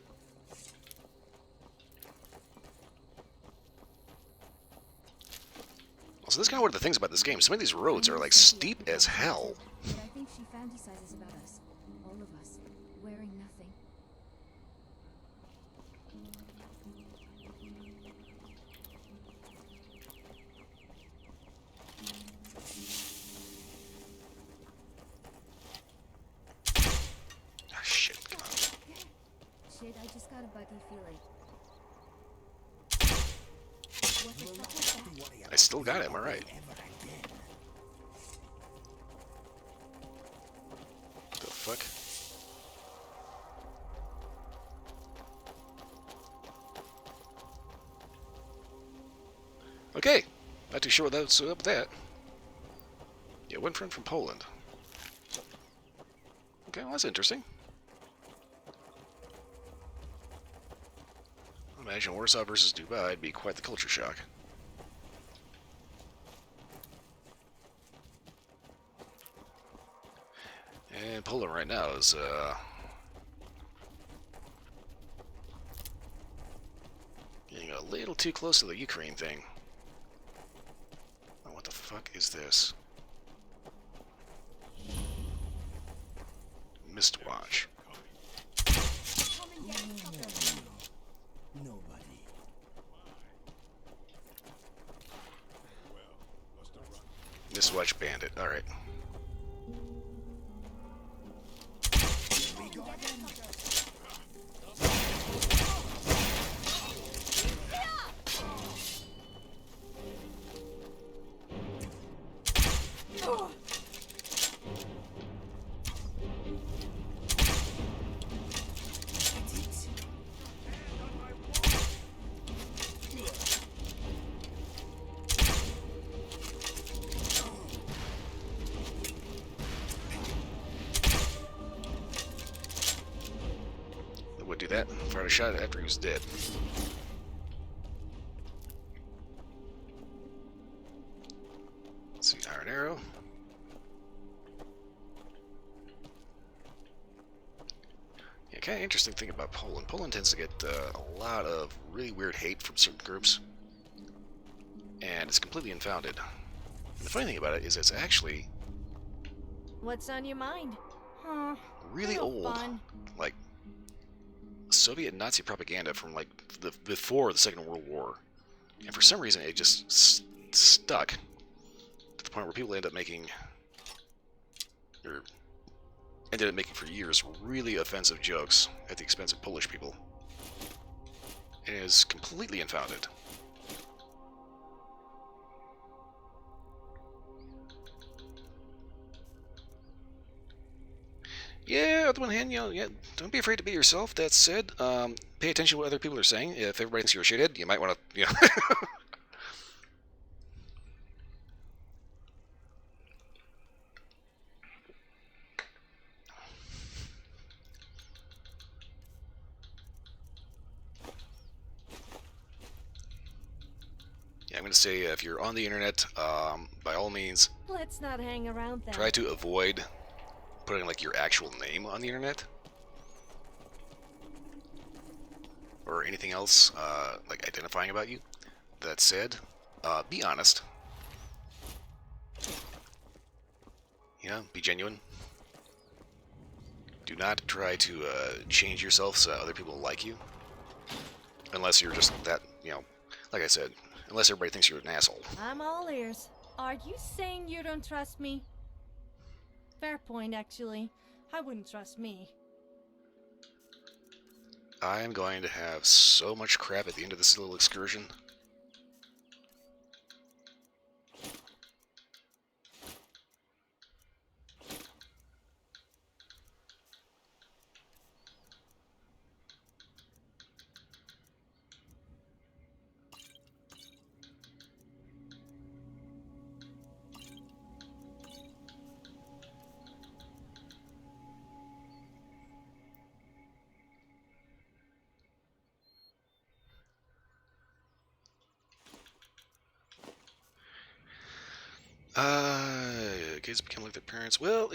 Also, that's kind of one of the things about this game. Some of these roads are like steep as hell. But I think she fantasizes about us. All of us. Wearing nothing. Ah, shit, come on. Shit, I just got a buggy feeling. What the fuck was that? I still got it, am I right? fuck? Okay, not too sure what's up with that. Yeah, one friend from Poland. Okay, well, that's interesting. I imagine Warsaw versus Dubai would be quite the culture shock. And Poland right now is, getting a little too close to the Ukraine thing. Oh, what the fuck is this? Mistwatch. Nobody. Mistwatch Bandit, alright. Would do that. Fired a shot after he was dead. Let's see, Iron Arrow. Yeah, kind of interesting thing about Poland. Poland tends to get a lot of really weird hate from certain groups, and it's completely unfounded. And the funny thing about it is it's actually What's on your mind? Huh? really old, like Soviet and Nazi propaganda from like before the Second World War, and for some reason it just stuck to the point where people end up making, or ended up making for years, really offensive jokes at the expense of Polish people. It is completely unfounded. Yeah, on the one hand, yeah, don't be afraid to be yourself. That said, pay attention to what other people are saying. If everybody thinks you're a shithead, you might want to, Yeah, I'm going to say if you're on the internet, by all means, Let's not hang around then. try to avoid putting like your actual name on the internet or anything else like identifying about you. That said, be honest. Be genuine. Do not try to change yourself so other people like you, unless you're just that, like I said, unless everybody thinks you're an asshole. I'm all ears. Are you saying you don't trust me? Fair point, actually. I wouldn't trust me. I am going to have so much crap at the end of this little excursion. Kids become like their parents. Well,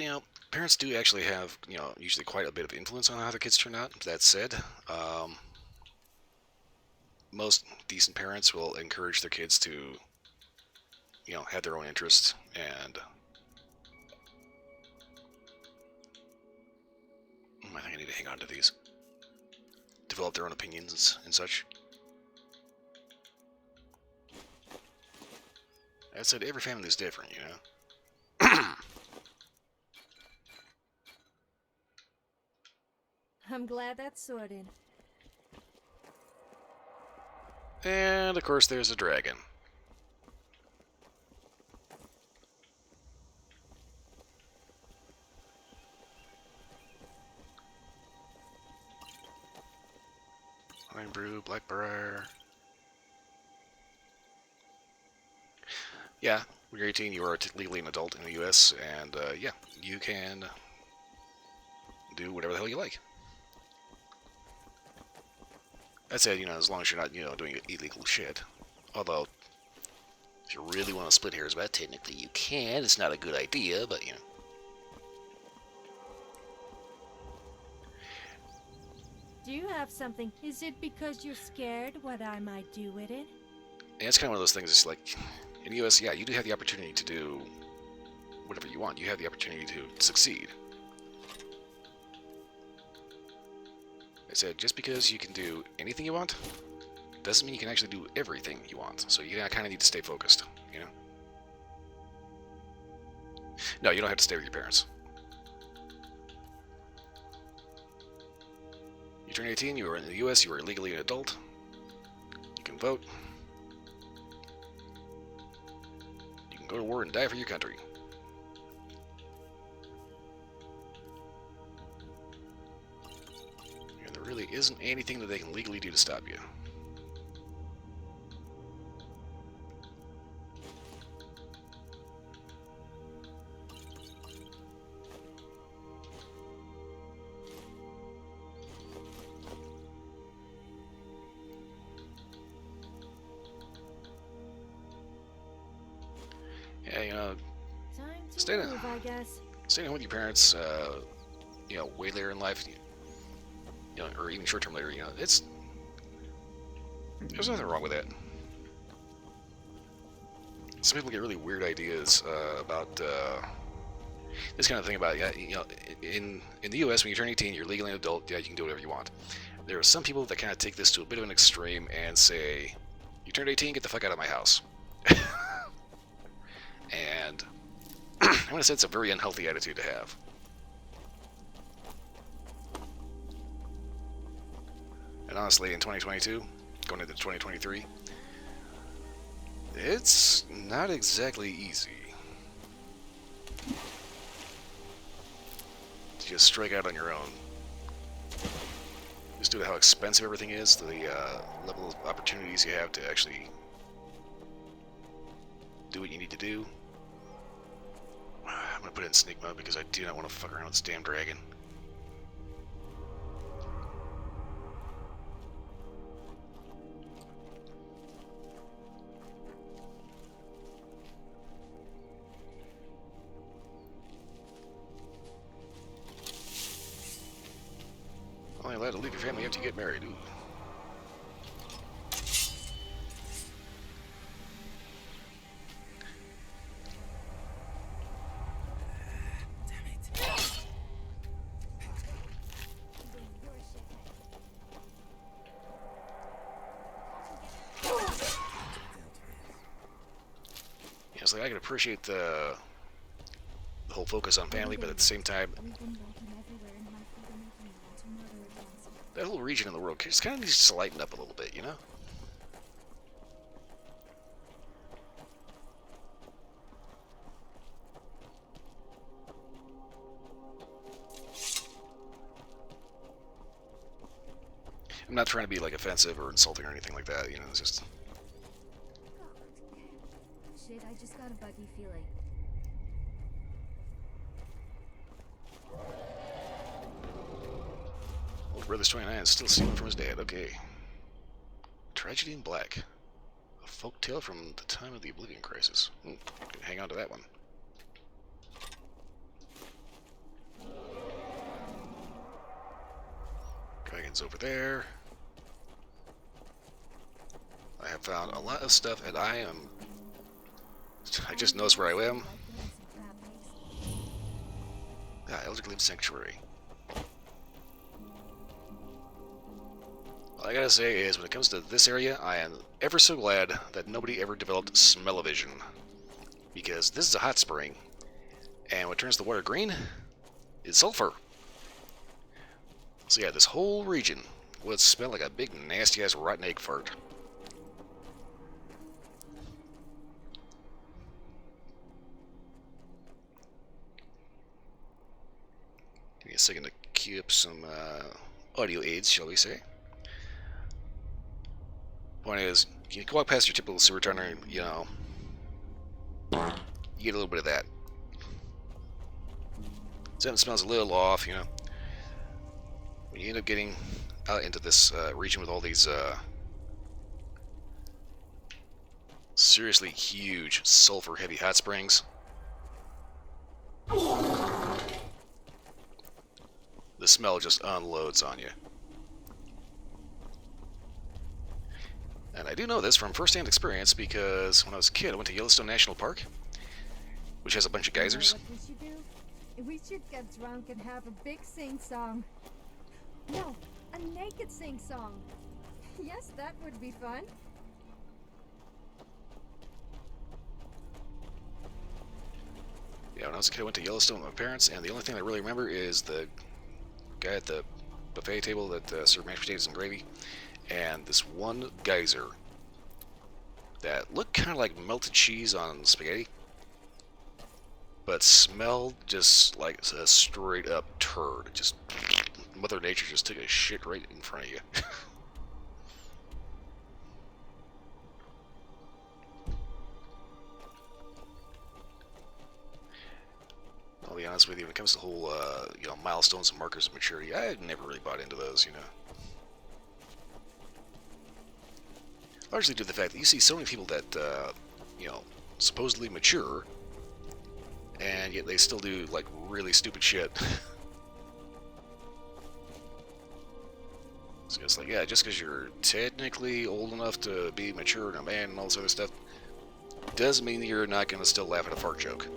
parents do actually have, usually quite a bit of influence on how the kids turn out. That said, most decent parents will encourage their kids to, have their own interests and I think I need to hang on to these. Develop their own opinions and such. That said, every family is different, I'm glad that's sorted. And, of course, there's a dragon. Pine Brew, Blackbriar. Yeah, when you're 18, you are legally an adult in the U.S., and yeah, you can do whatever the hell you like. That said, as long as you're not, doing illegal shit. Although, if you really want to split hairs about it, technically you can. It's not a good idea, but, Do you have something? Is it because you're scared what I might do with it? And it's kind of one of those things, it's like, in the U.S., yeah, you do have the opportunity to do whatever you want. You have the opportunity to succeed. I said, just because you can do anything you want, doesn't mean you can actually do everything you want. So you kind of need to stay focused, No, you don't have to stay with your parents. You turn 18, you are in the U.S., you are legally an adult. You can vote. You can go to war and die for your country. And there really isn't anything that they can legally do to stop you. Yeah, staying at home with your parents, way later in life, or even short-term later, there's nothing wrong with that. Some people get really weird ideas about this kind of thing about, in the U.S., when you turn 18, you're legally an adult, yeah, you can do whatever you want. There are some people that kind of take this to a bit of an extreme and say, you turned 18, get the fuck out of my house. And I'm going to say it's a very unhealthy attitude to have. And honestly, in 2022, going into 2023, it's not exactly easy to just strike out on your own. Just due to how expensive everything is, the level of opportunities you have to actually do what you need to do. I'm going to put it in sneak mode because I do not want to fuck around with this damn dragon. Only allowed to leave your family after you get married. Ooh. Like, I can appreciate the whole focus on family, but at the same time, that whole region in the world just kind of needs to lighten up a little bit, I'm not trying to be like offensive or insulting or anything like that, it's just... Shit, I just got a buggy feeling. Old Brother's 29 is still stealing from his dad. Okay. Tragedy in Black. A folk tale from the time of the Oblivion Crisis. Hang on to that one. Dragon's over there. I have found a lot of stuff, and I just noticed where I am. Elderglade Sanctuary. All I gotta say is, when it comes to this area, I am ever so glad that nobody ever developed smell-o-vision. Because this is a hot spring, and what turns the water green is sulfur. So yeah, this whole region would smell like a big nasty-ass rotten egg fart. Give me a second to queue up some audio aids, shall we say. Point is, you can walk past your typical sewer tunnel, you know, you get a little bit of that. Something smells a little off, you know. When you end up getting out into this region with all these seriously huge sulfur-heavy hot springs, the smell just unloads on you. And I do know this from first-hand experience because when I was a kid, I went to Yellowstone National Park, which has a bunch of geysers. You know what we should do? We should get drunk and have a big sing-song. No, a naked sing-song. Yes, that would be fun. Yeah, when I was a kid, I went to Yellowstone with my parents, and the only thing I really remember is the guy at the buffet table that served mashed potatoes and gravy, and this one geyser that looked kind of like melted cheese on spaghetti, but smelled just like a straight up turd. Just Mother Nature just took a shit right in front of you. I'll be honest with you, when it comes to the whole, you know, milestones and markers of maturity, I never really bought into those, you know. Largely due to the fact that you see so many people that, you know, supposedly mature, and yet they still do, like, really stupid shit. So it's like, yeah, just because you're technically old enough to be mature and a man and all this other stuff, doesn't mean that you're not going to still laugh at a fart joke.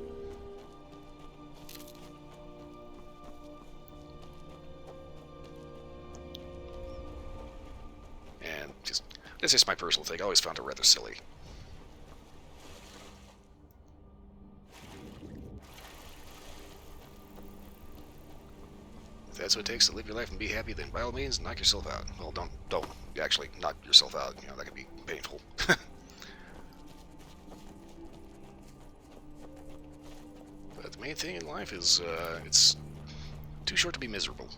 And just, that's just my personal thing. I always found it rather silly. If that's what it takes to live your life and be happy, then by all means, knock yourself out. Well, don't actually knock yourself out. You know, that could be painful. But the main thing in life is, it's too short to be miserable.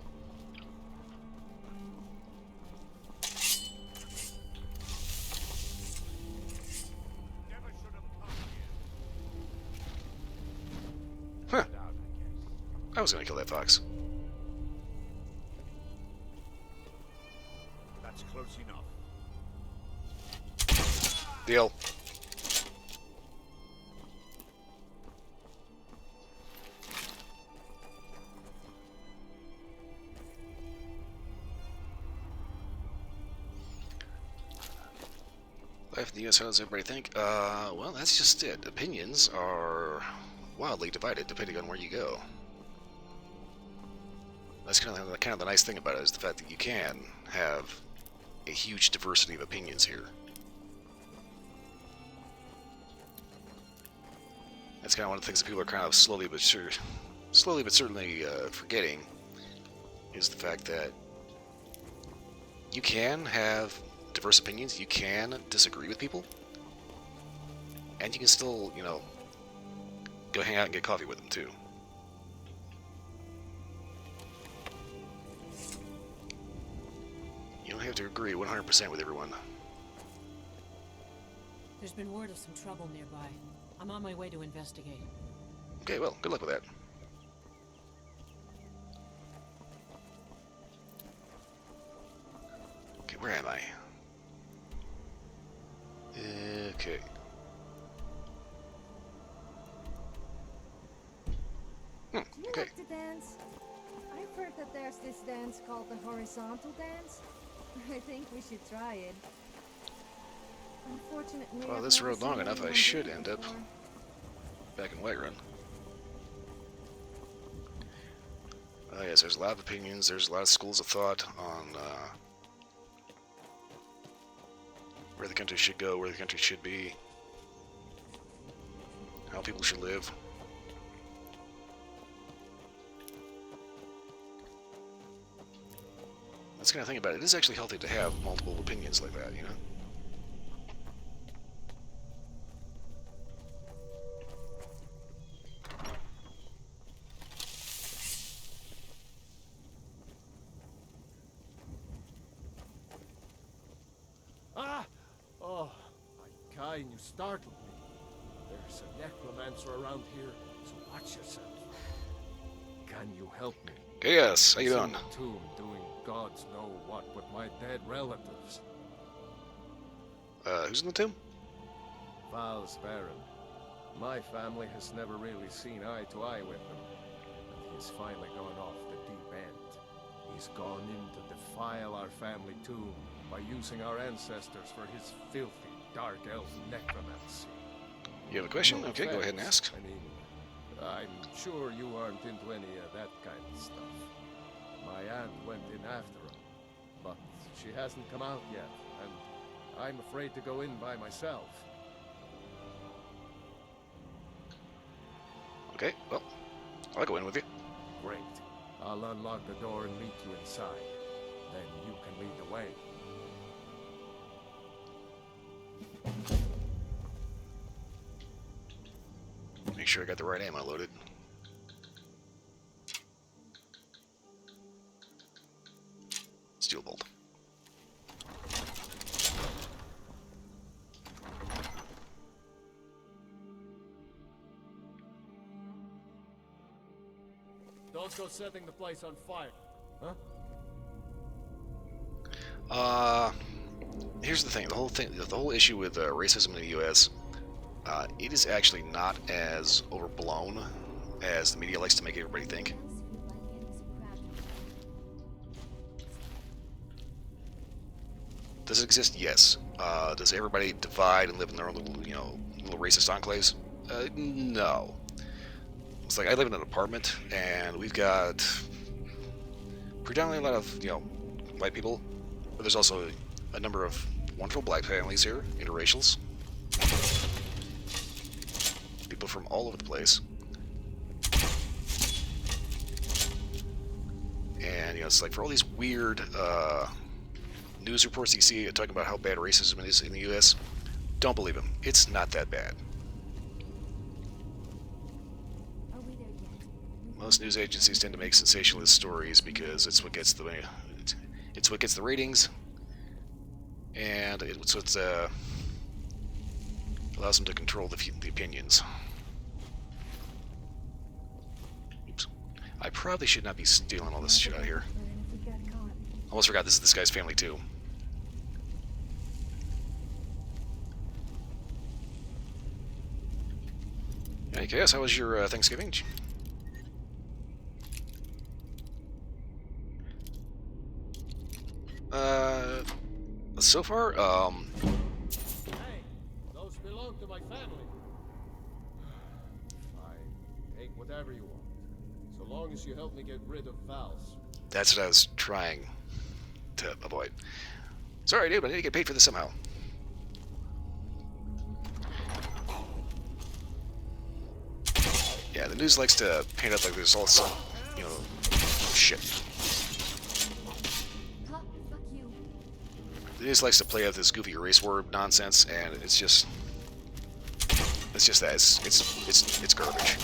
Huh. I was gonna kill that fox. That's close enough. Deal. Life in the US, how does everybody think? Well, that's just it. Opinions are wildly divided depending on where you go. That's kind of the nice thing about it, is the fact that you can have a huge diversity of opinions here. That's kind of one of the things that people are kind of slowly but certainly forgetting, is the fact that you can have diverse opinions, you can disagree with people, and you can still, you know, go hang out and get coffee with them too. You don't have to agree 100% with everyone. There's been word of some trouble nearby. I'm on my way to investigate. Okay, well, good luck with that. Okay, where am I? Okay. Do you like to dance? I've heard that there's this dance called the horizontal dance. I think we should try it. Unfortunately, Well, I've this never road long seen enough, I anyone should do it end up before. back in Whiterun. Oh yes, there's a lot of opinions, there's a lot of schools of thought on where the country should go, where the country should be, how people should live. That's the kind of thing about it. It is actually healthy to have multiple opinions like that, you know? Ah! and you startled me. There's a necromancer around here, so watch yourself. Can you help me? Yes, how you doing? I'm in the tomb doing gods know what with my dead relatives. Who's in the tomb? Val's Baron. My family has never really seen eye to eye with him. But he's finally gone off the deep end. He's gone in to defile our family tomb by using our ancestors for his filthy, dark elf necromancy. You have a question? No Okay, go ahead and ask. I mean, I'm sure you aren't into any of that kind of stuff. My aunt went in after him, but she hasn't come out yet, and I'm afraid to go in by myself. Okay, well, I'll go in with you. Great. I'll unlock the door and meet you inside. Then you can lead the way. Make sure I got the right ammo loaded. Steel bolt. Don't go setting the place on fire. Huh? Here's the thing. The whole issue with racism in the U.S. It is actually not as overblown as the media likes to make everybody think. Does it exist? Yes. Does everybody divide and live in their own little racist enclaves? No. It's like I live in an apartment, and we've got predominantly a lot of, white people, but there's also a number of wonderful black families here, interracials, people from all over the place. And, it's like for all these weird news reports you see talking about how bad racism is in the U.S., don't believe them. It's not that bad. Most news agencies tend to make sensationalist stories because it's what gets the ratings, and it's what allows them to control the opinions. Oops. I probably should not be stealing all this shit out here. Almost forgot this is this guy's family too. Hey, Chaos, how was your Thanksgiving? So far, Hey, those belong to my family. Fine, take whatever you want, so long as you help me get rid of Val's. That's what I was trying to avoid. Sorry, dude, but I need to get paid for this somehow. Yeah, the news likes to paint up like there's all some, shit. The news likes to play out this goofy race war nonsense, and it's just that. It's garbage.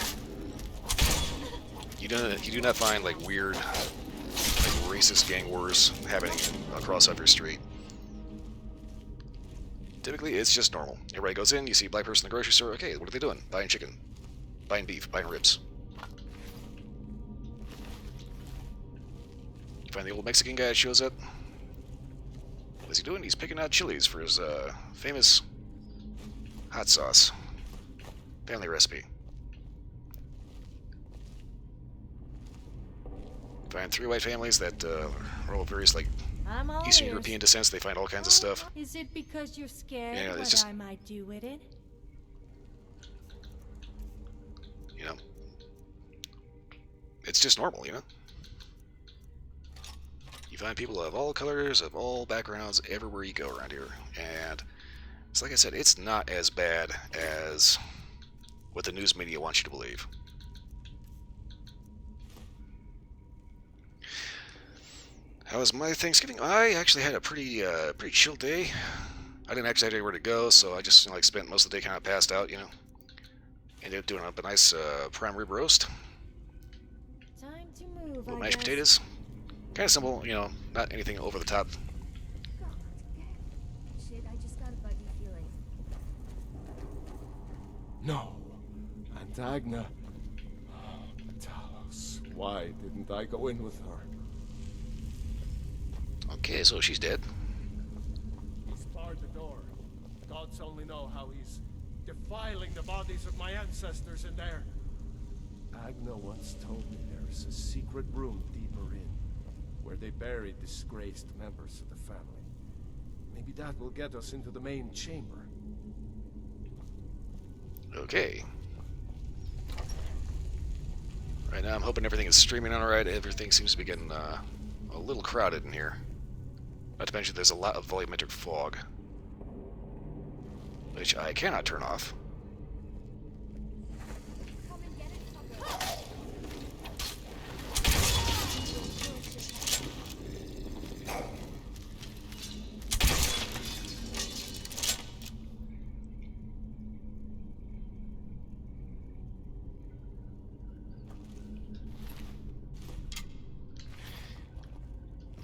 You do not find like weird, racist gang wars happening across every street. Typically, it's just normal. Everybody goes in, you see a black person in the grocery store. Okay, what are they doing? Buying chicken, buying beef, buying ribs. You find the old Mexican guy that shows up. What's he doing? He's picking out chilies for his famous hot sauce. Family recipe. Find 3 white families that are all various, I'm all Eastern ears. European descents. They find all kinds of stuff. Is it because you're scared Yeah, it's what just- I might do with it? It's just normal, You find people of all colors, of all backgrounds, everywhere you go around here. And it's like I said, it's not as bad as what the news media wants you to believe. How was my Thanksgiving? I actually had a pretty chill day. I didn't actually have anywhere to go, so I just spent most of the day kind of passed out, Ended up doing up a nice prime rib roast. Time to move. Little I mashed guess. potatoes. Kind of simple, not anything over the top. Shit, I just got a buggy feeling. No. And Agna... Talos, why didn't I go in with her? Okay, so she's dead. He's barred the door. Gods only know how he's defiling the bodies of my ancestors in there. Agna once told me there's a secret room deeper in, where they bury disgraced members of the family. Maybe that will get us into the main chamber. Okay. Right now I'm hoping everything is streaming alright. Everything seems to be getting a little crowded in here. Not to mention there's a lot of volumetric fog, which I cannot turn off.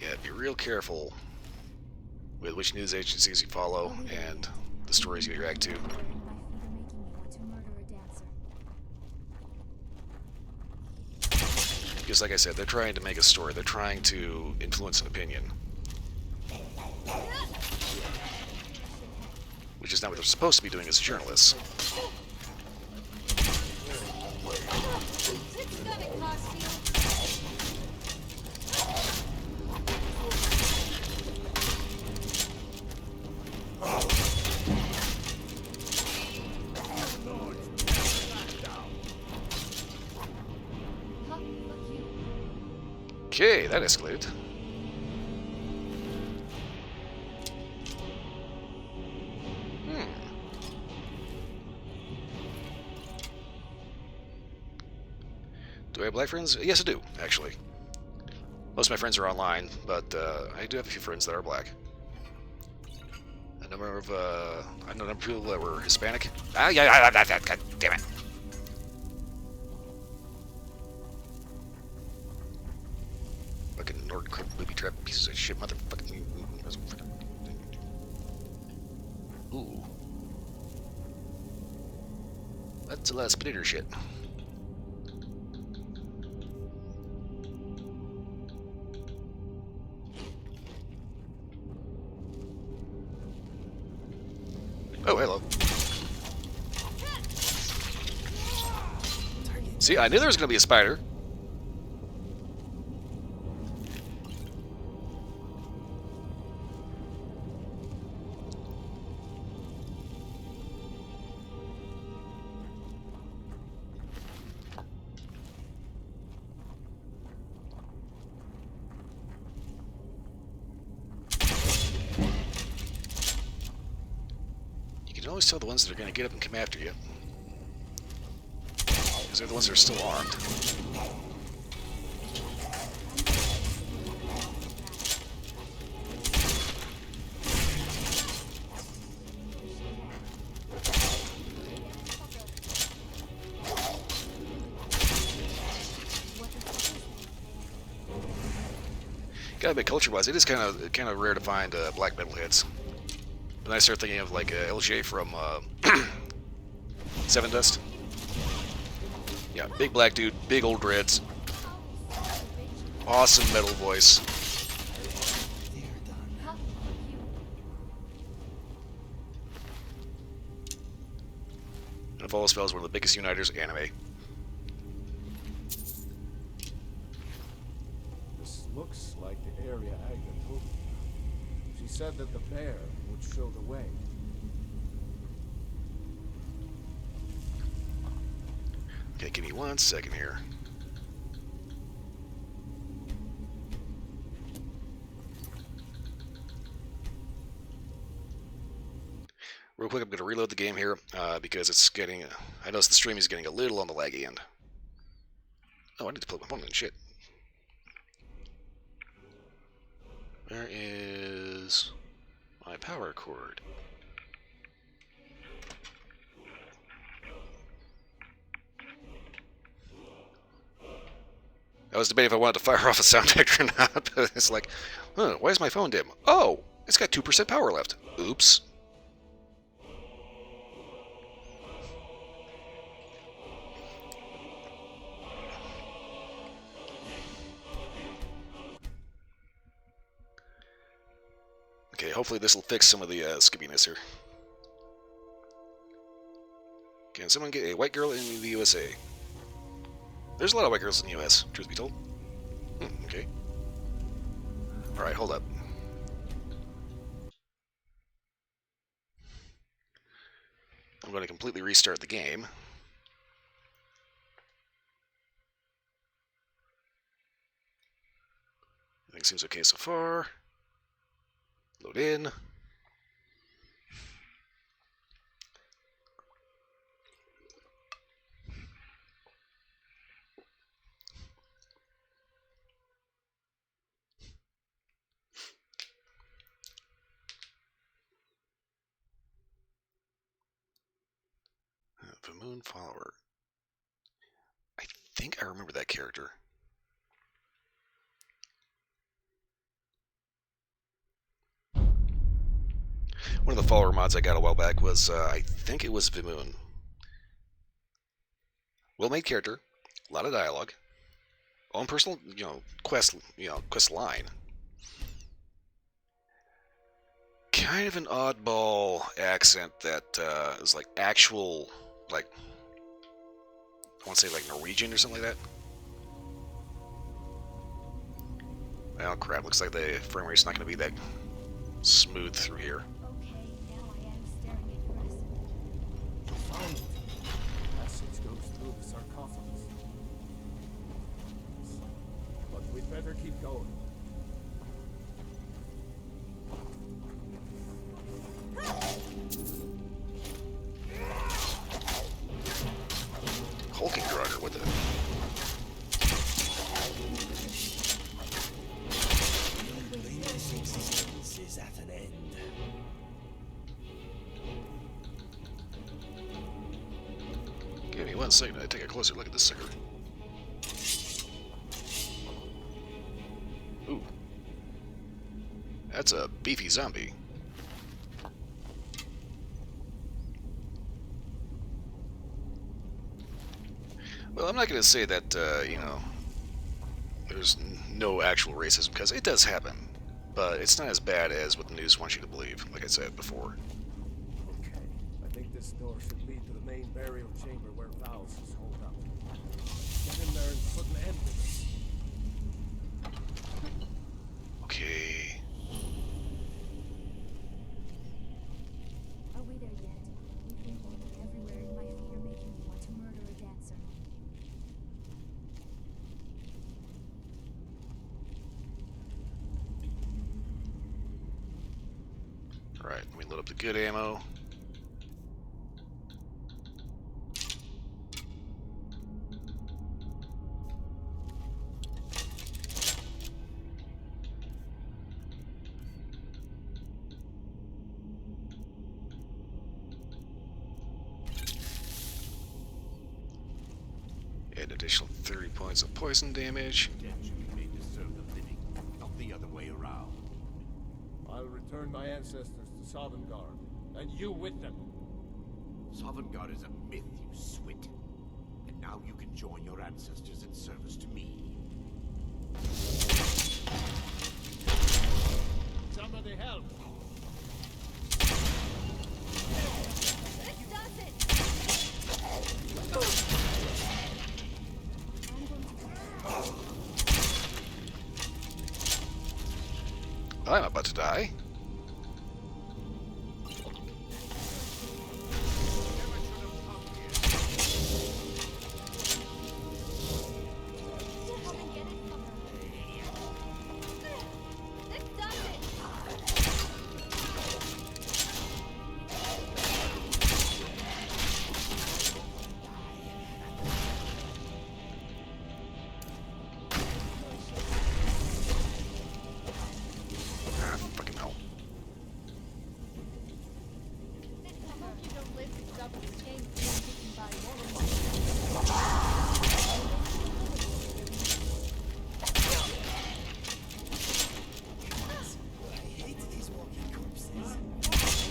Yeah, be real careful with which news agencies you follow and the stories you react to. Because like I said, they're trying to make a story. They're trying to influence an opinion. Which is not what they're supposed to be doing as journalists. Okay, that escalated. Do I have black friends? Yes, I do, actually. Most of my friends are online, but I do have a few friends that are black. A number of, I know a number of people that were Hispanic. God damn it. Fucking Norton Cook booby trap pieces of shit, motherfucking. Ooh. That's a lot of splinter shit. Oh, hello. See, I knew there was going to be a spider. You can always tell the ones that are going to get up and come after you, because they're the ones that are still armed. Gotta admit, culture-wise, it is kind of rare to find black metalheads. But then I start thinking of like LJ from Seven Dust. Yeah, big black dude, big old dreads, awesome metal voice. And if all else fails, one of the biggest uniters anime. This looks like the area Agna told me. She said that the bear would show the way. Okay, give me 1 second here. Real quick, I'm going to reload the game here because it's getting... I noticed the stream is getting a little on the laggy end. Oh, I need to plug my phone in. Shit. Where is my power cord? I was debating if I wanted to fire off a sound detector or not, but it's like, huh, why is my phone dim? Oh, it's got 2% power left. Oops. hopefully this will fix some of the skippiness here. Can someone get a white girl in the USA? There's a lot of white girls in the US, truth be told. Okay. Alright, hold up. I'm going to completely restart the game. Everything seems okay so far. Load in. The Moon Follower. I think I remember that character. One of the follower mods I got a while back was, I think it was Vimoon. Well-made character, a lot of dialogue, own personal, quest line. Kind of an oddball accent that is like actual, like, I want to say like Norwegian or something like that. Oh crap, looks like the frame rate's not going to be that smooth through here. Found it. Passage goes through the sarcophagus. But we'd better keep going. Hulking Grogger, what the? This existence is at an end. Give me 1 second, I take a closer look at this sucker. Ooh. That's a beefy zombie. Well, I'm not going to say that, there's no actual racism, because it does happen. But it's not as bad as what the news wants you to believe, like I said before. Okay, I think this door should lead to the main burial chamber where Val's is holed up. Get in there and put an end to this. Okay. Are we there yet? We've been walking everywhere and my feet are making me want to murder a dancer. Alright, let me load up the good ammo. Add additional 30 points of poison damage. Death should be made to serve the living, not the other way around. I'll return my ancestors to Sovngarde, and you with them. Sovngarde is a myth, you swit. And now you can join your ancestors in service to me. Somebody help! This does it! I'm about to die.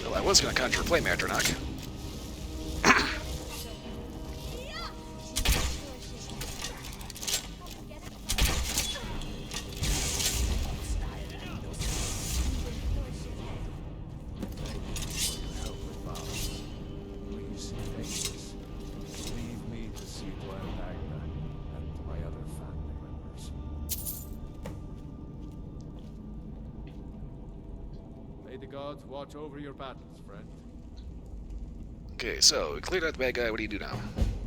Well, I was going to conjure Flame Atronach. gods watch over your battles, friend. Okay, so we cleared out the bad guy. What do you do now?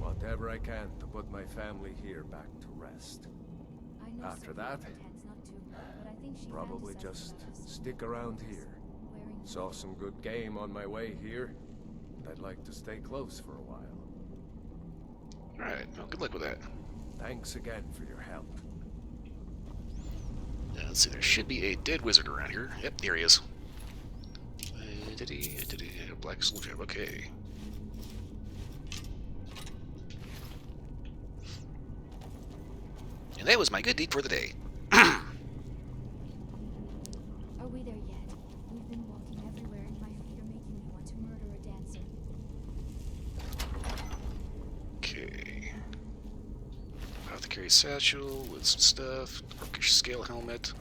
Whatever I can to put my family here back to rest. I know After Sophia that, pretends not to, but I think she probably fantasizes just about us. stick around here. Wearing Saw some good game on my way here. I'd like to stay close for a while. Alright, well, good luck with that. Thanks again for your help. Let's see, there should be a dead wizard around here. Yep, here he is. Black soul gem, okay. And that was my good deed for the day. Are we there yet? We've been walking everywhere and my feet are making me want to murder a dancer. Okay. Apothecary satchel with some stuff. Orcish scale helmet.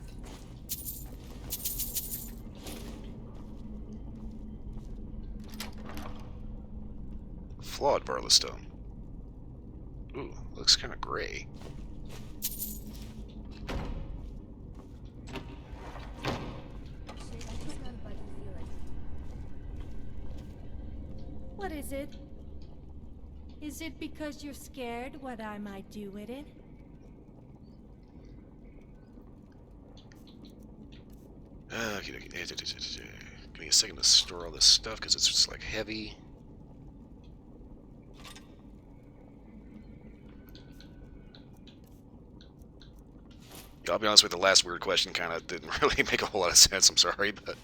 Flawed Varla stone. Ooh, looks kind of gray. What is it? Is it because you're scared what I might do with it? Okay, give me a second to store all this stuff because it's just like heavy. I'll be honest with you, the last weird question kind of didn't really make a whole lot of sense. I'm sorry, but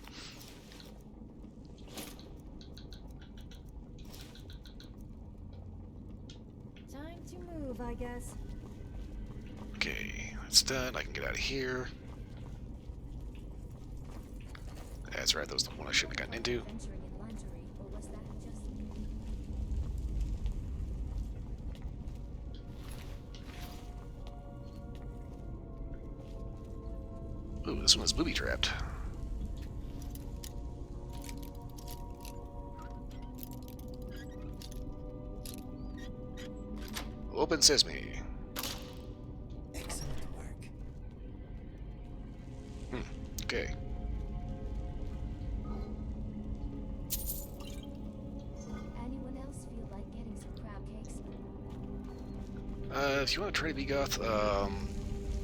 Time to move, I guess. okay, that's done. I can get out of here. That's right, that was the one I shouldn't have gotten into. Venturing in lingerie, or was that just Ooh, this one is booby trapped. Open sesame. Excellent work. Okay. anyone else feel like getting some crab cakes? If you want to try to be goth,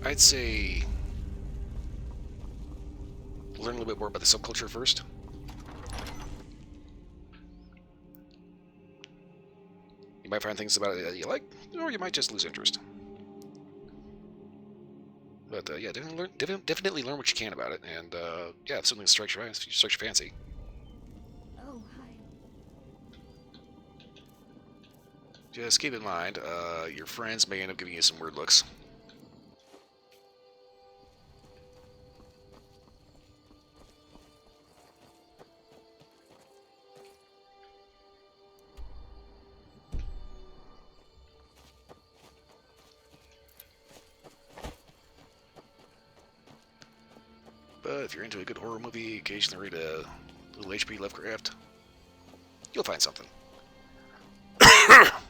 I'd say learn a little bit more about the subculture first. You might find things about it that you like, or you might just lose interest. But yeah, definitely learn what you can about it, and yeah, if something strikes your fancy. Oh, hi. Just keep in mind, your friends may end up giving you some weird looks. But if you're into a good horror movie, occasionally read a little H.P. Lovecraft, you'll find something.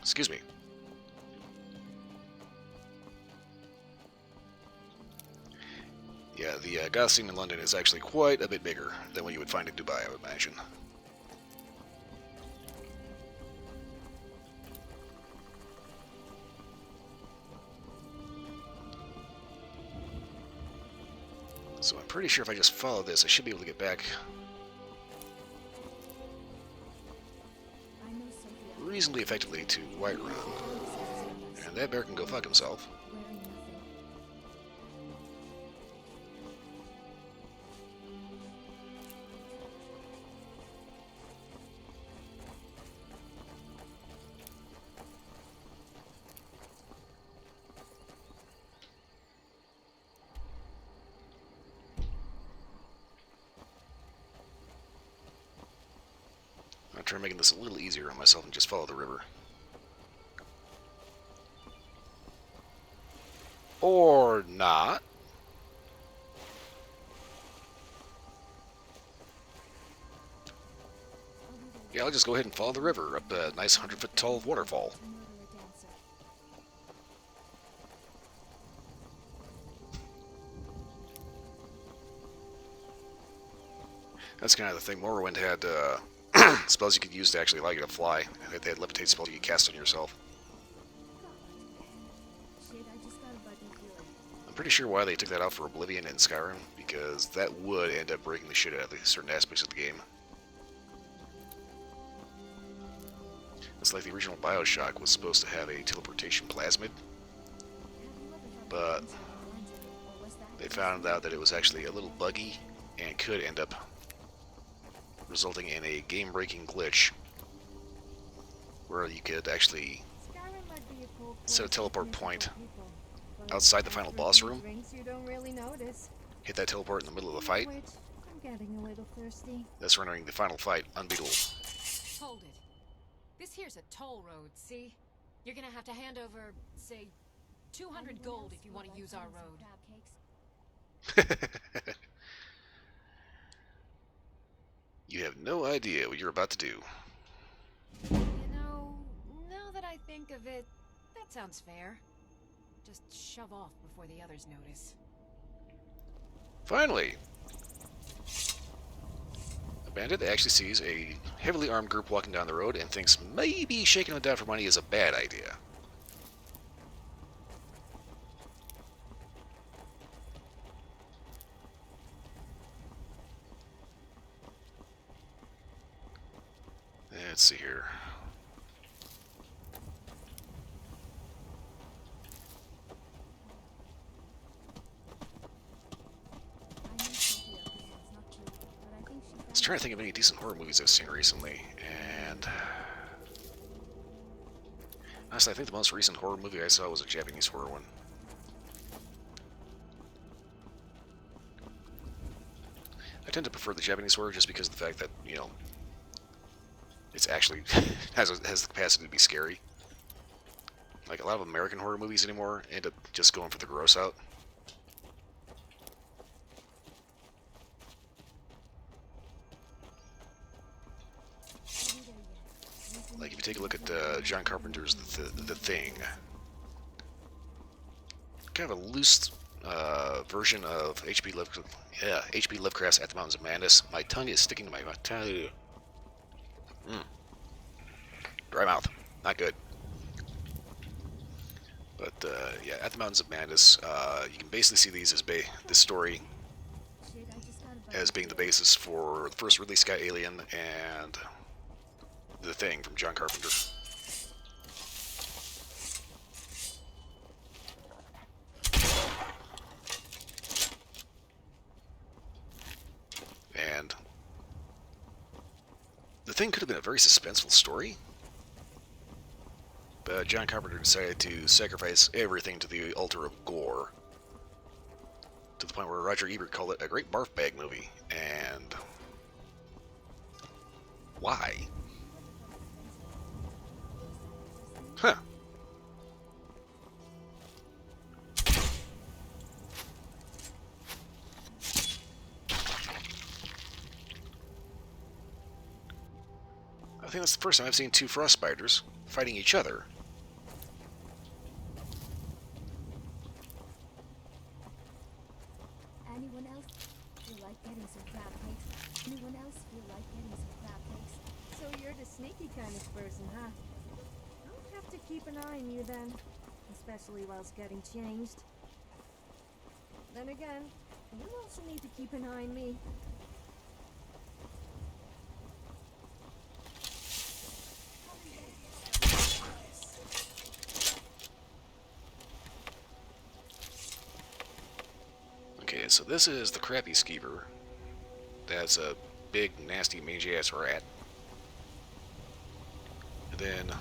Excuse me. Yeah, the goth scene in London is actually quite a bit bigger than what you would find in Dubai, I would imagine. So I'm pretty sure if I just follow this, I should be able to get back reasonably effectively to Whiterun. And that bear can go fuck himself. I'll try making this a little easier on myself and just follow the river. Or not. Yeah, I'll just go ahead and follow the river up a nice 100-foot tall waterfall. That's kind of the thing. Morrowind had spells you could use to actually allow you to fly. They had levitate spells you could cast on yourself. Shit, I just got a bugging feeling. I'm pretty sure why they took that out for Oblivion and Skyrim, because that would end up breaking the shit out of certain aspects of the game. It's like the original Bioshock was supposed to have a teleportation plasmid, but they found out that it was actually a little buggy and could end up resulting in a game-breaking glitch where you could actually set a teleport point outside the final boss room, hit that teleport in the middle of the fight, I'm getting a little thirsty. thus rendering the final fight unbeatable. Hold it. This here's a toll road, see? You're gonna have to hand over, say, 200 gold if you want to use our road. You have no idea what you're about to do. You know, now that I think of it, that sounds fair. Just shove off before the others notice. Finally! A bandit actually sees a heavily armed group walking down the road and thinks maybe shaking them down for money is a bad idea. Let's see here. I was trying to think of any decent horror movies I've seen recently, and honestly, I think the most recent horror movie I saw was a Japanese horror one. I tend to prefer the Japanese horror just because of the fact that, you know, it's actually has the capacity to be scary. Like a lot of American horror movies anymore end up just going for the gross out. Like if you take a look at John Carpenter's the Thing, kind of a loose version of H.P. Lovecraft's At the Mountains of Madness. My tongue is sticking to my tongue. Dry mouth. Not good. But, yeah, At the Mountains of Madness, you can basically see these as this story as being the basis for the first Ridley Scott Alien and The Thing from John Carpenter. And The Thing could have been a very suspenseful story, but John Carpenter decided to sacrifice everything to the altar of gore, to the point where Roger Ebert called it a great barf bag movie. And why? Huh. I think that's the first time I've seen two frost spiders fighting each other. Anyone else feel like getting some crab cakes? Anyone else feel like getting some crab cakes? So you're the sneaky kind of person, huh? I'll have to keep an eye on you then. Especially whilst getting changed. Then again, you also need to keep an eye on me. Okay, so this is the crappy skeever. That's a big, nasty, mangy-ass rat. And then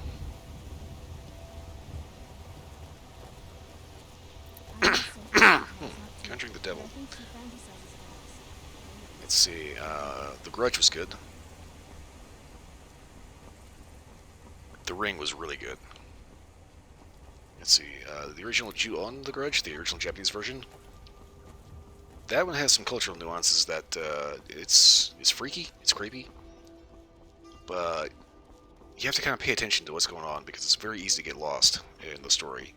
Conjuring the Devil. Let's see, The Grudge was good. The Ring was really good. Let's see, the original Ju-On The Grudge, the original Japanese version. That one has some cultural nuances that it's freaky, it's creepy, but you have to kind of pay attention to what's going on because it's very easy to get lost in the story.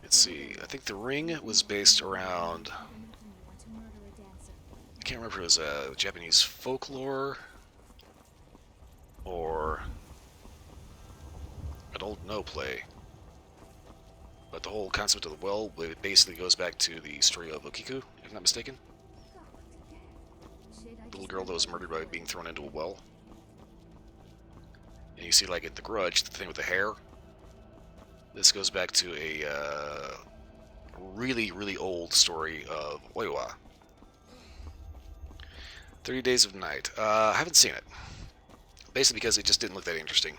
Let's see. I think The Ring was based around. I can't remember if it was Japanese folklore or an old no play. But the whole concept of the well basically goes back to the story of Okiku, if I'm not mistaken. The little girl that was murdered by being thrown into a well. And you see, like, in The Grudge, the thing with the hair. This goes back to a really, really old story of Oiwa. 30 Days of Night. I haven't seen it. Basically because it just didn't look that interesting.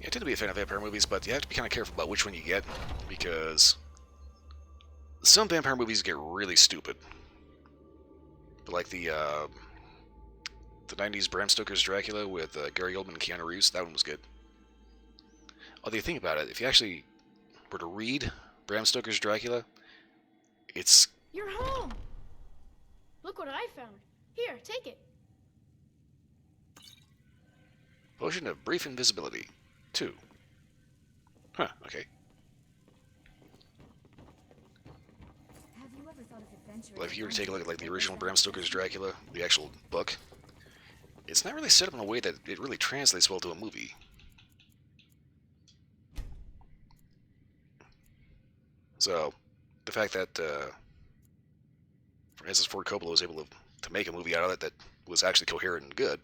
Yeah, I tend to be a fan of vampire movies, but you have to be kind of careful about which one you get, because some vampire movies get really stupid. But like the 90s Bram Stoker's Dracula with Gary Oldman and Keanu Reeves, that one was good. Although you think about it, if you actually were to read Bram Stoker's Dracula, it's... You're home! Look what I found. Here, take it. Potion of Brief Invisibility. 2. Huh, okay. Well, if you were to take a look at like the original Bram Stoker's Dracula, the actual book, it's not really set up in a way that it really translates well to a movie. So, the fact that Francis Ford Coppola was able to make a movie out of it that was actually coherent and good,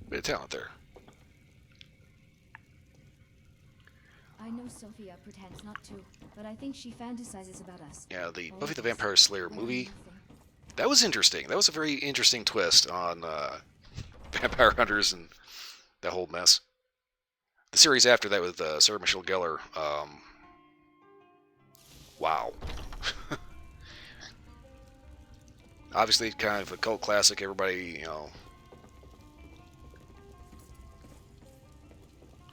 bit of talent there. I know Sophia pretends not to, but I think she fantasizes about us. Yeah, the Buffy the Vampire Slayer movie, that was interesting. That was a very interesting twist on vampire hunters and that whole mess. The series after that with Sarah Michelle Gellar, wow. Obviously, kind of a cult classic. Everybody, you know,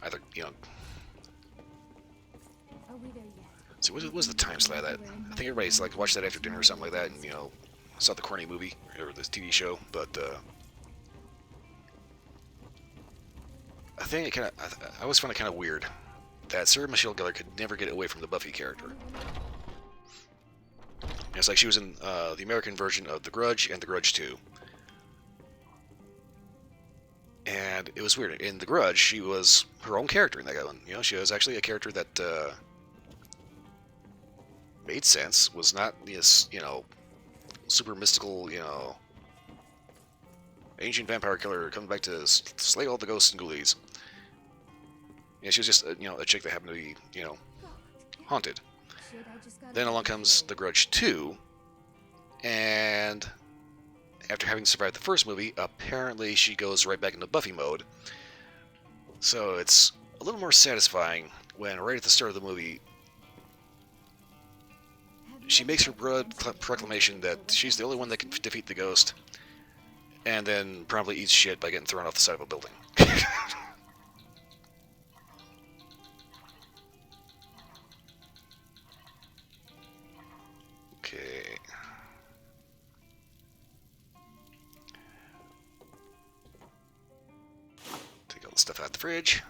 either, you know. See, what was the time slot of that? I think everybody's like watched that after dinner or something like that, and you know, saw the corny movie or this TV show. But I think it kind of, I always found it kind of weird that Sarah Michelle Gellar could never get away from the Buffy character. It's like she was in the American version of The Grudge and The Grudge 2. And it was weird. In The Grudge, she was her own character in that one. You know, she was actually a character that made sense, was not this, you know, super mystical, you know, ancient vampire killer coming back to slay all the ghosts and ghoulies. Yeah, she was just, you know, a chick that happened to be, you know, haunted. Then along comes The Grudge 2, and after having survived the first movie, apparently she goes right back into Buffy mode. So it's a little more satisfying when right at the start of the movie, she makes her broad proclamation that she's the only one that can defeat the ghost, and then promptly eats shit by getting thrown off the side of a building. Okay. Take all the stuff out the fridge.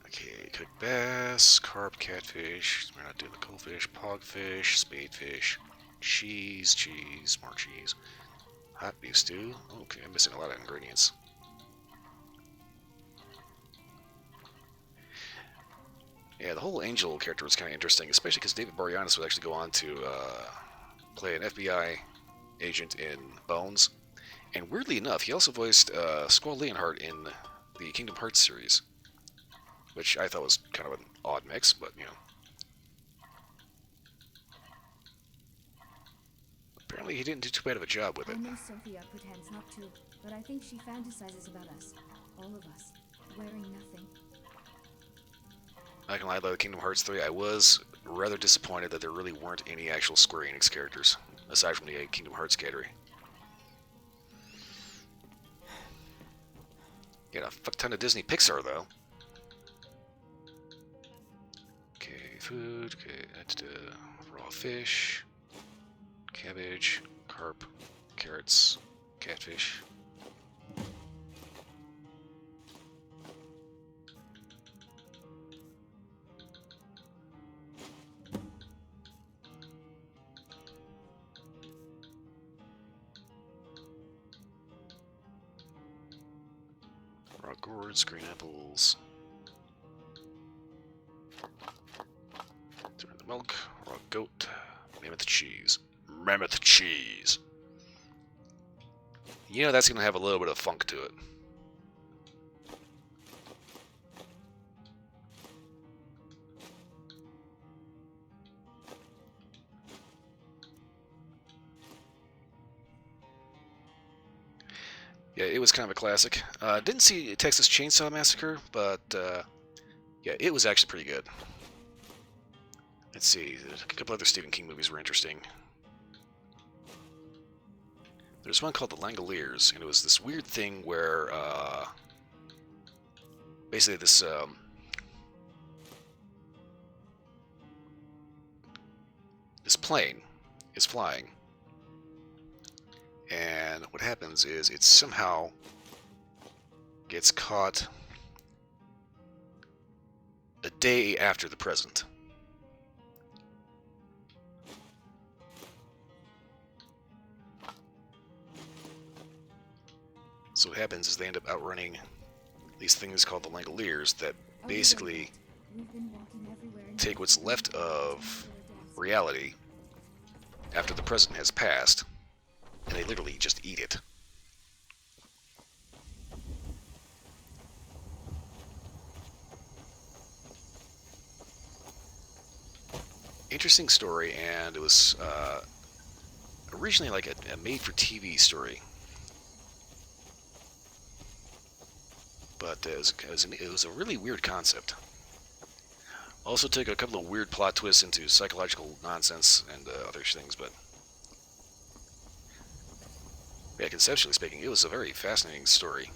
Okay, cooked bass, carp, catfish, we're not doing the coalfish, pogfish, spadefish, cheese, more cheese, hot beef stew. Okay, I'm missing a lot of ingredients. Yeah, the whole Angel character was kind of interesting, especially because David Boreanaz would actually go on to play an FBI agent in Bones. And weirdly enough, he also voiced Squall Leonhardt in the Kingdom Hearts series, which I thought was kind of an odd mix, but, you know. Apparently he didn't do too bad of a job with it. I know Sophia pretends not to, but I think she fantasizes about us. All of us. Wearing nothing. Not gonna lie, about the Kingdom Hearts 3, I was rather disappointed that there really weren't any actual Square Enix characters, aside from the Kingdom Hearts category. Get a fuck ton of Disney Pixar, though. food. Okay, that's raw fish, cabbage, carp, carrots, catfish. Raw gourds, green apples. Turn the milk, raw goat, mammoth cheese. Mammoth cheese. You know that's gonna have a little bit of funk to it. Yeah, it was kind of a classic. Didn't see Texas Chainsaw Massacre, but yeah, it was actually pretty good. Let's see, a couple other Stephen King movies were interesting. There's one called The Langoliers, and it was this weird thing where basically this this plane is flying. And what happens is it somehow gets caught a day after the present. So what happens is they end up outrunning these things called the Langoliers that basically take what's left of reality after the present has passed, and they literally just eat it. Interesting story, and it was originally like a made-for-TV story. But it was a really weird concept. Also took a couple of weird plot twists into psychological nonsense and other things, but yeah, conceptually speaking, it was a very fascinating story.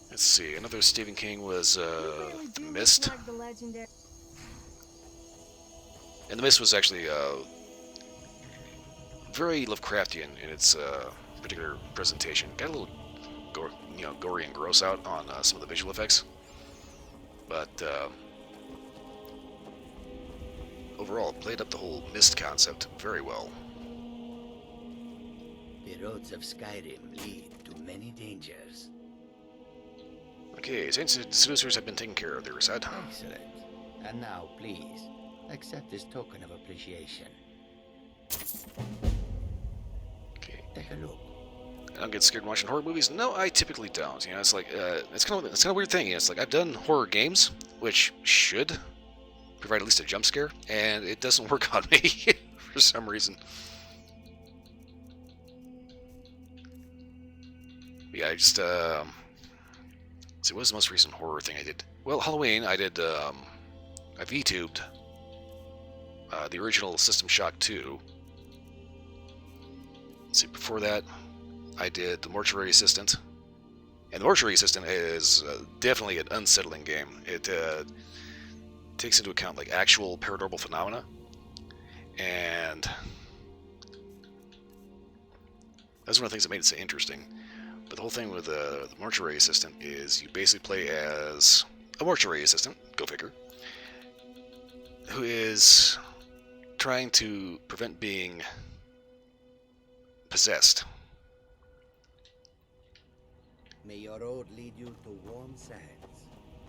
Let's see, another Stephen King was The Mist. And The Mist was actually very Lovecraftian in its particular presentation. Got a little gory and gross out on some of the visual effects. But overall, it played up the whole Mist concept very well. The roads of Skyrim lead to many dangers. Okay, ancient seducers have been taken care of, they were said. Excellent. And now, please, accept this token of appreciation. Okay. Take a look. I don't get scared watching horror movies. No, I typically don't. You know, it's like it's kind of a weird thing. It's like I've done horror games, which should provide at least a jump scare, and it doesn't work on me for some reason. Yeah, I just see, what was the most recent horror thing I did? Well, Halloween, I did I VTubed the original System Shock 2. Let's see, before that, I did The Mortuary Assistant. And The Mortuary Assistant is definitely an unsettling game. It takes into account like actual paranormal phenomena, and that's one of the things that made it so interesting. But the whole thing with the Mortuary Assistant is you basically play as a mortuary assistant, go figure, who is trying to prevent being possessed. May your road lead you to warm sands.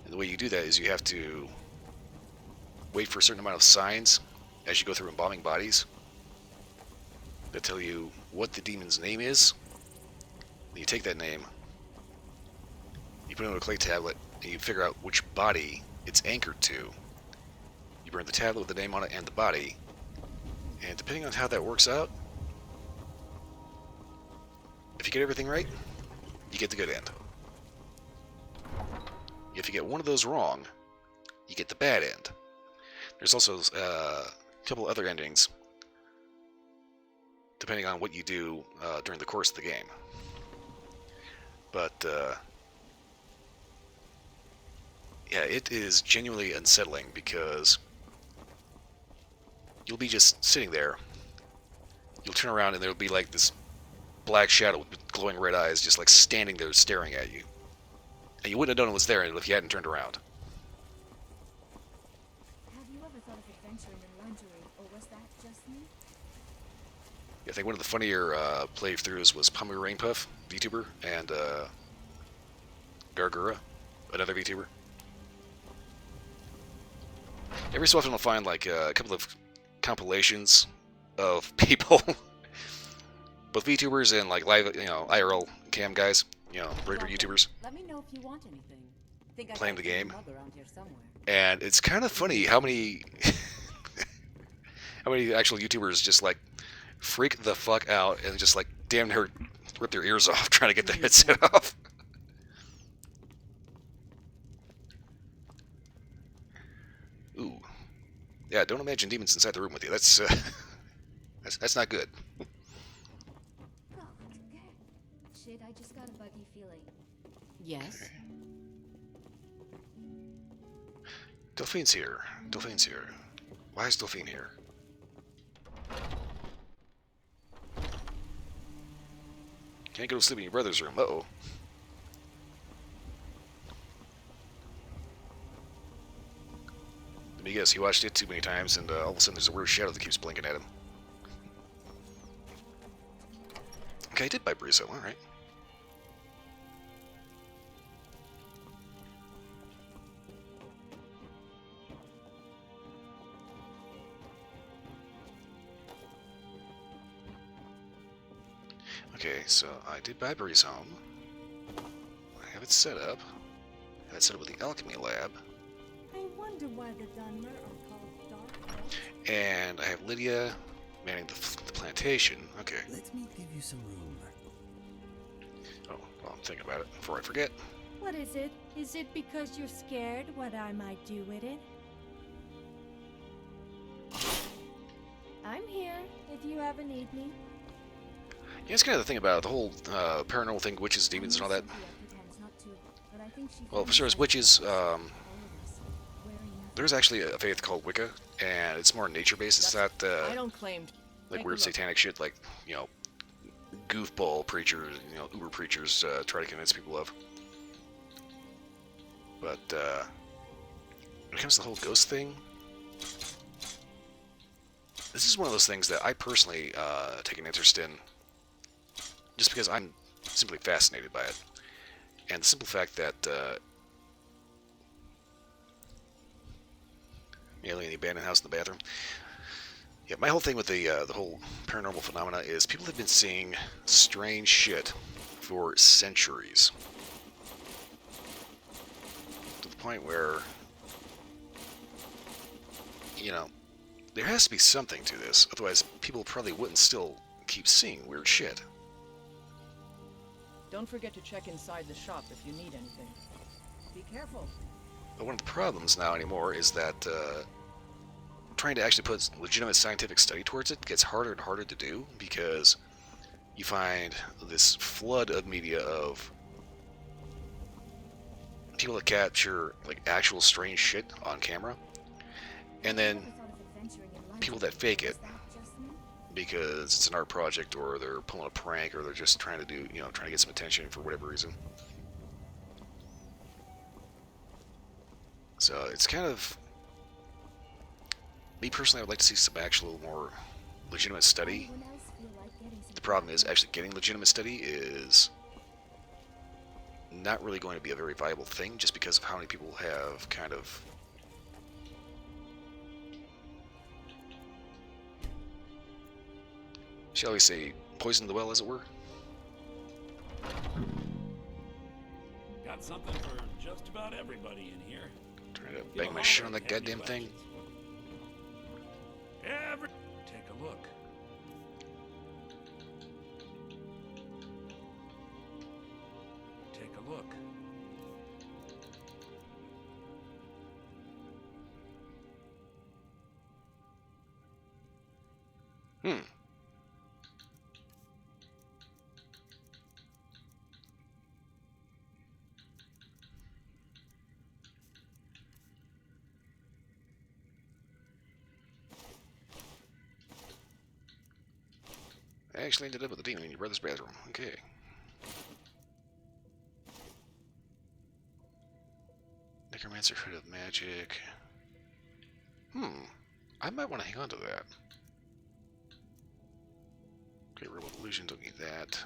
And the way you do that is you have to wait for a certain amount of signs as you go through embalming bodies that tell you what the demon's name is. Then you take that name, you put it on a clay tablet, and you figure out which body it's anchored to. You burn the tablet with the name on it and the body, and depending on how that works out, if you get everything right, you get the good end. If you get one of those wrong, you get the bad end. There's also a couple other endings, depending on what you do during the course of the game. But Yeah, it is genuinely unsettling because you'll be just sitting there. You'll turn around and there'll be like this black shadow with glowing red eyes just like standing there staring at you. And you wouldn't have known it was there if you hadn't turned around. Have you ever thought of adventuring in lingerie, or was that just me? I think one of the funnier playthroughs was Pummy Rainpuff, VTuber, and Gargura, another VTuber. Every so often I'll find like a couple of compilations of people, both VTubers and like live, IRL cam guys, regular YouTubers, Let me know if you want anything. Think I playing got the game. your mug around here somewhere. And it's kind of funny how many how many actual YouTubers just like freak the fuck out and just like damn near rip their ears off trying to get their headset off. Ooh, yeah. Don't imagine demons inside the room with you. That's that's not good. Oh, okay. Shit, I just got a buggy feeling. Yes. Delphine's here. Delphine's here. Why is Delphine here? Can't go to sleep in your brother's room. Uh-oh. Let me guess, he watched it too many times, and all of a sudden there's a weird shadow that keeps blinking at him. Okay, I did buy Brizo, alright. Okay, so I did buy Breeze Home. I have it set up. I have it set up with the Alchemy Lab. I wonder why the Dunmer are called Dark Elves. And I have Lydia manning the plantation. Okay. Let me give you some room. Oh, well, I'm thinking about it before I forget. What is it? Is it because you're scared what I might do with it? I'm here if you ever need me. Yeah, it's kind of the thing about the whole paranormal thing, witches, demons, and all that. Well, as far as witches, there's actually a faith called Wicca, and it's more nature-based. It's not I don't claim. like weird satanic shit like, goofball preachers, uber preachers try to convince people of. But when it comes to the whole ghost thing, this is one of those things that I personally take an interest in, just because I'm simply fascinated by it. And the simple fact that alien in the abandoned house in the bathroom. Yeah, my whole thing with the whole paranormal phenomena is people have been seeing strange shit for centuries. To the point where, there has to be something to this. Otherwise, people probably wouldn't still keep seeing weird shit. Don't forget to check inside the shop if you need anything. Be careful. But one of the problems now anymore is that trying to actually put legitimate scientific study towards it gets harder and harder to do, because you find this flood of media of people that capture like actual strange shit on camera, and then people that fake it because it's an art project, or they're pulling a prank, or they're just trying to do, trying to get some attention for whatever reason. So it's kind of, me personally, I would like to see some actual more legitimate study. The problem is actually getting legitimate study is not really going to be a very viable thing, just because of how many people have kind of shall we say, poisoned the well, as it were. Got something for just about everybody in here. Trying to bang my shit on that goddamn thing. Take a look. Take a look. actually ended up with a demon in your brother's bathroom. Okay. Necromancer, Fruit of Magic. I might want to hang on to that. Okay, Robe of Illusion, don't need that.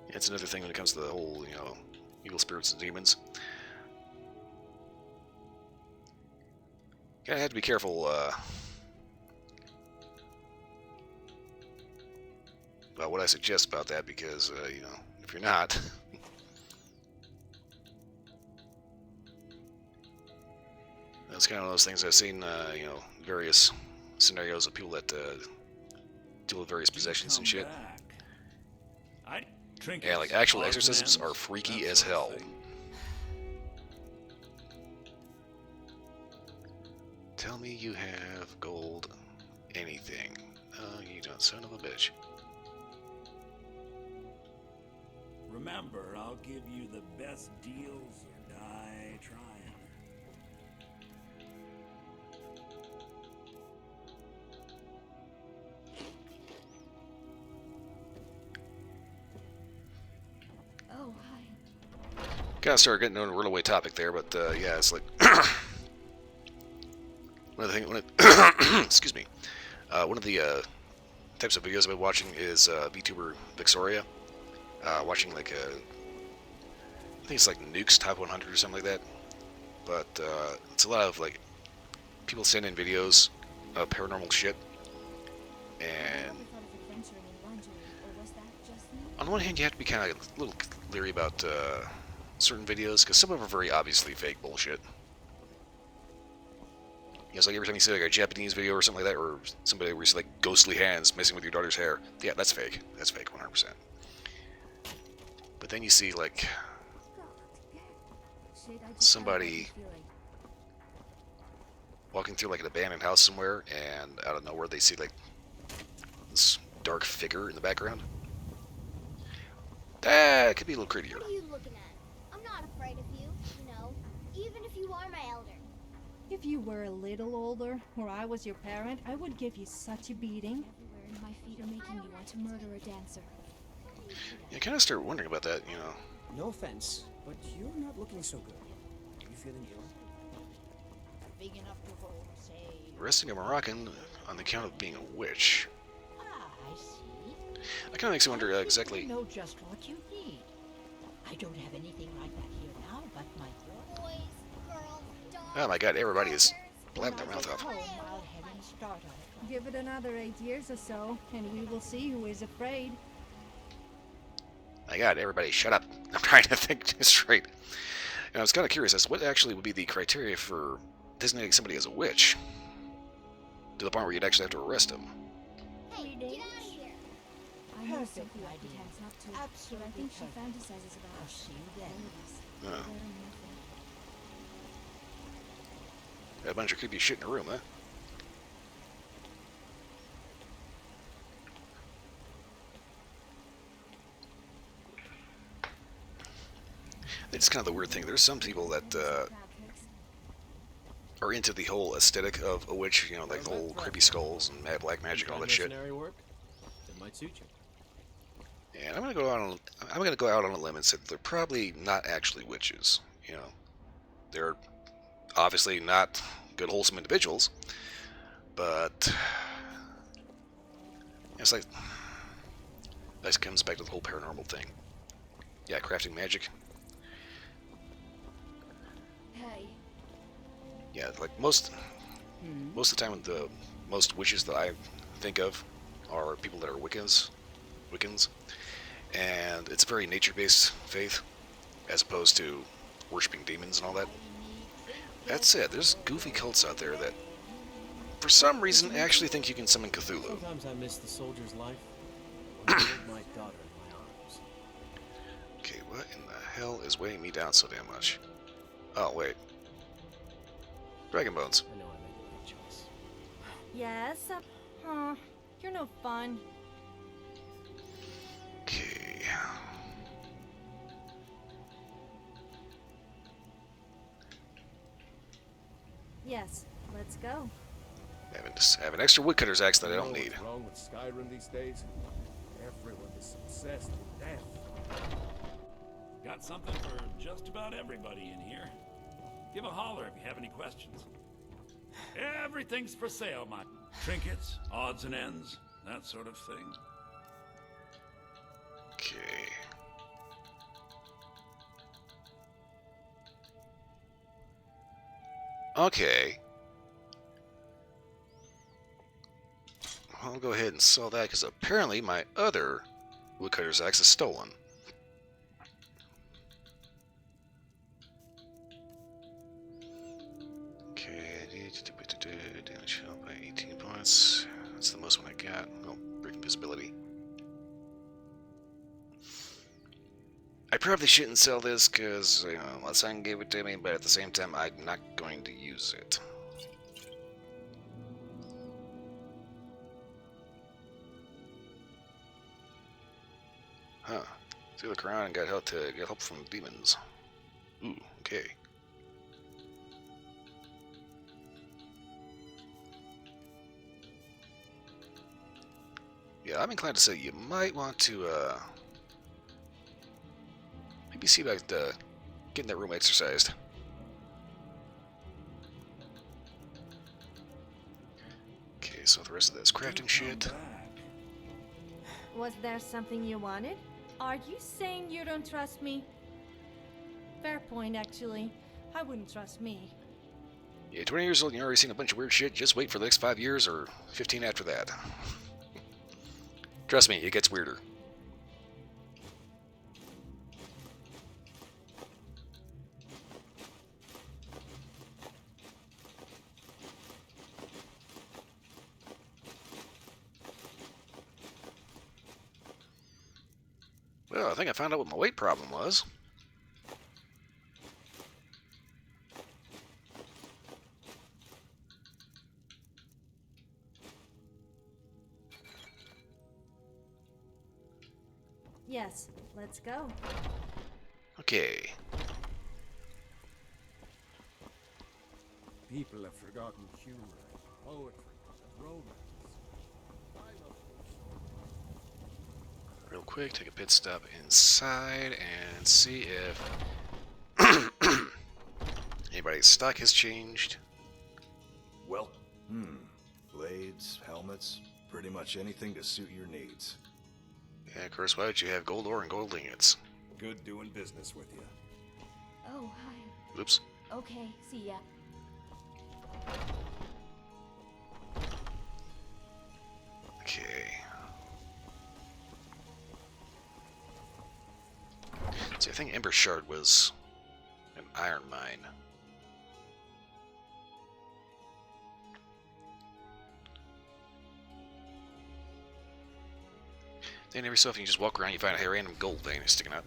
It's another thing when it comes to the whole, evil spirits and demons. Kinda have to be careful, about what I suggest about that because, if you're not, that's kind of one of those things I've seen, various scenarios of people that, deal with various possessions and shit. Yeah, like actual exorcisms are freaky as hell. Tell me you have gold anything. Oh, you don't, son of a bitch. Remember, I'll give you the best deals or die trying. Oh, hi. Kind of started getting on a runaway topic there, but yeah, it's like one of the things. Excuse me. One of the types of videos I've been watching is VTuber Vixoria. Watching like I think it's like Nukes Top 100 or something like that. But it's a lot of like people send in videos of paranormal shit, and on the one hand, you have to be kind of a little leery about certain videos because some of them are very obviously fake bullshit. It's like every time you see like a Japanese video or something like that, or somebody where you see like ghostly hands messing with your daughter's hair, yeah, that's fake. That's fake, 100%. But then you see like somebody walking through like an abandoned house somewhere, and out of nowhere they see like this dark figure in the background. That could be a little creepier. What are you looking at? I'm not afraid of you, even if you are my elder. If you were a little older, or I was your parent, I would give you such a beating. Everywhere my feet are making me want to murder a dancer. Yeah, I kind of start wondering about that, No offense, but you're not looking so good. Are you feeling ill? Big enough to hold, say. Arresting a Moroccan on the count of being a witch. I see. That kind of makes me wonder exactly. I know just what you need. I don't have anything like that here now, but my boys, girls, dogs. Oh my god, everybody is blabbing their mouth off. I'll head and start on it. Give it another 8 years or so, and we will see who is afraid. My god, everybody shut up. I'm trying to think straight. And I was kind of curious as to what actually would be the criteria for designating somebody as a witch. To the point where you'd actually have to arrest them. Hey, get out of here. I know Sophia pretends not to, but I think she fantasizes about us. See you then. Oh. Got a bunch of creepy shit in the room, huh? It's kind of the weird thing. There's some people that are into the whole aesthetic of a witch, like the whole creepy skulls and mad black magic and all that shit. Work? It might suit you. And I'm gonna go out on a limb and say that they're probably not actually witches. They're obviously not good, wholesome individuals, but it's like that comes back to the whole paranormal thing. Yeah, crafting magic. Hey. Yeah, like most of the time, the most witches that I think of are people that are Wiccans, and it's a very nature-based faith, as opposed to worshiping demons and all that. That's it. There's goofy cults out there that, for some reason, actually think you can summon Cthulhu. Sometimes I miss the soldier's life. When I hold my daughter in my arms. Okay, what in the hell is weighing me down so damn much? Oh, wait. Dragon Bones. I know I made the right choice. Yes? You're no fun. Okay. Yes, let's go. I have an extra woodcutter's axe that I don't You know need. what's wrong with Skyrim these days? Everyone is obsessed with death. Got something for just about everybody in here. Give a holler if you have any questions. Everything's for sale, my trinkets, odds and ends, that sort of thing. Okay. Okay. I'll go ahead and sell that because apparently my other woodcutter's axe is stolen. Okay, damage health by 18 points. That's the most one I got. Oh, breaking visibility. I probably shouldn't sell this because, you know, my son gave it to me, but at the same time, I'm not going to use it. Huh. So look around and got help from demons. Ooh, okay. Yeah, I'm inclined to say you might want to, maybe see about getting that room exercised. Okay, so the rest of this crafting shit. Was there something you wanted? Are you saying you don't trust me? Fair point, actually. I wouldn't trust me. Yeah, 20 years old and you've already seen a bunch of weird shit. Just wait for the next 5 years or 15 after that. Trust me, it gets weirder. Well, I think I found out what my weight problem was. Yes, let's go. Okay. People have forgotten humor, poetry, and romance. Real quick, take a pit stop inside and see if anybody's stock has changed. Well, blades, helmets, pretty much anything to suit your needs. Yeah, of course, why would you have gold ore and gold ingots? Good doing business with you. Oh, hi. Oops. Okay, see ya. Okay. See, I think Ember Shard was an iron mine. Then every so often you just walk around, you find a random gold vein sticking out.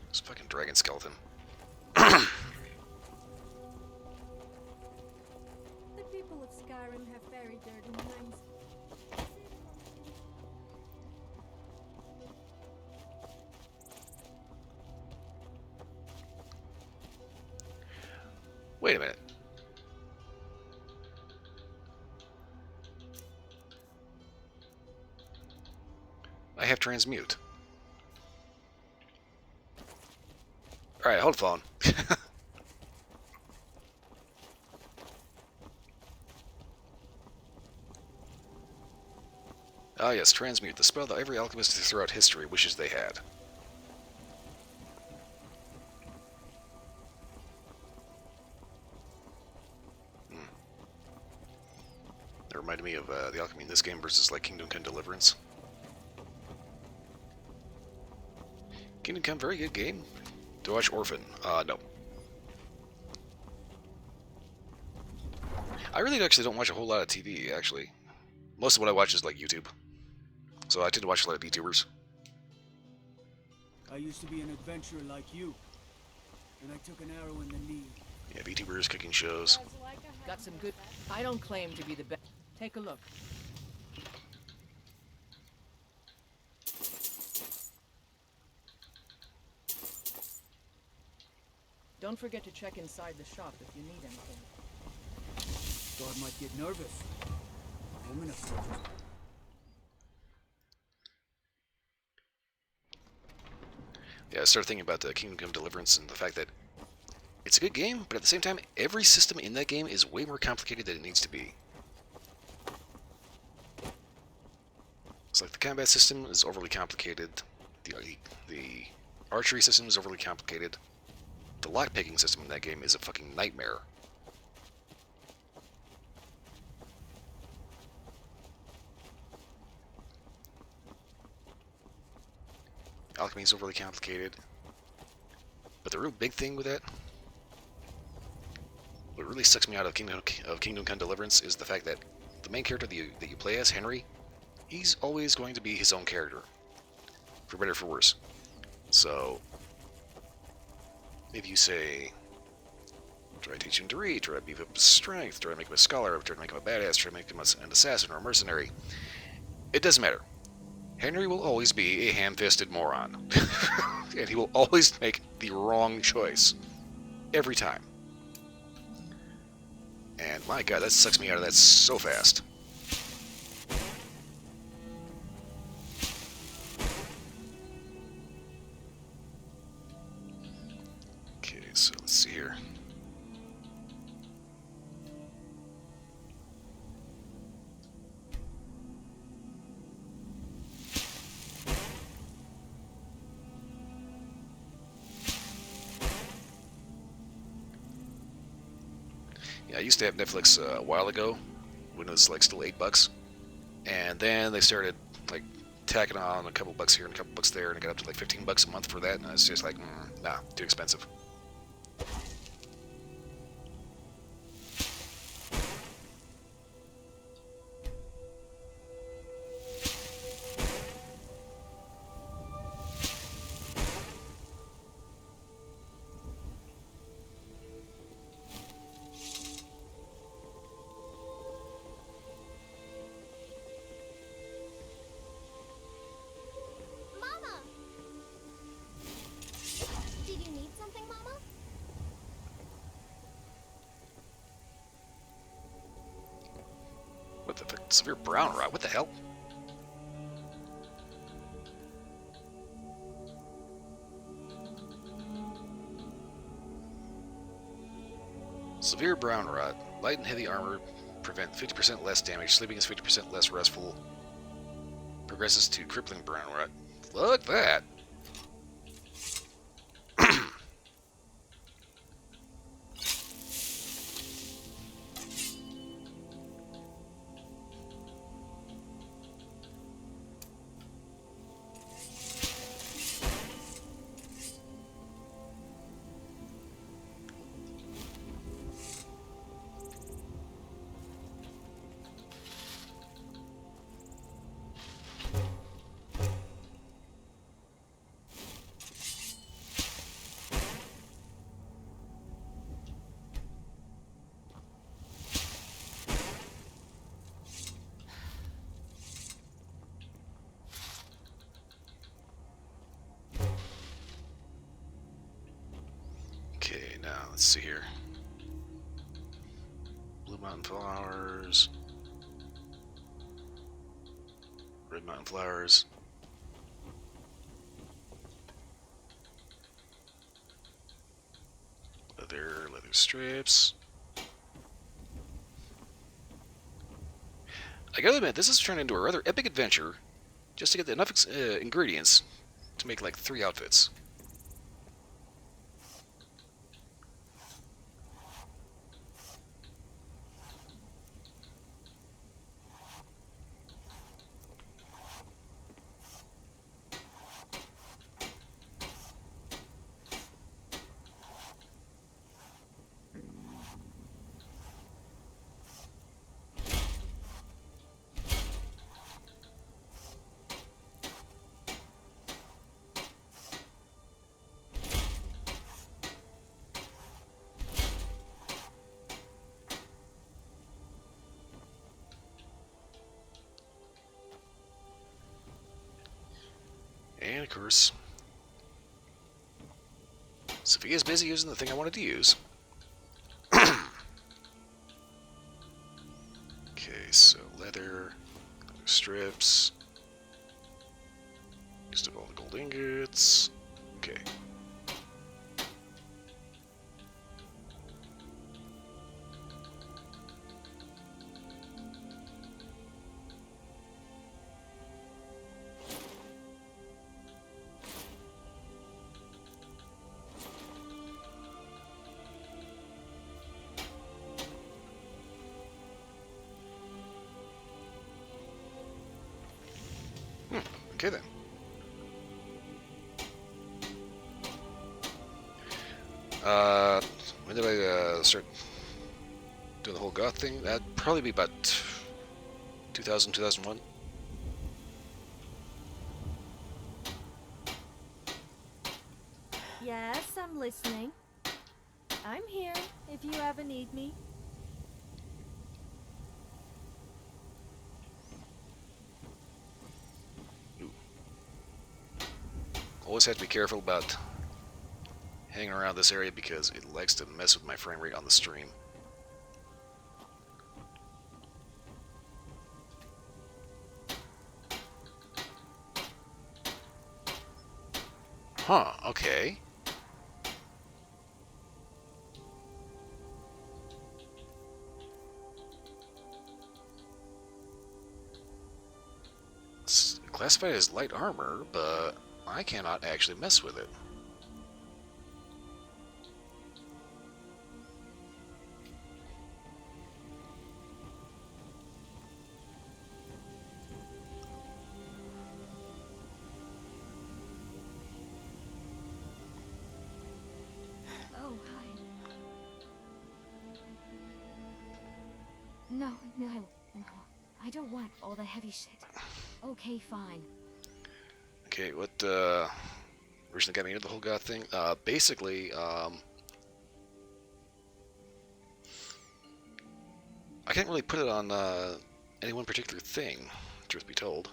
This fucking dragon skeleton. The people of Skyrim have very dirty minds. Wait a minute. I have transmute. Alright, hold the phone. Ah yes, transmute, the spell that every alchemist throughout history wishes they had. That reminded me of the alchemy in this game versus like Kingdom Come Deliverance. Kingdom Come, very good game. To watch Orphan? No. I really actually don't watch a whole lot of TV, actually. Most of what I watch is like YouTube. So I tend to watch a lot of VTubers. I used to be an adventurer like you. And I took an arrow in the knee. Yeah, VTubers, cooking shows. Got some good... I don't claim to be the best. Take a look. Don't forget to check inside the shop if you need anything. Guard might get nervous. I'm gonna focus. Yeah, I started thinking about the Kingdom Come Deliverance and the fact that it's a good game, but at the same time, every system in that game is way more complicated than it needs to be. It's like the combat system is overly complicated, the archery system is overly complicated, the lockpicking system in that game is a fucking nightmare. Alchemy is overly complicated. But the real big thing with that, what really sucks me out of Kingdom Come Deliverance is the fact that the main character that you play as, Henry, he's always going to be his own character. For better or for worse. So, if you say, try to teach him to read, try to beef up his strength, try to make him a scholar, try to make him a badass, try to make him an assassin or a mercenary, it doesn't matter. Henry will always be a ham-fisted moron. And he will always make the wrong choice. Every time. And my god, that sucks me out of that so fast. Okay, so let's see here. I used to have Netflix a while ago, when it was like still $8, and then they started like tacking on a couple bucks here and a couple bucks there, and it got up to like $15 a month for that, and I was just like, nah, too expensive. What the fuck? Severe brown rot? What the hell? Severe brown rot. Light and heavy armor prevent 50% less damage. Sleeping is 50% less restful. Progresses to crippling brown rot. Fuck that. Okay, now let's see here. Blue Mountain Flowers. Red Mountain Flowers. Leather strips. I gotta admit, this has turned into a rather epic adventure just to get enough ingredients to make like 3 outfits. of course, Sophia's busy using the thing I wanted to use. Okay, so leather strips. Used up all the gold ingots. Okay. Okay then. When did I start doing the whole goth thing? That'd probably be about 2000, 2001. Yes, I'm listening. I'm here if you ever need me. Always have to be careful about hanging around this area because it likes to mess with my frame rate on the stream. Huh, okay. It's classified as light armor, but I cannot actually mess with it. Oh, hi. No, no, no. I don't want all the heavy shit. Okay, fine. Okay, what originally got me into the whole goth thing? Basically, I can't really put it on any one particular thing, truth be told.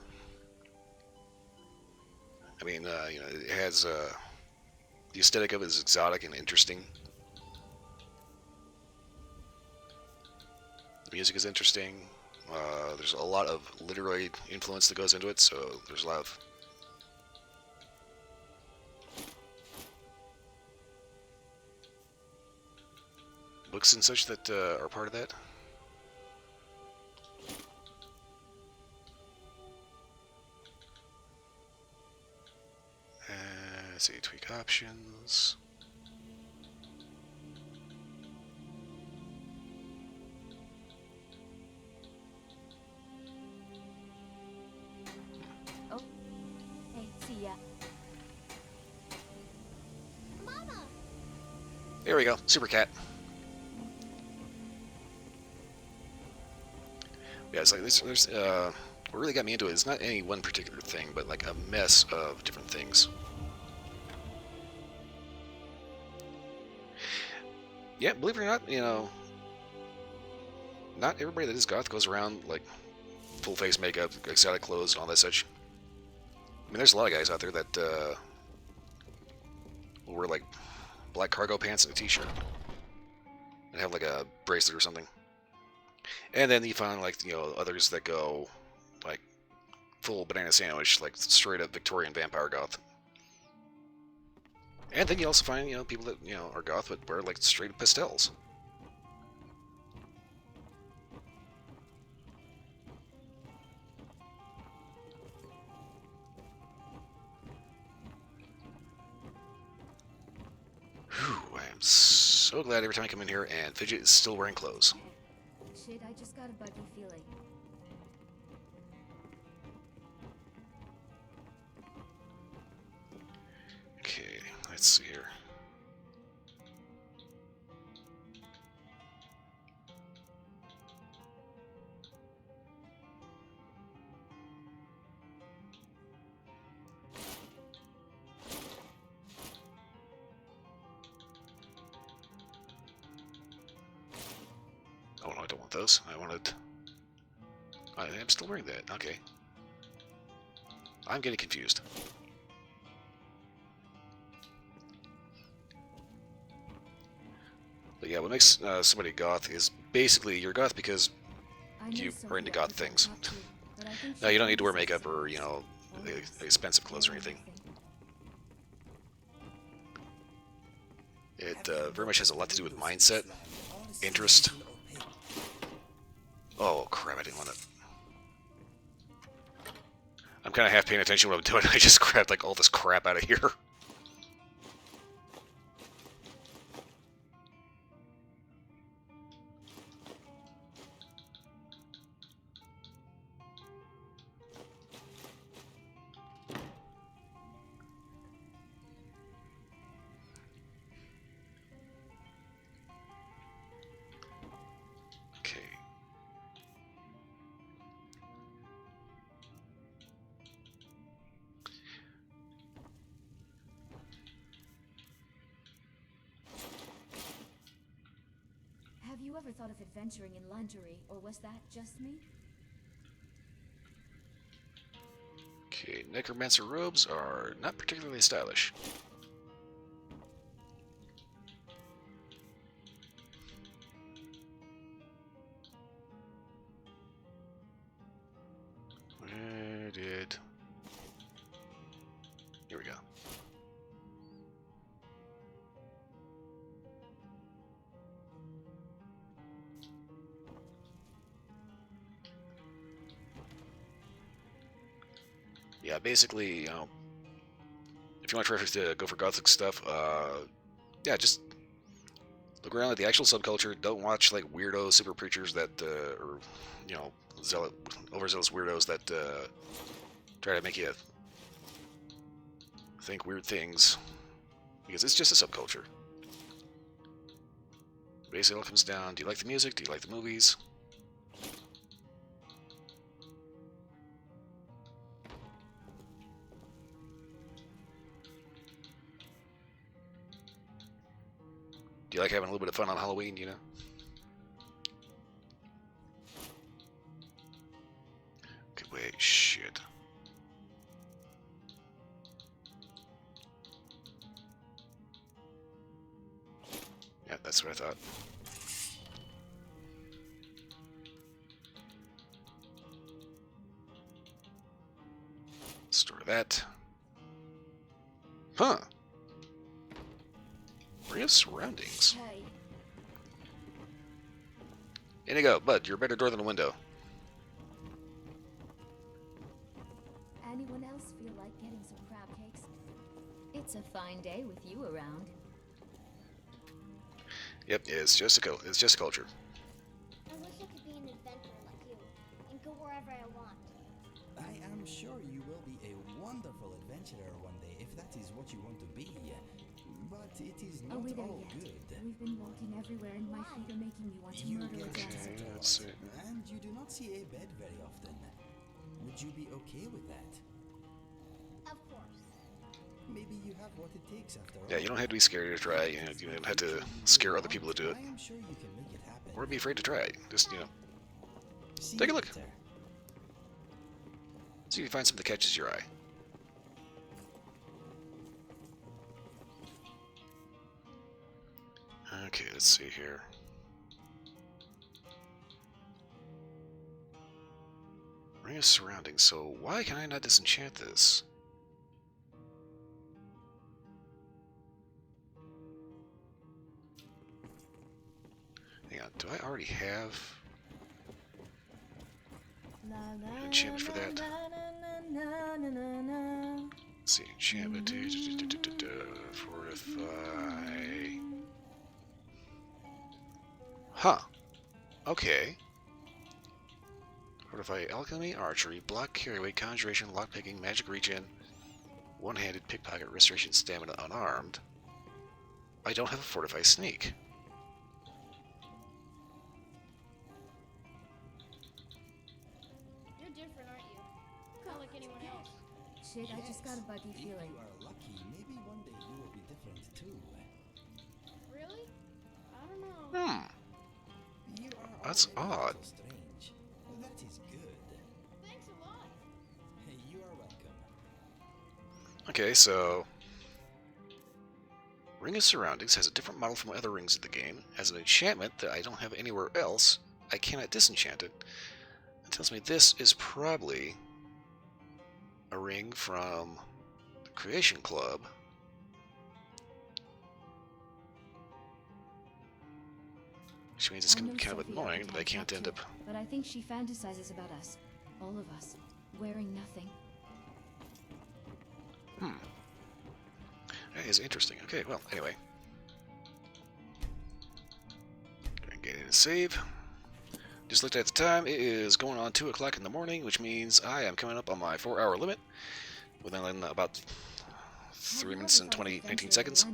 I mean, you know, it has the aesthetic of it is exotic and interesting. The music is interesting. There's a lot of literary influence that goes into it, so there's a lot of books and such that are part of that. Let's see, tweak options. Oh, hey, see ya. Mama! There we go, Super Cat. Yeah, it's like there's what really got me into it is not any one particular thing, but like a mess of different things. Yeah, believe it or not, you know, not everybody that is goth goes around like full face makeup, exotic clothes, and all that such. I mean, there's a lot of guys out there that will wear like black cargo pants and a t-shirt and have like a bracelet or something. And then you find like, you know, others that go like full banana sandwich, like straight up Victorian vampire goth. And then you also find, you know, people that, you know, are goth but wear like straight up pastels. Whew, I am so glad every time I come in here and Fidget is still wearing clothes. Shit, I just got a buggy feeling. Okay, let's see here. Oh no, I don't want those. I wanted... I am still wearing that. Okay. I'm getting confused. yeah, what makes somebody goth is basically you're goth because you are into goth things. No, you don't need to wear makeup or, you know, expensive clothes or anything. It very much has a lot to do with mindset, interest. Oh crap, I didn't want to... I'm kind of half paying attention to what I'm doing. I just grabbed like all this crap out of here. Okay. Have you ever thought of adventuring in lingerie, or was that just me? Okay, necromancer robes are not particularly stylish. Where did... Here we go. Yeah, basically, you know, if you want to go for gothic stuff, yeah, just look around at the actual subculture. Don't watch like weirdo super preachers that, or you know, overzealous weirdos that try to make you think weird things, because it's just a subculture. Basically, it all comes down: do you like the music? Do you like the movies? Do you like having a little bit of fun on Halloween, you know? Okay, wait, shit. Yeah, that's what I thought. Store that. Huh. Real surroundings. Hey. In you go, bud. You're a better door than a window. Anyone else feel like getting some crab cakes? It's a fine day with you around. Yep, it's just a culture. I wish I could be an adventurer like you and go wherever I want. I am sure you will be a wonderful adventurer one day if that is what you want to be. But it is not Are we there all yet? good. We've been walking everywhere and my feet are making me want to murder a dancer. And you do not see a bed very often. Would you be okay with that? Of course. Maybe you have what it takes after all. Yeah, you don't have to be scared to try. You know, you don't have to scare other people to do it. I am sure you can make it happen. Or be afraid to try. Just, you know, See take a you look. later. See if you find something that catches your eye. Okay, let's see here. Ring of surroundings, so why can I not disenchant this? Hang on, do I already have an enchantment for that? Let's see, enchantment, fortify. Huh. Okay. Fortify alchemy, archery, block, carryway, conjuration, lockpicking, magic regen, one-handed, pickpocket, restoration, stamina, unarmed. I don't have a fortify sneak. You're different, aren't you? Not like anyone else. Shit, I just got a buggy If feeling. you are lucky, maybe one day you will be different too. Really? I don't know. Hmm. You are That's already a odd. little strange. That is good. Thanks a lot. You are welcome. Okay, so Ring of Surroundings has a different model from other rings in the game. Has an enchantment that I don't have anywhere else. I cannot disenchant it. It tells me this is probably a ring from the Creation Club. Which means it's going to be kind of annoying that I can't end up... But I think she fantasizes about us. All of us. Wearing nothing. That is interesting. Okay, well, anyway. Get in and save. Just looked at the time. It is going on 2 o'clock in the morning, which means I am coming up on my 4-hour limit within about 3 minutes and 19 seconds.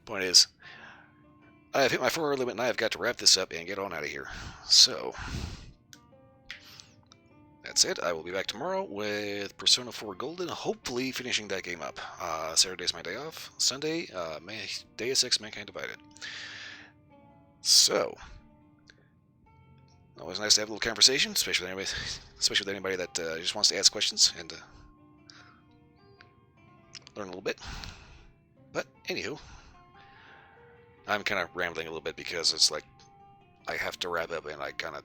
Point is, I have hit my 4-hour limit and I have got to wrap this up and get on out of here. So, that's it. I will be back tomorrow with Persona 4 Golden, hopefully finishing that game up. Saturday's my day off. Sunday, Deus Ex Mankind Divided. So, always nice to have a little conversation, especially with anybody that just wants to ask questions and learn a little bit. But, anywho, I'm kind of rambling a little bit because it's like I have to wrap up and I kind of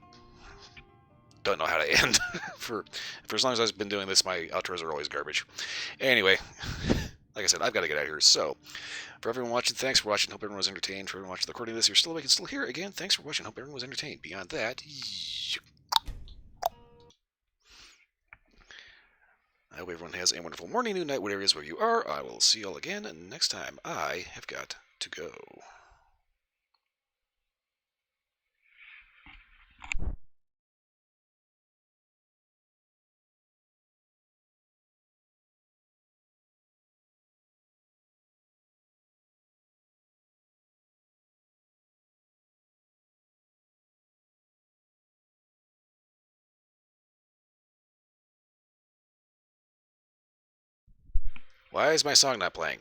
don't know how to end. for as long as I've been doing this, my outros are always garbage. Anyway, like I said, I've got to get out of here. So, for everyone watching, thanks for watching. Hope everyone was entertained. For everyone watching the recording of this, you're still awake and still here. Again, thanks for watching. Hope everyone was entertained. Beyond that, I hope everyone has a wonderful morning, noon, night, whatever it is where you are. I will see you all again next time. I have got to go. Why is my song not playing?